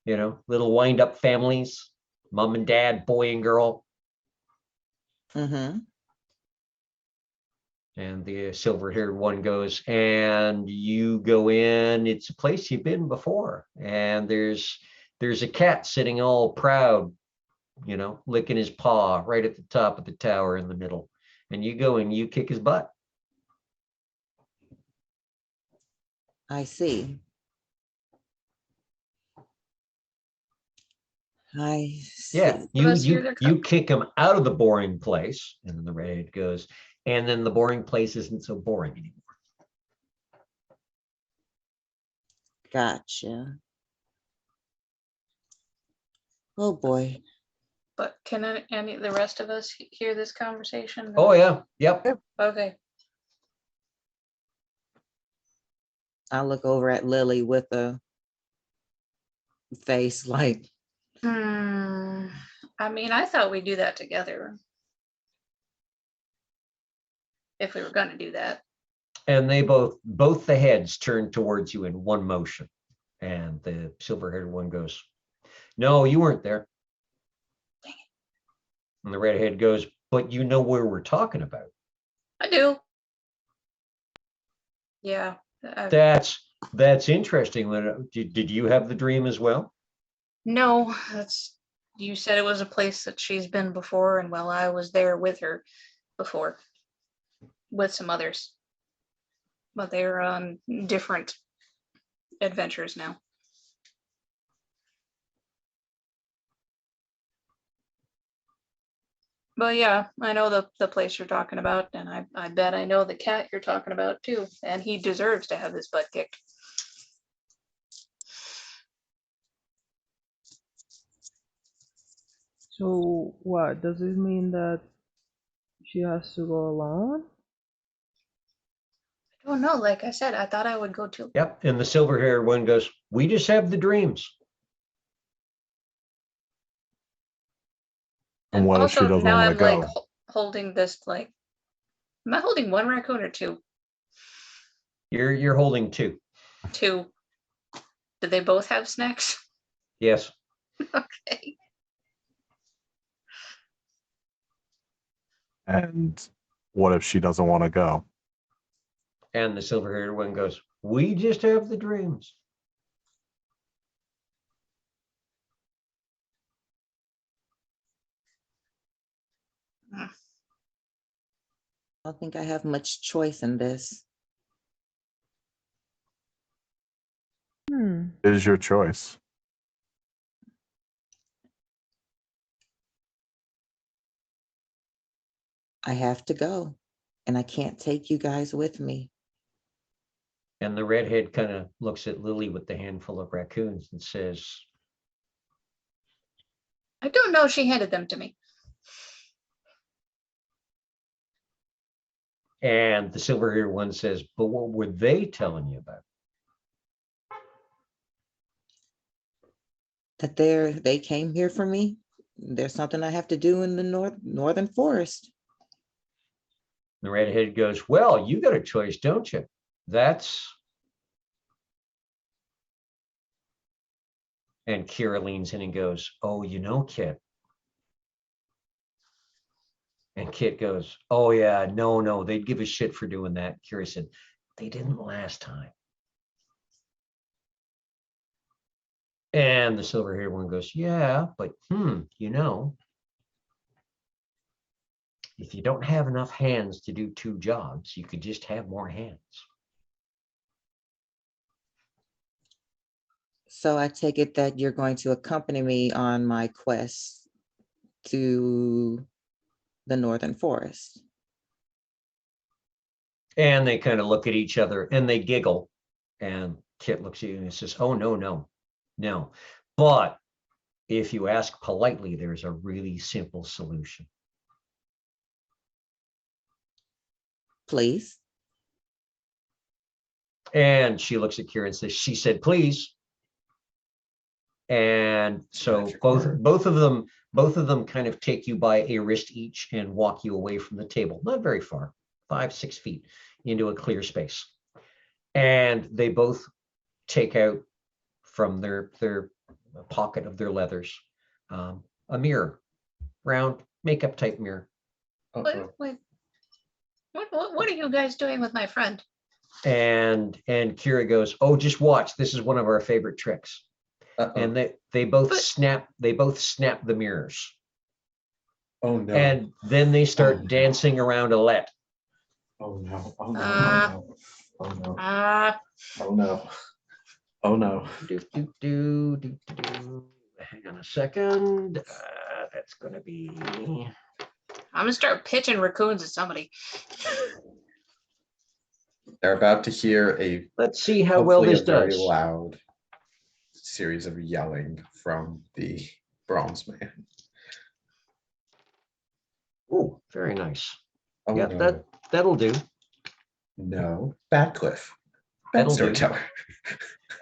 you know, little wind-up families, mom and dad, boy and girl. Mm-hmm. And the silver-haired one goes, and you go in, it's a place you've been before. And there's a cat sitting all proud, you know, licking his paw right at the top of the tower in the middle. And you go and you kick his butt. I see. I Yeah, see. you kick him out of the boring place. And then the redhead goes, and then the boring place isn't so boring anymore. Gotcha. Oh boy. But can any of the rest of us hear this conversation? Oh yeah, yep. Okay. I look over at Lily with a face like, I mean, I thought we'd do that together. If we were gonna do that. And they both the heads turn towards you in one motion. And the silver-haired one goes, no, you weren't there. Dang it. And the redhead goes, but you know where we're talking about. I do. Yeah. That's interesting. Did you have the dream as well? No, you said it was a place that she's been before, and well, I was there with her before, with some others. But they're on different adventures now. But yeah, I know the place you're talking about, and I bet I know the cat you're talking about too, and he deserves to have his butt kicked. So what does this mean, that she has to go alone? Oh no, like I said, I thought I would go too. Yep. And the silver-haired one goes, we just have the dreams. And what if she Also, doesn't now want I'm to like go? holding this, like, am I holding one raccoon or two? You're holding two. Two. Did they both have snacks? Yes. Okay. And what if she doesn't want to go? And the silver-haired one goes, we just have the dreams. I don't think I have much choice in this. Hmm. It is your choice. I have to go, and I can't take you guys with me. And the redhead kind of looks at Lily with the handful of raccoons and says, I don't know. She handed them to me. and the silver-haired one says, but what were they telling you about? That they came here for me. There's something I have to do in the northern forest. The redhead goes, well, you got a choice, don't you? And Kira leans in and goes, oh, you know, Kit. And Kit goes, oh yeah, no, they'd give a shit for doing that. Kira said, they didn't last time. And the silver-haired one goes, yeah, but you know, if you don't have enough hands to do two jobs, you could just have more hands. So I take it that you're going to accompany me on my quest to the northern forest. And they kind of look at each other and they giggle. And Kit looks at you and says, oh, no. But if you ask politely, there's a really simple solution. Please. And she looks at Kira and says, she said, please. And so Magic both word. of them kind of take you by a wrist each and walk you away from the table, not very far, 5-6 feet into a clear space. And they both take out from their pocket of their leathers a mirror, round makeup type mirror. Uh-oh. What are you guys doing with my friend? And Kira goes, "Oh, just watch. This is one of our favorite tricks." Uh-oh. And they both But- snap the mirrors. Oh no. And then they start Oh, no. dancing around Alette. Oh no. Oh no. Uh, Oh no. Oh no. Ah, Oh no. Oh no. Hang on a second. That's going to be. I'm gonna start pitching raccoons at somebody. They're about to hear a Let's see how well hopefully this a very does. loud series of yelling from the bronze man. Oh, very nice. Oh Yeah, no. that'll do. No. Badcliffe. That'll Bad do. storyteller.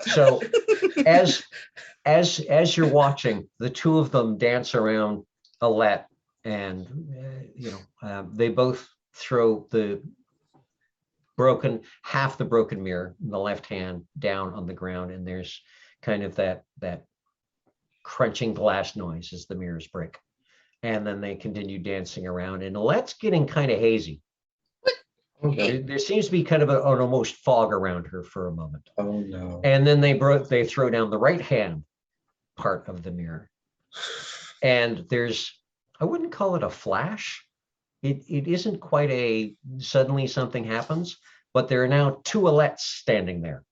So as you're watching, the two of them dance around Alette, and they both throw half the broken mirror in the left hand down on the ground, and there's kind of that crunching glass noise as the mirrors break. And then they continue dancing around, and Alette's getting kind of hazy. Oh no. There seems to be kind of an almost fog around her for a moment. Oh no. And then they throw down the right hand part of the mirror, and I wouldn't call it a flash. It isn't quite a suddenly something happens, but there are now two Alettes standing there.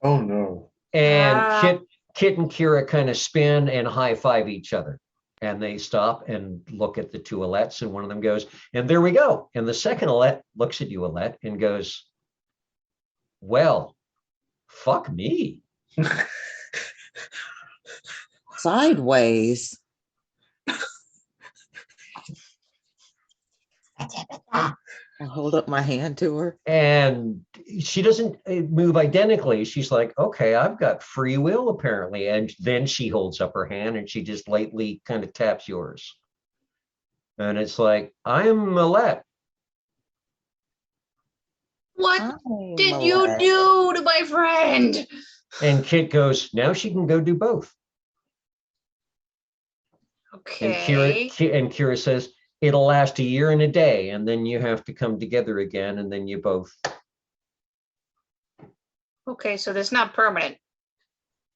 Oh no. And Kit and Kira kind of spin and high five each other. And they stop and look at the two Alettes, and one of them goes, "And there we go." And the second Alette looks at you, Alette, and goes, "Well, fuck me." Sideways. I hold up my hand to her. And she doesn't move identically. She's like, "Okay, I've got free will apparently." And then she holds up her hand and she just lightly kind of taps yours. And it's like, "I'm Alette." What I'm did you Alette. do to my friend? And Kit goes, "Now she can go do both." And Okay. Kira says, "It'll last a year and a day, and then you have to come together again, and then you both." Okay, so that's not permanent.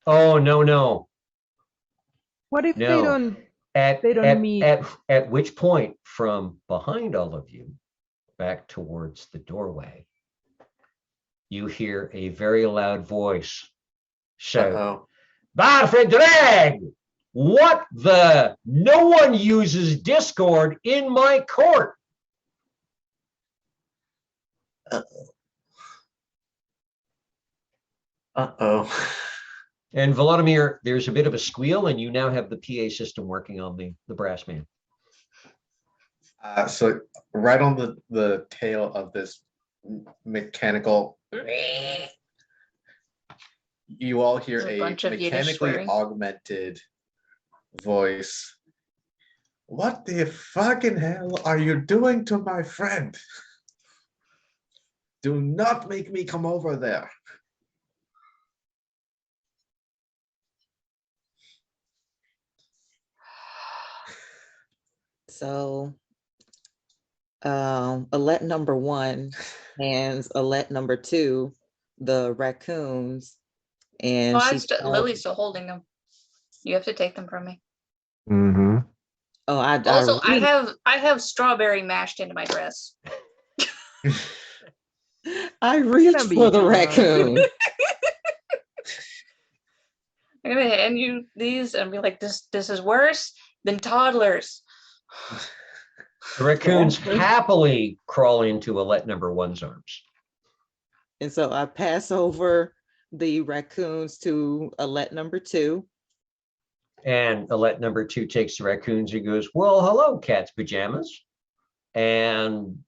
Oh, no. What if they No. don't? At They don't meet. At which point, from behind all of you, back towards the doorway, you hear a very loud voice shout, Uh-oh. "Barfredrag! What the? No one uses Discord in my court." Uh-oh. And Volodymyr, there's a bit of a squeal, and you now have the PA system working on the brass man. So right on the tail of this mechanical, you all hear There's a a bunch of Yiddish mechanically swearing. augmented voice. "What the fucking hell are you doing to my friend? Do not make me come over there." So Alette number 1 hands Alette number 2 the raccoons, and Oh, she Lily's still holding them. You have to take them from me. Mm-hmm. Also, I have strawberry mashed into my dress. I reached Gonna be for the drunk. raccoon. I'm gonna hand you these and be like, this is worse than toddlers. The raccoons happily crawl into Alette number 1's arms. And so I pass over the raccoons to Alette number 2. And Alette number 2 takes the raccoons and goes, "Well, hello, cat's pajamas." And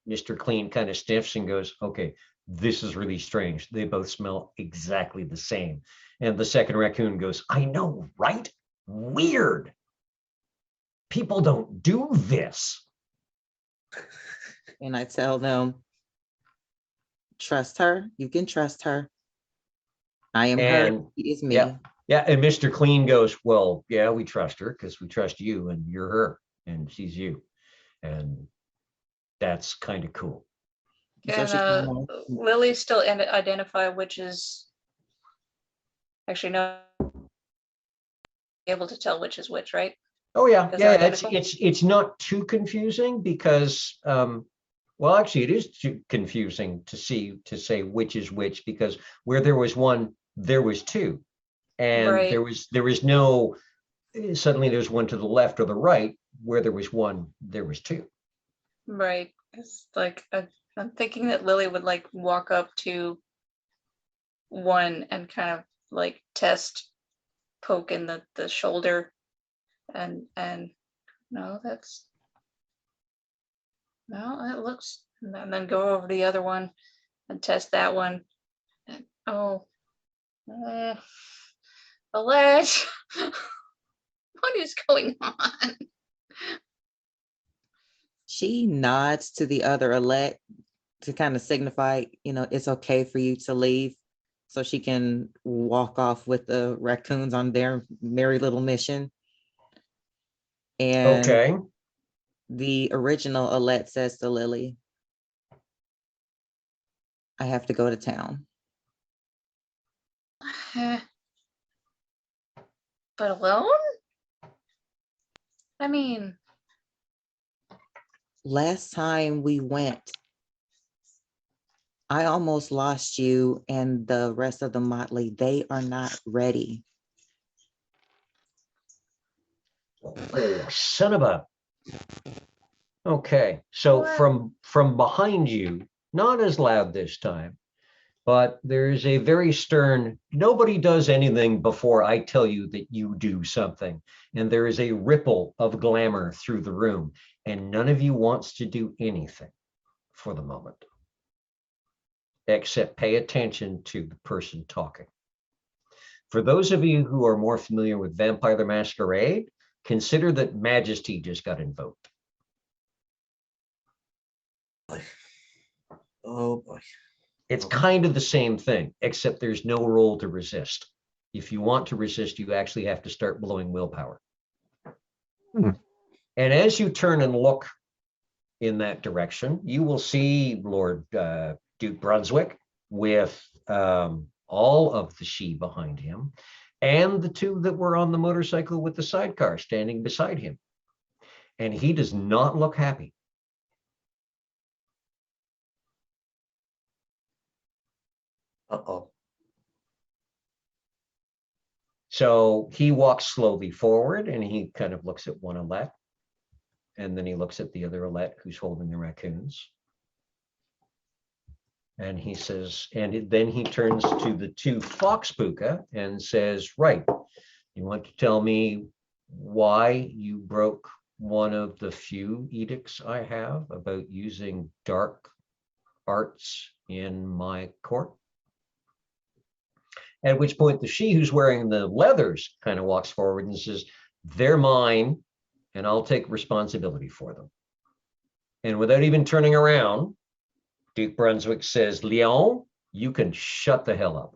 Mr. Clean kind of sniffs and goes, "Okay, this is really strange. They both smell exactly the same." And the second raccoon goes, "I know, right? Weird. People don't do this." And I tell them, Trust her. You can trust her. I am her. And She is me. yeah, yeah. And Mr. Clean goes, well, yeah, we trust her because we trust you and you're her and she's you. And that's kind of cool. So Can she kinda- Lily still identify which is actually no able to tell which is which, right? Oh yeah, Because they're yeah. identical? It's not too confusing because well, actually, it is too confusing to say which is which because where there was one, there was two, and Right. there was no suddenly there's one to the left or the right. Where there was one, there was two. Right. It's like I'm thinking that Lily would like walk up to one and kind of like test, poke in the shoulder, and no, that's no, that looks, and then go over to the other one and test that one. And oh, Alej, what is going on? She nods to the other elect to kind of signify, it's okay for you to leave. So she can walk off with the raccoons on their merry little mission. And Okay. the original elect says to Lily, I have to go to town. But alone? I mean, Last time we went, I almost lost you and the rest of the motley. They are not ready. Oh, son of a. Okay, so What? from behind you, not as loud this time, but there's a very stern, nobody does anything before I tell you that you do something. And there is a ripple of glamour through the room, and none of you wants to do anything for the moment, except pay attention to the person talking. For those of you who are more familiar with Vampire the Masquerade, consider that Majesty just got invoked. Oh boy. It's kind of the same thing, except there's no roll to resist. If you want to resist, you actually have to start blowing willpower. Hmm. And as you turn and look in that direction, you will see Lord Duke Brunswick with all of the she behind him and the two that were on the motorcycle with the sidecar standing beside him. And he does not look happy. Uh-oh. So he walks slowly forward and he kind of looks at one Alette. And then he looks at the other Alette who's holding the raccoons. And he says, and then he turns to the two Fox Puka and says, right, you want to tell me why you broke one of the few edicts I have about using dark arts in my court? At which point the she who's wearing the leathers kind of walks forward and says, they're mine and I'll take responsibility for them. And without even turning around, Duke Brunswick says, Leon, you can shut the hell up.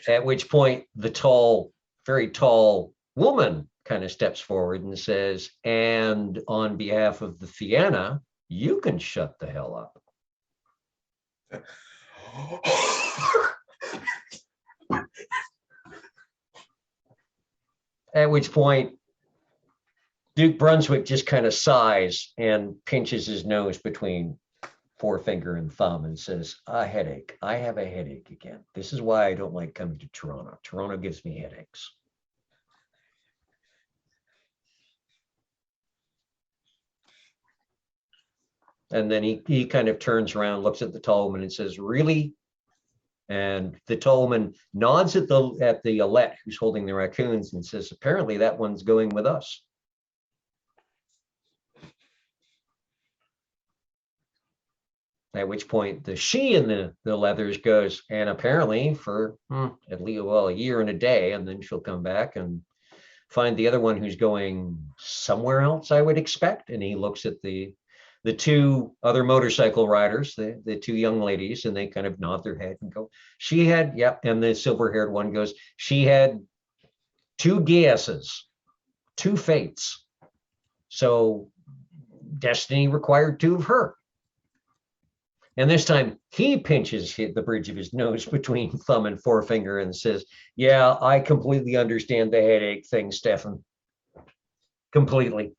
At which point the tall, very tall woman kind of steps forward and says, and on behalf of the Fianna, you can shut the hell up. At which point Duke Brunswick just kind of sighs and pinches his nose between forefinger and thumb and says, a headache. I have a headache again. This is why I don't like coming to Toronto. Toronto gives me headaches. And then he kind of turns around, looks at the tall woman and says, really? And the tall woman nods at the Alette who's holding the raccoons and says, apparently that one's going with us. At which point the she in the leathers goes, and apparently for at least, well, a year and a day, and then she'll come back and find the other one who's going somewhere else, I would expect. And he looks at the the two other motorcycle riders, the two young ladies, and they kind of nod their head and go, she had, yep. And the silver-haired one goes, she had two deises, two fates. So destiny required two of her. And this time he pinches the bridge of his nose between thumb and forefinger and says, yeah, I completely understand the headache thing, Stefan. Completely.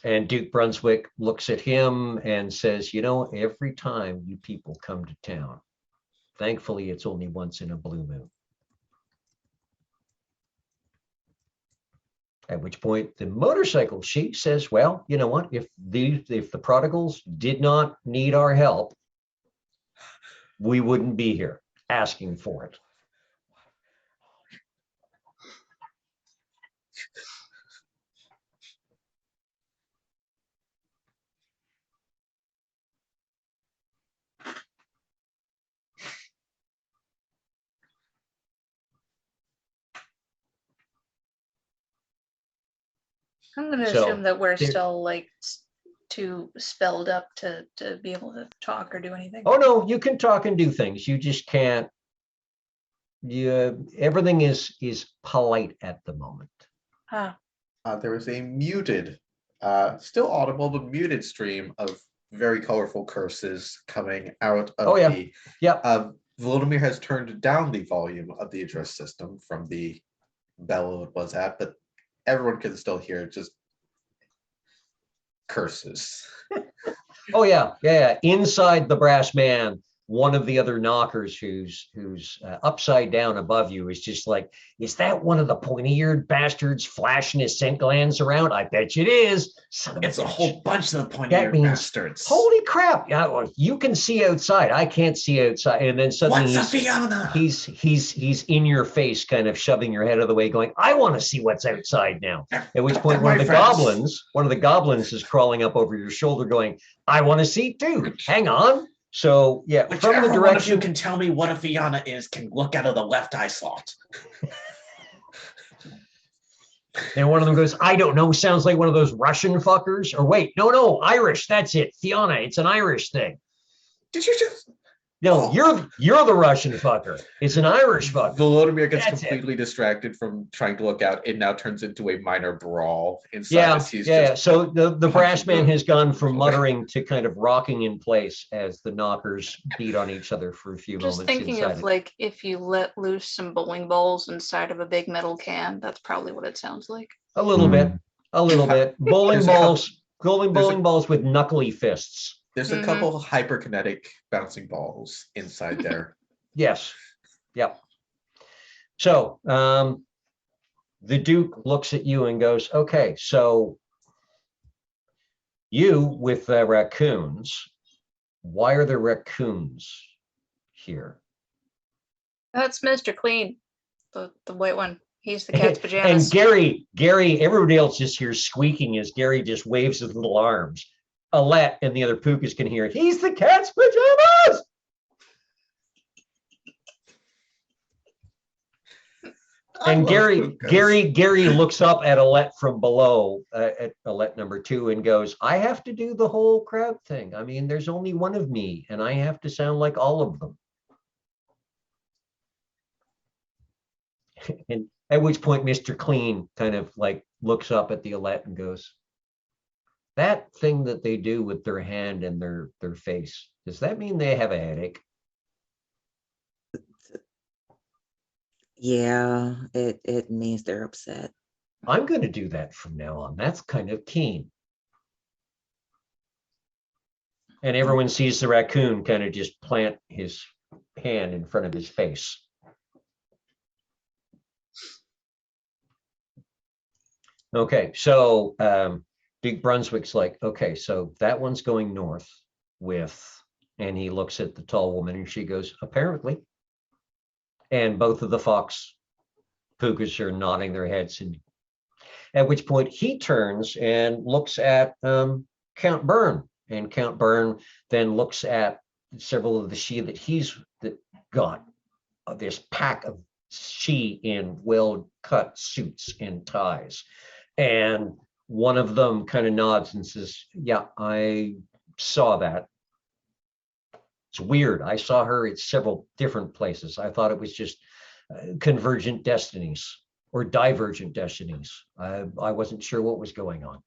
And Duke Brunswick looks at him and says, you know, every time you people come to town, thankfully it's only once in a blue moon. At which point the motorcycle chic says, well, you know what, if the prodigals did not need our help, we wouldn't be here asking for it. I'm gonna So, assume that we're there- still like too spelled up to be able to talk or do anything. Oh no, you can talk and do things. You just can't. Everything is polite at the moment. Ah, There was a muted, still audible, but muted stream of very colorful curses coming out of Oh, yeah. the. Yep. Volodymyr has turned down the volume of the address system from the bellow it was at, but everyone can still hear just curses. Oh yeah, yeah. Inside the brass man, one of the other knockers who's upside down above you is just like, is that one of the pointy-eared bastards flashing his scent glands around? I bet you it is. Son of It's a bitch. whole bunch of the That pointy-eared means, bastards. holy crap! Yeah, well, you can see outside. I can't see outside. And then suddenly What's a Fiona? he's in your face, kind of shoving your head out of the way, going, I want to see what's outside now. At which point one of the goblins is crawling up over your shoulder going, I want to see too. Hang on. So yeah, from Whichever the one of you direction. can tell me what a Fiona is can look out of the left eye slot. And one of them goes, I don't know, sounds like one of those Russian fuckers. Or wait, no, Irish, that's it. Fiona, it's an Irish thing. Did you just? No, Oh. you're the Russian fucker. It's an Irish fucker. Volodymyr gets That's it. completely distracted from trying to look out. It now turns into a minor brawl inside. Yeah, as he's yeah. just So the brass punching man the- has gone from muttering to kind of rocking in place as the knockers beat on each other for a few just moments thinking inside of it. like if you let loose some bowling balls inside of a big metal can, that's probably what it sounds like. A little bit. Bowling There's a couple- bowling balls with knuckly fists. There's a couple hyperkinetic bouncing balls inside there. Yes. Yep. So the Duke looks at you and goes, okay, so you with the raccoons, why are there raccoons here? That's Mr. Clean, the white one. He's the cat's pajamas. And Gary, everybody else just hears squeaking as Gary just waves his little arms. Alette and the other Pukas can hear it. He's the cat's pajamas. And Gary looks up at Alette from below, at Alette number 2, and goes, I have to do the whole crowd thing. I mean, there's only one of me, and I have to sound like all of them. And at which point Mr. Clean kind of like looks up at the Alette and goes, that thing that they do with their hand and their face, does that mean they have a headache? Yeah, it means they're upset. I'm going to do that from now on. That's kind of keen. And everyone sees the raccoon kind of just plant his hand in front of his face. Okay, so Duke Brunswick's like, okay, so that one's going north with, and he looks at the tall woman and she goes, apparently. And both of the fox pukas are nodding their heads. And at which point he turns and looks at Count Byrne. And Count Byrne then looks at several of the she that he's got. This pack of she in well-cut suits and ties. And one of them kind of nods and says, yeah, I saw that. It's weird. I saw her at several different places. I thought it was just convergent destinies or divergent destinies. I wasn't sure what was going on.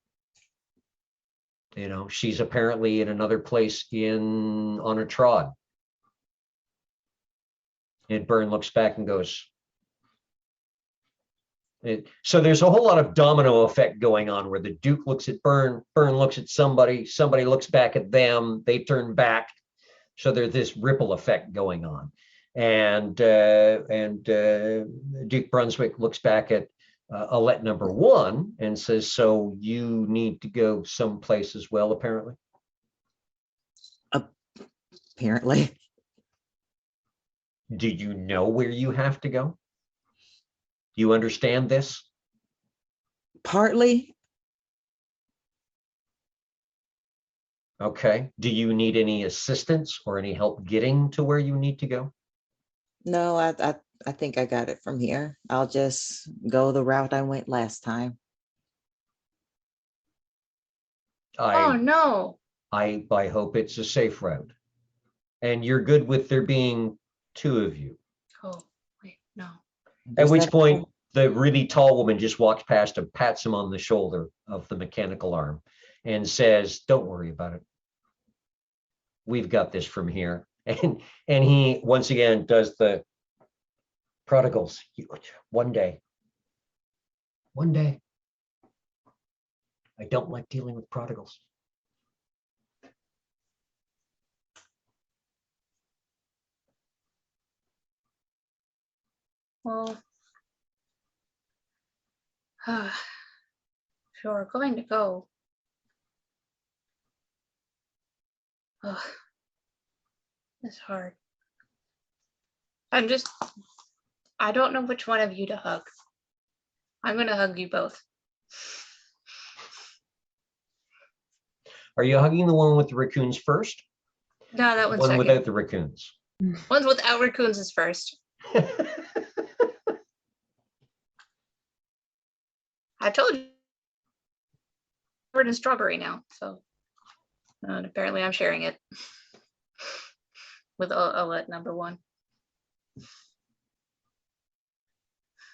You know, she's apparently in another place on a trod. And Byrne looks back and goes, so there's a whole lot of domino effect going on where the Duke looks at Byrne, Byrne looks at somebody looks back at them, they turn back. So there's this ripple effect going on. And Duke Brunswick looks back at Alette number 1 and says, so you need to go someplace as well, apparently? Apparently. Do you know where you have to go? Do you understand this? Partly. Okay. Do you need any assistance or any help getting to where you need to go? No, I think I got it from here. I'll just go the route I went last time. Oh, I no. I hope it's a safe route. And you're good with there being 2 of you. Oh, wait, no. At Just which that- point the really tall woman just walks past him, pats him on the shoulder of the mechanical arm and says, don't worry about it. We've got this from here. And he once again does the prodigals. One day. I don't like dealing with prodigals. Well, if you're going to go, it's hard. I don't know which one of you to hug. I'm gonna hug you both. Are you hugging the one with the raccoons first? No, that one's One second. without the raccoons. One's without raccoons is first. I told you. Covered in strawberry now, so and apparently I'm sharing it with Alette number 1.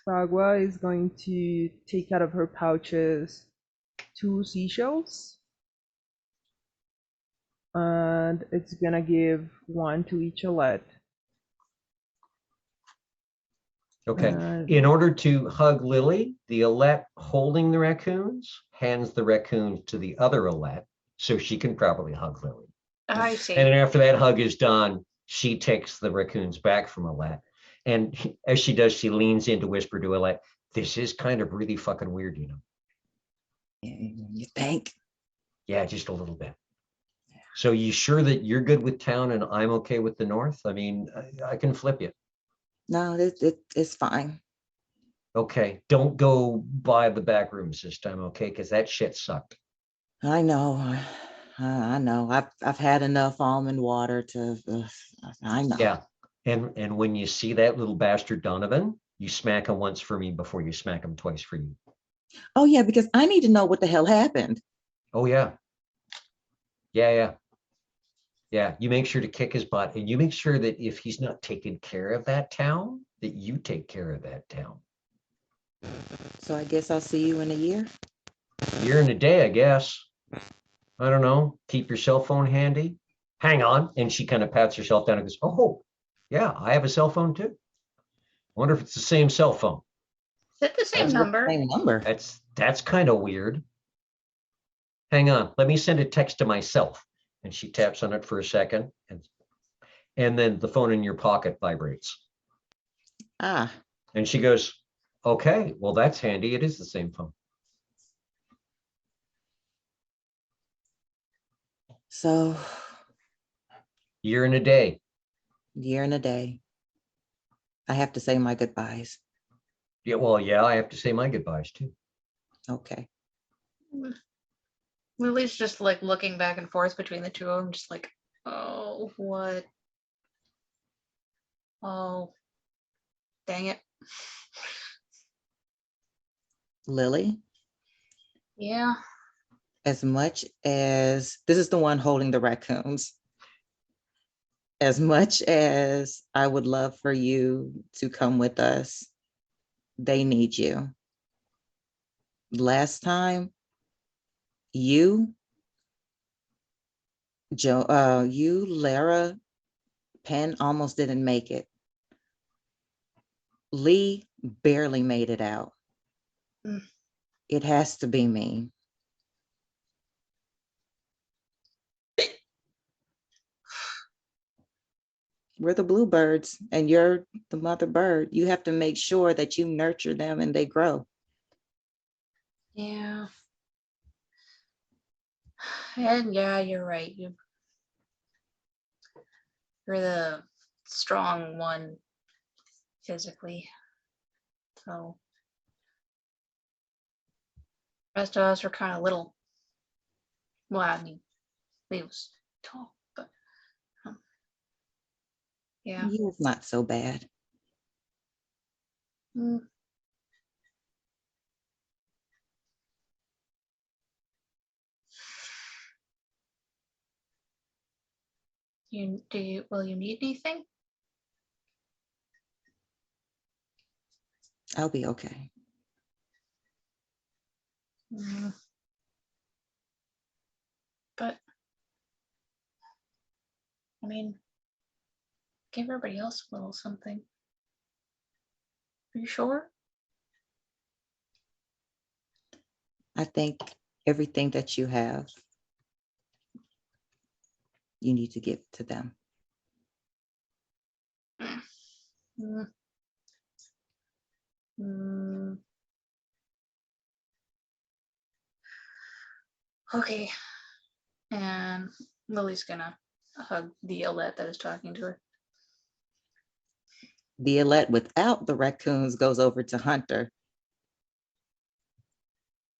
Bagua is going to take out of her pouches 2 seashells. And it's gonna give 1 to each Alette. Okay. And In order to hug Lily, the Alette holding the raccoons hands the raccoons to the other Alette so she can properly hug Lily. I see. And then after that hug is done, she takes the raccoons back from Alette. And as she does, she leans in to whisper to Alette, this is kind of really fucking weird, you know? You think? Yeah, just a little bit. So you sure that you're good with town and I'm okay with the north? I mean, I can flip you. No, it's fine. Okay, don't go by the back rooms this time, okay? Because that shit sucked. I know. I know. I've had enough almond water to. I know. Yeah, and when you see that little bastard Donovan, you smack him once for me before you smack him twice for you. Oh yeah, because I need to know what the hell happened. Oh yeah. Yeah, you make sure to kick his butt and you make sure that if he's not taking care of that town, that you take care of that town. So I guess I'll see you in a year. Year and a day, I guess. I don't know. Keep your cell phone handy. Hang on. And she kind of pats herself down and goes, oh, yeah, I have a cell phone too. Wonder if it's the same cell phone. Is it the same That's the number? Same number. That's kind of weird. Hang on. Let me send a text to myself. And she taps on it for a second. And then the phone in your pocket vibrates. Ah, And she goes, okay, well, that's handy. It is the same phone. so Year and a day. year and a day. I have to say my goodbyes. Yeah, well, yeah, I have to say my goodbyes too. Okay. Lily's just like looking back and forth between the two of them, just like, oh, what? Oh, dang it. Lily, Yeah. As much as this is the one holding the raccoons, as much as I would love for you to come with us, they need you. Last time, you, Lara, Penn almost didn't make it. Lee barely made it out. Mm. It has to be me. We're the bluebirds and you're the mother bird. You have to make sure that you nurture them and they grow. Yeah. And yeah, you're right. You're the strong one physically. So rest of us are kind of little. Well, I mean, Lee was tall, but yeah. It's not so bad. Mm. Will you need anything? I'll be okay. Mm. But I mean, give everybody else a little something. Are you sure? I think everything that you have, you need to give to them. Mm. Mm. Okay. And Lily's gonna hug the Alette that is talking to her. The Alette without the raccoons goes over to Hunter.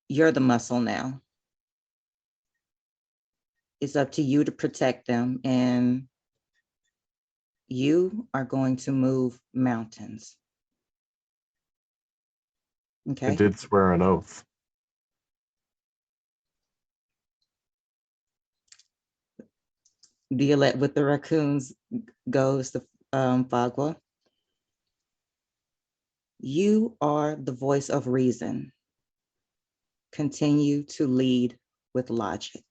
You're the muscle now. It's up to you to protect them, and you are going to move mountains. I Okay. did swear an oath. The Alette with the raccoons goes to Fagua. You are the voice of reason. Continue to lead with logic.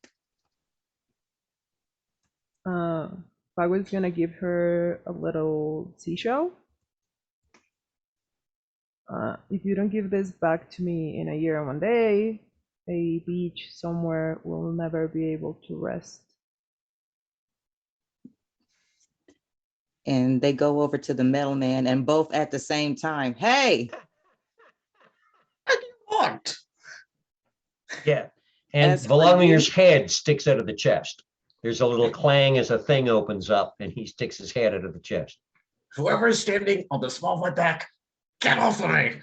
Bagwa's gonna give her a little seashell. If you don't give this back to me in a year and 1 day, a beach somewhere will never be able to rest. And they go over to the metal man and both at the same time, hey! What do you want? Yeah. And As for Volomir's you- head sticks out of the chest. There's a little clang as a thing opens up and he sticks his head out of the chest. Whoever is standing on the small of my back, get off of me.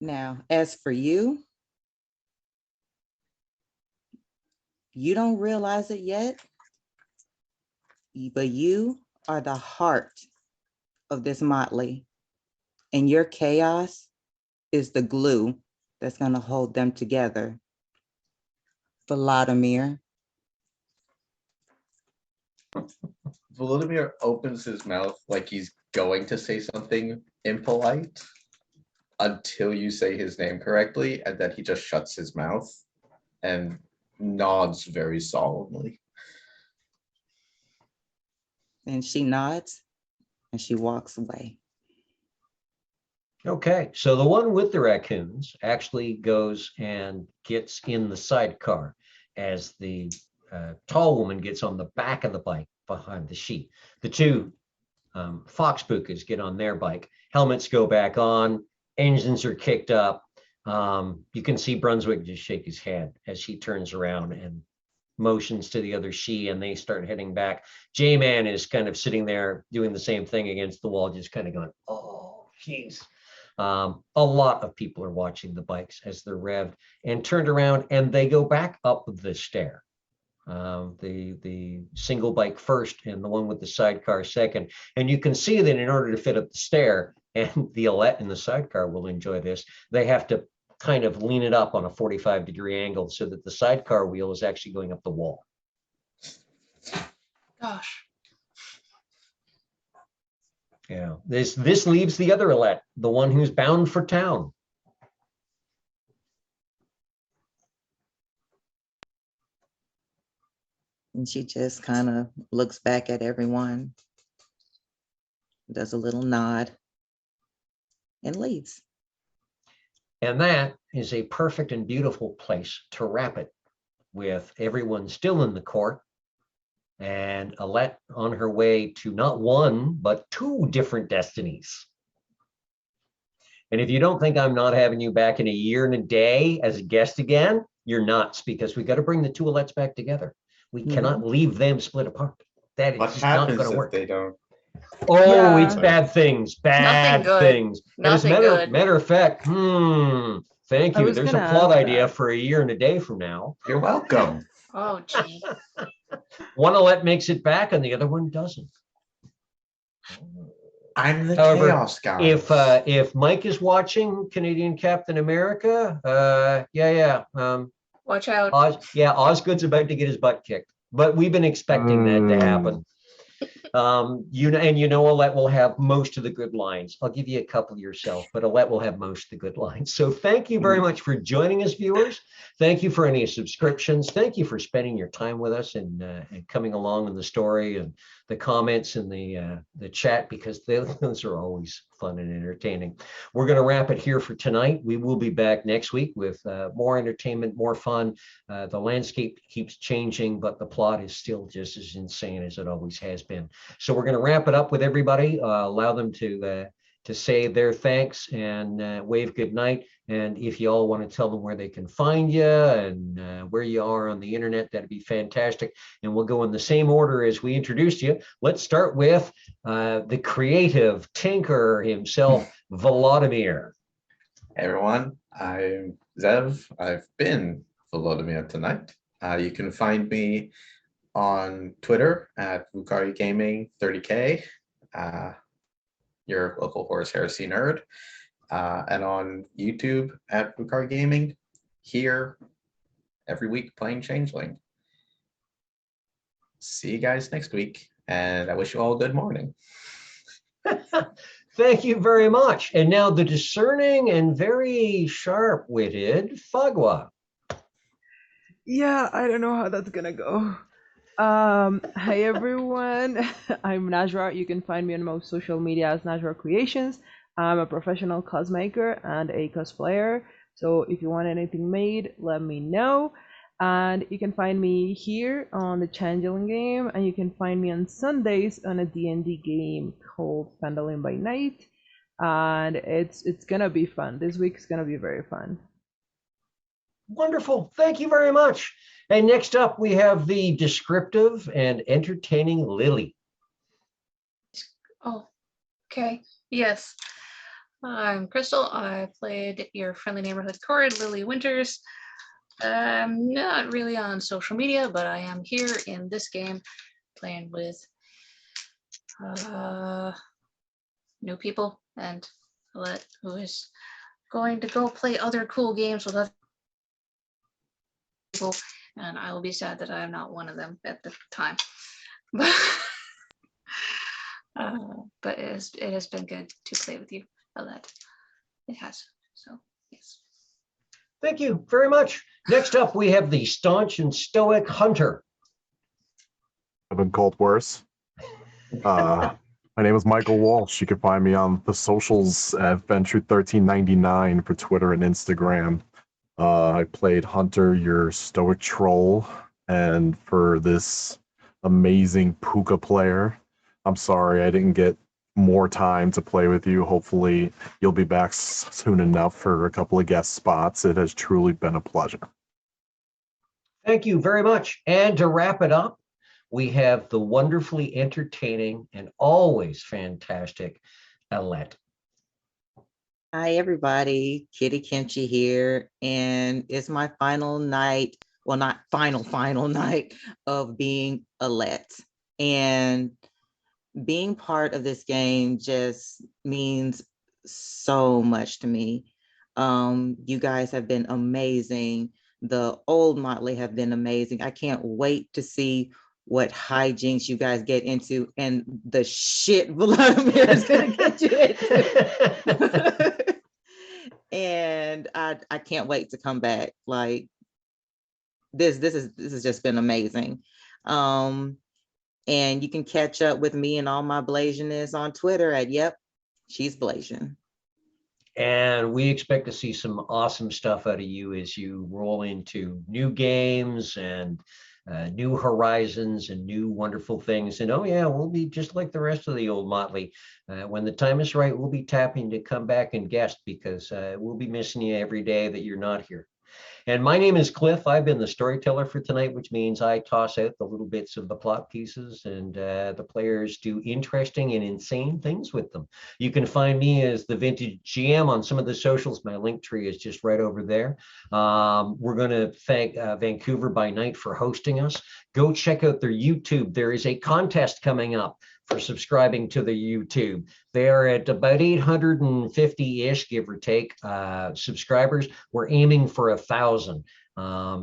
Now, as for you, you don't realize it yet, but you are the heart of this motley, and your chaos is the glue that's going to hold them together. Vladimir. Volodymyr opens his mouth like he's going to say something impolite until you say his name correctly, and then he just shuts his mouth and nods very solemnly. And she nods and she walks away. Okay, so the one with the raccoons actually goes and gets in the sidecar as the tall woman gets on the back of the bike behind the sheet. The two fox pukas get on their bike. Helmets go back on. Engines are kicked up. You can see Brunswick just shake his head as she turns around and motions to the other she, and they start heading back. J-Man is kind of sitting there doing the same thing against the wall, just kind of going, oh, geez. A lot of people are watching the bikes as they're revved and turned around, and they go back up the stair. the single bike first and the one with the sidecar second. And you can see that in order to fit up the stair, and the Alette in the sidecar will enjoy this, they have to kind of lean it up on a 45-degree angle so that the sidecar wheel is actually going up the wall. Gosh. Yeah, this leaves the other Alette, the one who's bound for town. And she just kind of looks back at everyone, does a little nod, and leaves. And that is a perfect and beautiful place to wrap it, with everyone still in the court and Alette on her way to not one, but 2 different destinies. And if you don't think I'm not having you back in a year and a day as a guest again, you're nuts, because we got to bring the 2 Alettes back together. We cannot leave them split apart. That What is just not happens going to if work. they don't? Oh, Yeah. it's bad things, bad good. things. And as a Nothing matter, good. matter of fact, thank I you. was There's a gonna plot ask idea that. for a year and a day from now. You're welcome. Oh, gee. One Alette makes it back and the other one doesn't. I'm the However, chaos guy. if Mike is watching, Canadian Captain America, Watch out. Osgood's about to get his butt kicked, but we've been expecting that to happen. Alette will have most of the good lines. I'll give you a couple yourself, but Alette will have most of the good lines. So thank you very much for joining us, viewers. Thank you for any subscriptions. Thank you for spending your time with us and coming along in the story and the comments and the chat, because those are always fun and entertaining. We're going to wrap it here for tonight. We will be back next week with more entertainment, more fun. The landscape keeps changing, but the plot is still just as insane as it always has been. So we're going to wrap it up with everybody, allow them to say their thanks and wave good night. And if you all want to tell them where they can find you and where you are on the internet, that'd be fantastic. And we'll go in the same order as we introduced you. Let's start with the creative tinker himself, Volodymyr. Hey everyone, I'm Zev. I've been Volodymyr tonight. You can find me on Twitter at Rookery Gaming 30K, your local horse heresy nerd, and on YouTube at Rookery Gaming, here every week playing Changeling. See you guys next week, and I wish you all a good morning. Thank you very much. And now the discerning and very sharp-witted Fagwa. Yeah, I don't know how that's gonna go. Hi everyone, I'm Najra. You can find me on most social media as Najra Creations. I'm a professional cosmaker and a cosplayer. So if you want anything made, let me know. And you can find me here on the Changeling game, and you can find me on Sundays on a D&D game called Fandolin by Night. And it's gonna be fun. This week's gonna be very fun. Wonderful. Thank you very much. And next up, we have the descriptive and entertaining Lily. Oh, okay. Yes. I'm Crystal. I played your friendly neighborhood Cord, Lily Winters. I'm not really on social media, but I am here in this game playing with new people and Alette, who is going to go play other cool games with other people, and I will be sad that I am not one of them at the time. But it has been good to play with you, Alette. It has. So yes. Thank you very much. Next up, we have the staunch and stoic Hunter. I've been called worse. My name is Michael Walsh. You can find me on the socials at Venture1399 for Twitter and Instagram. I played Hunter, your stoic troll, and for this amazing Puka player, I'm sorry I didn't get more time to play with you. Hopefully you'll be back soon enough for a couple of guest spots. It has truly been a pleasure. Thank you very much. And to wrap it up, we have the wonderfully entertaining and always fantastic Alette. Hi, everybody. Kitty Kimchi here, and it's my final night well, not final night of being Alette. And being part of this game just means so much to me. You guys have been amazing. The old Motley have been amazing. I can't wait to see what hijinks you guys get into and the shit Vladimir is gonna get you into. And I can't wait to come back. Like this has just been amazing. And you can catch up with me and all my Blasianness on Twitter at yep, she's Blasian. And we expect to see some awesome stuff out of you as you roll into new games and new horizons and new wonderful things. And oh yeah, we'll be just like the rest of the old Motley. When the time is right, we'll be tapping to come back and guest because we'll be missing you every day that you're not here. And my name is Cliff. I've been the storyteller for tonight, which means I toss out the little bits of the plot pieces and the players do interesting and insane things with them. You can find me as the Vintage GM on some of the socials. My link tree is just right over there. We're going to thank Vancouver by Night for hosting us. Go check out their YouTube. There is a contest coming up for subscribing to the YouTube. They are at about 850-ish, give or take, subscribers. We're aiming for 1,000.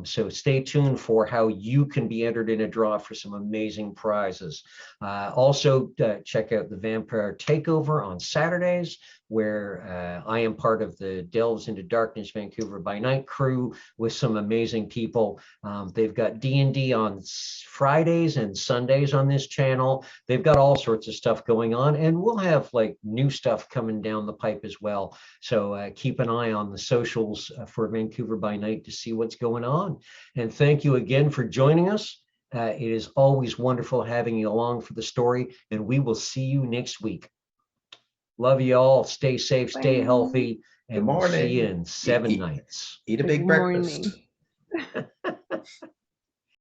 So stay tuned for how you can be entered in a draw for some amazing prizes. Also, check out the Vampire Takeover on Saturdays, where I am part of the Delves into Darkness Vancouver by Night crew with some amazing people. They've got D&D on Fridays and Sundays on this channel. They've got all sorts of stuff going on, and we'll have like new stuff coming down the pipe as well. So keep an eye on the socials for Vancouver by Night to see what's going on. And thank you again for joining us. It is always wonderful having you along for the story, and we will see you next week. Love you all. Stay safe, stay healthy, and we'll see you in 7 nights. Eat a Good big breakfast. morning.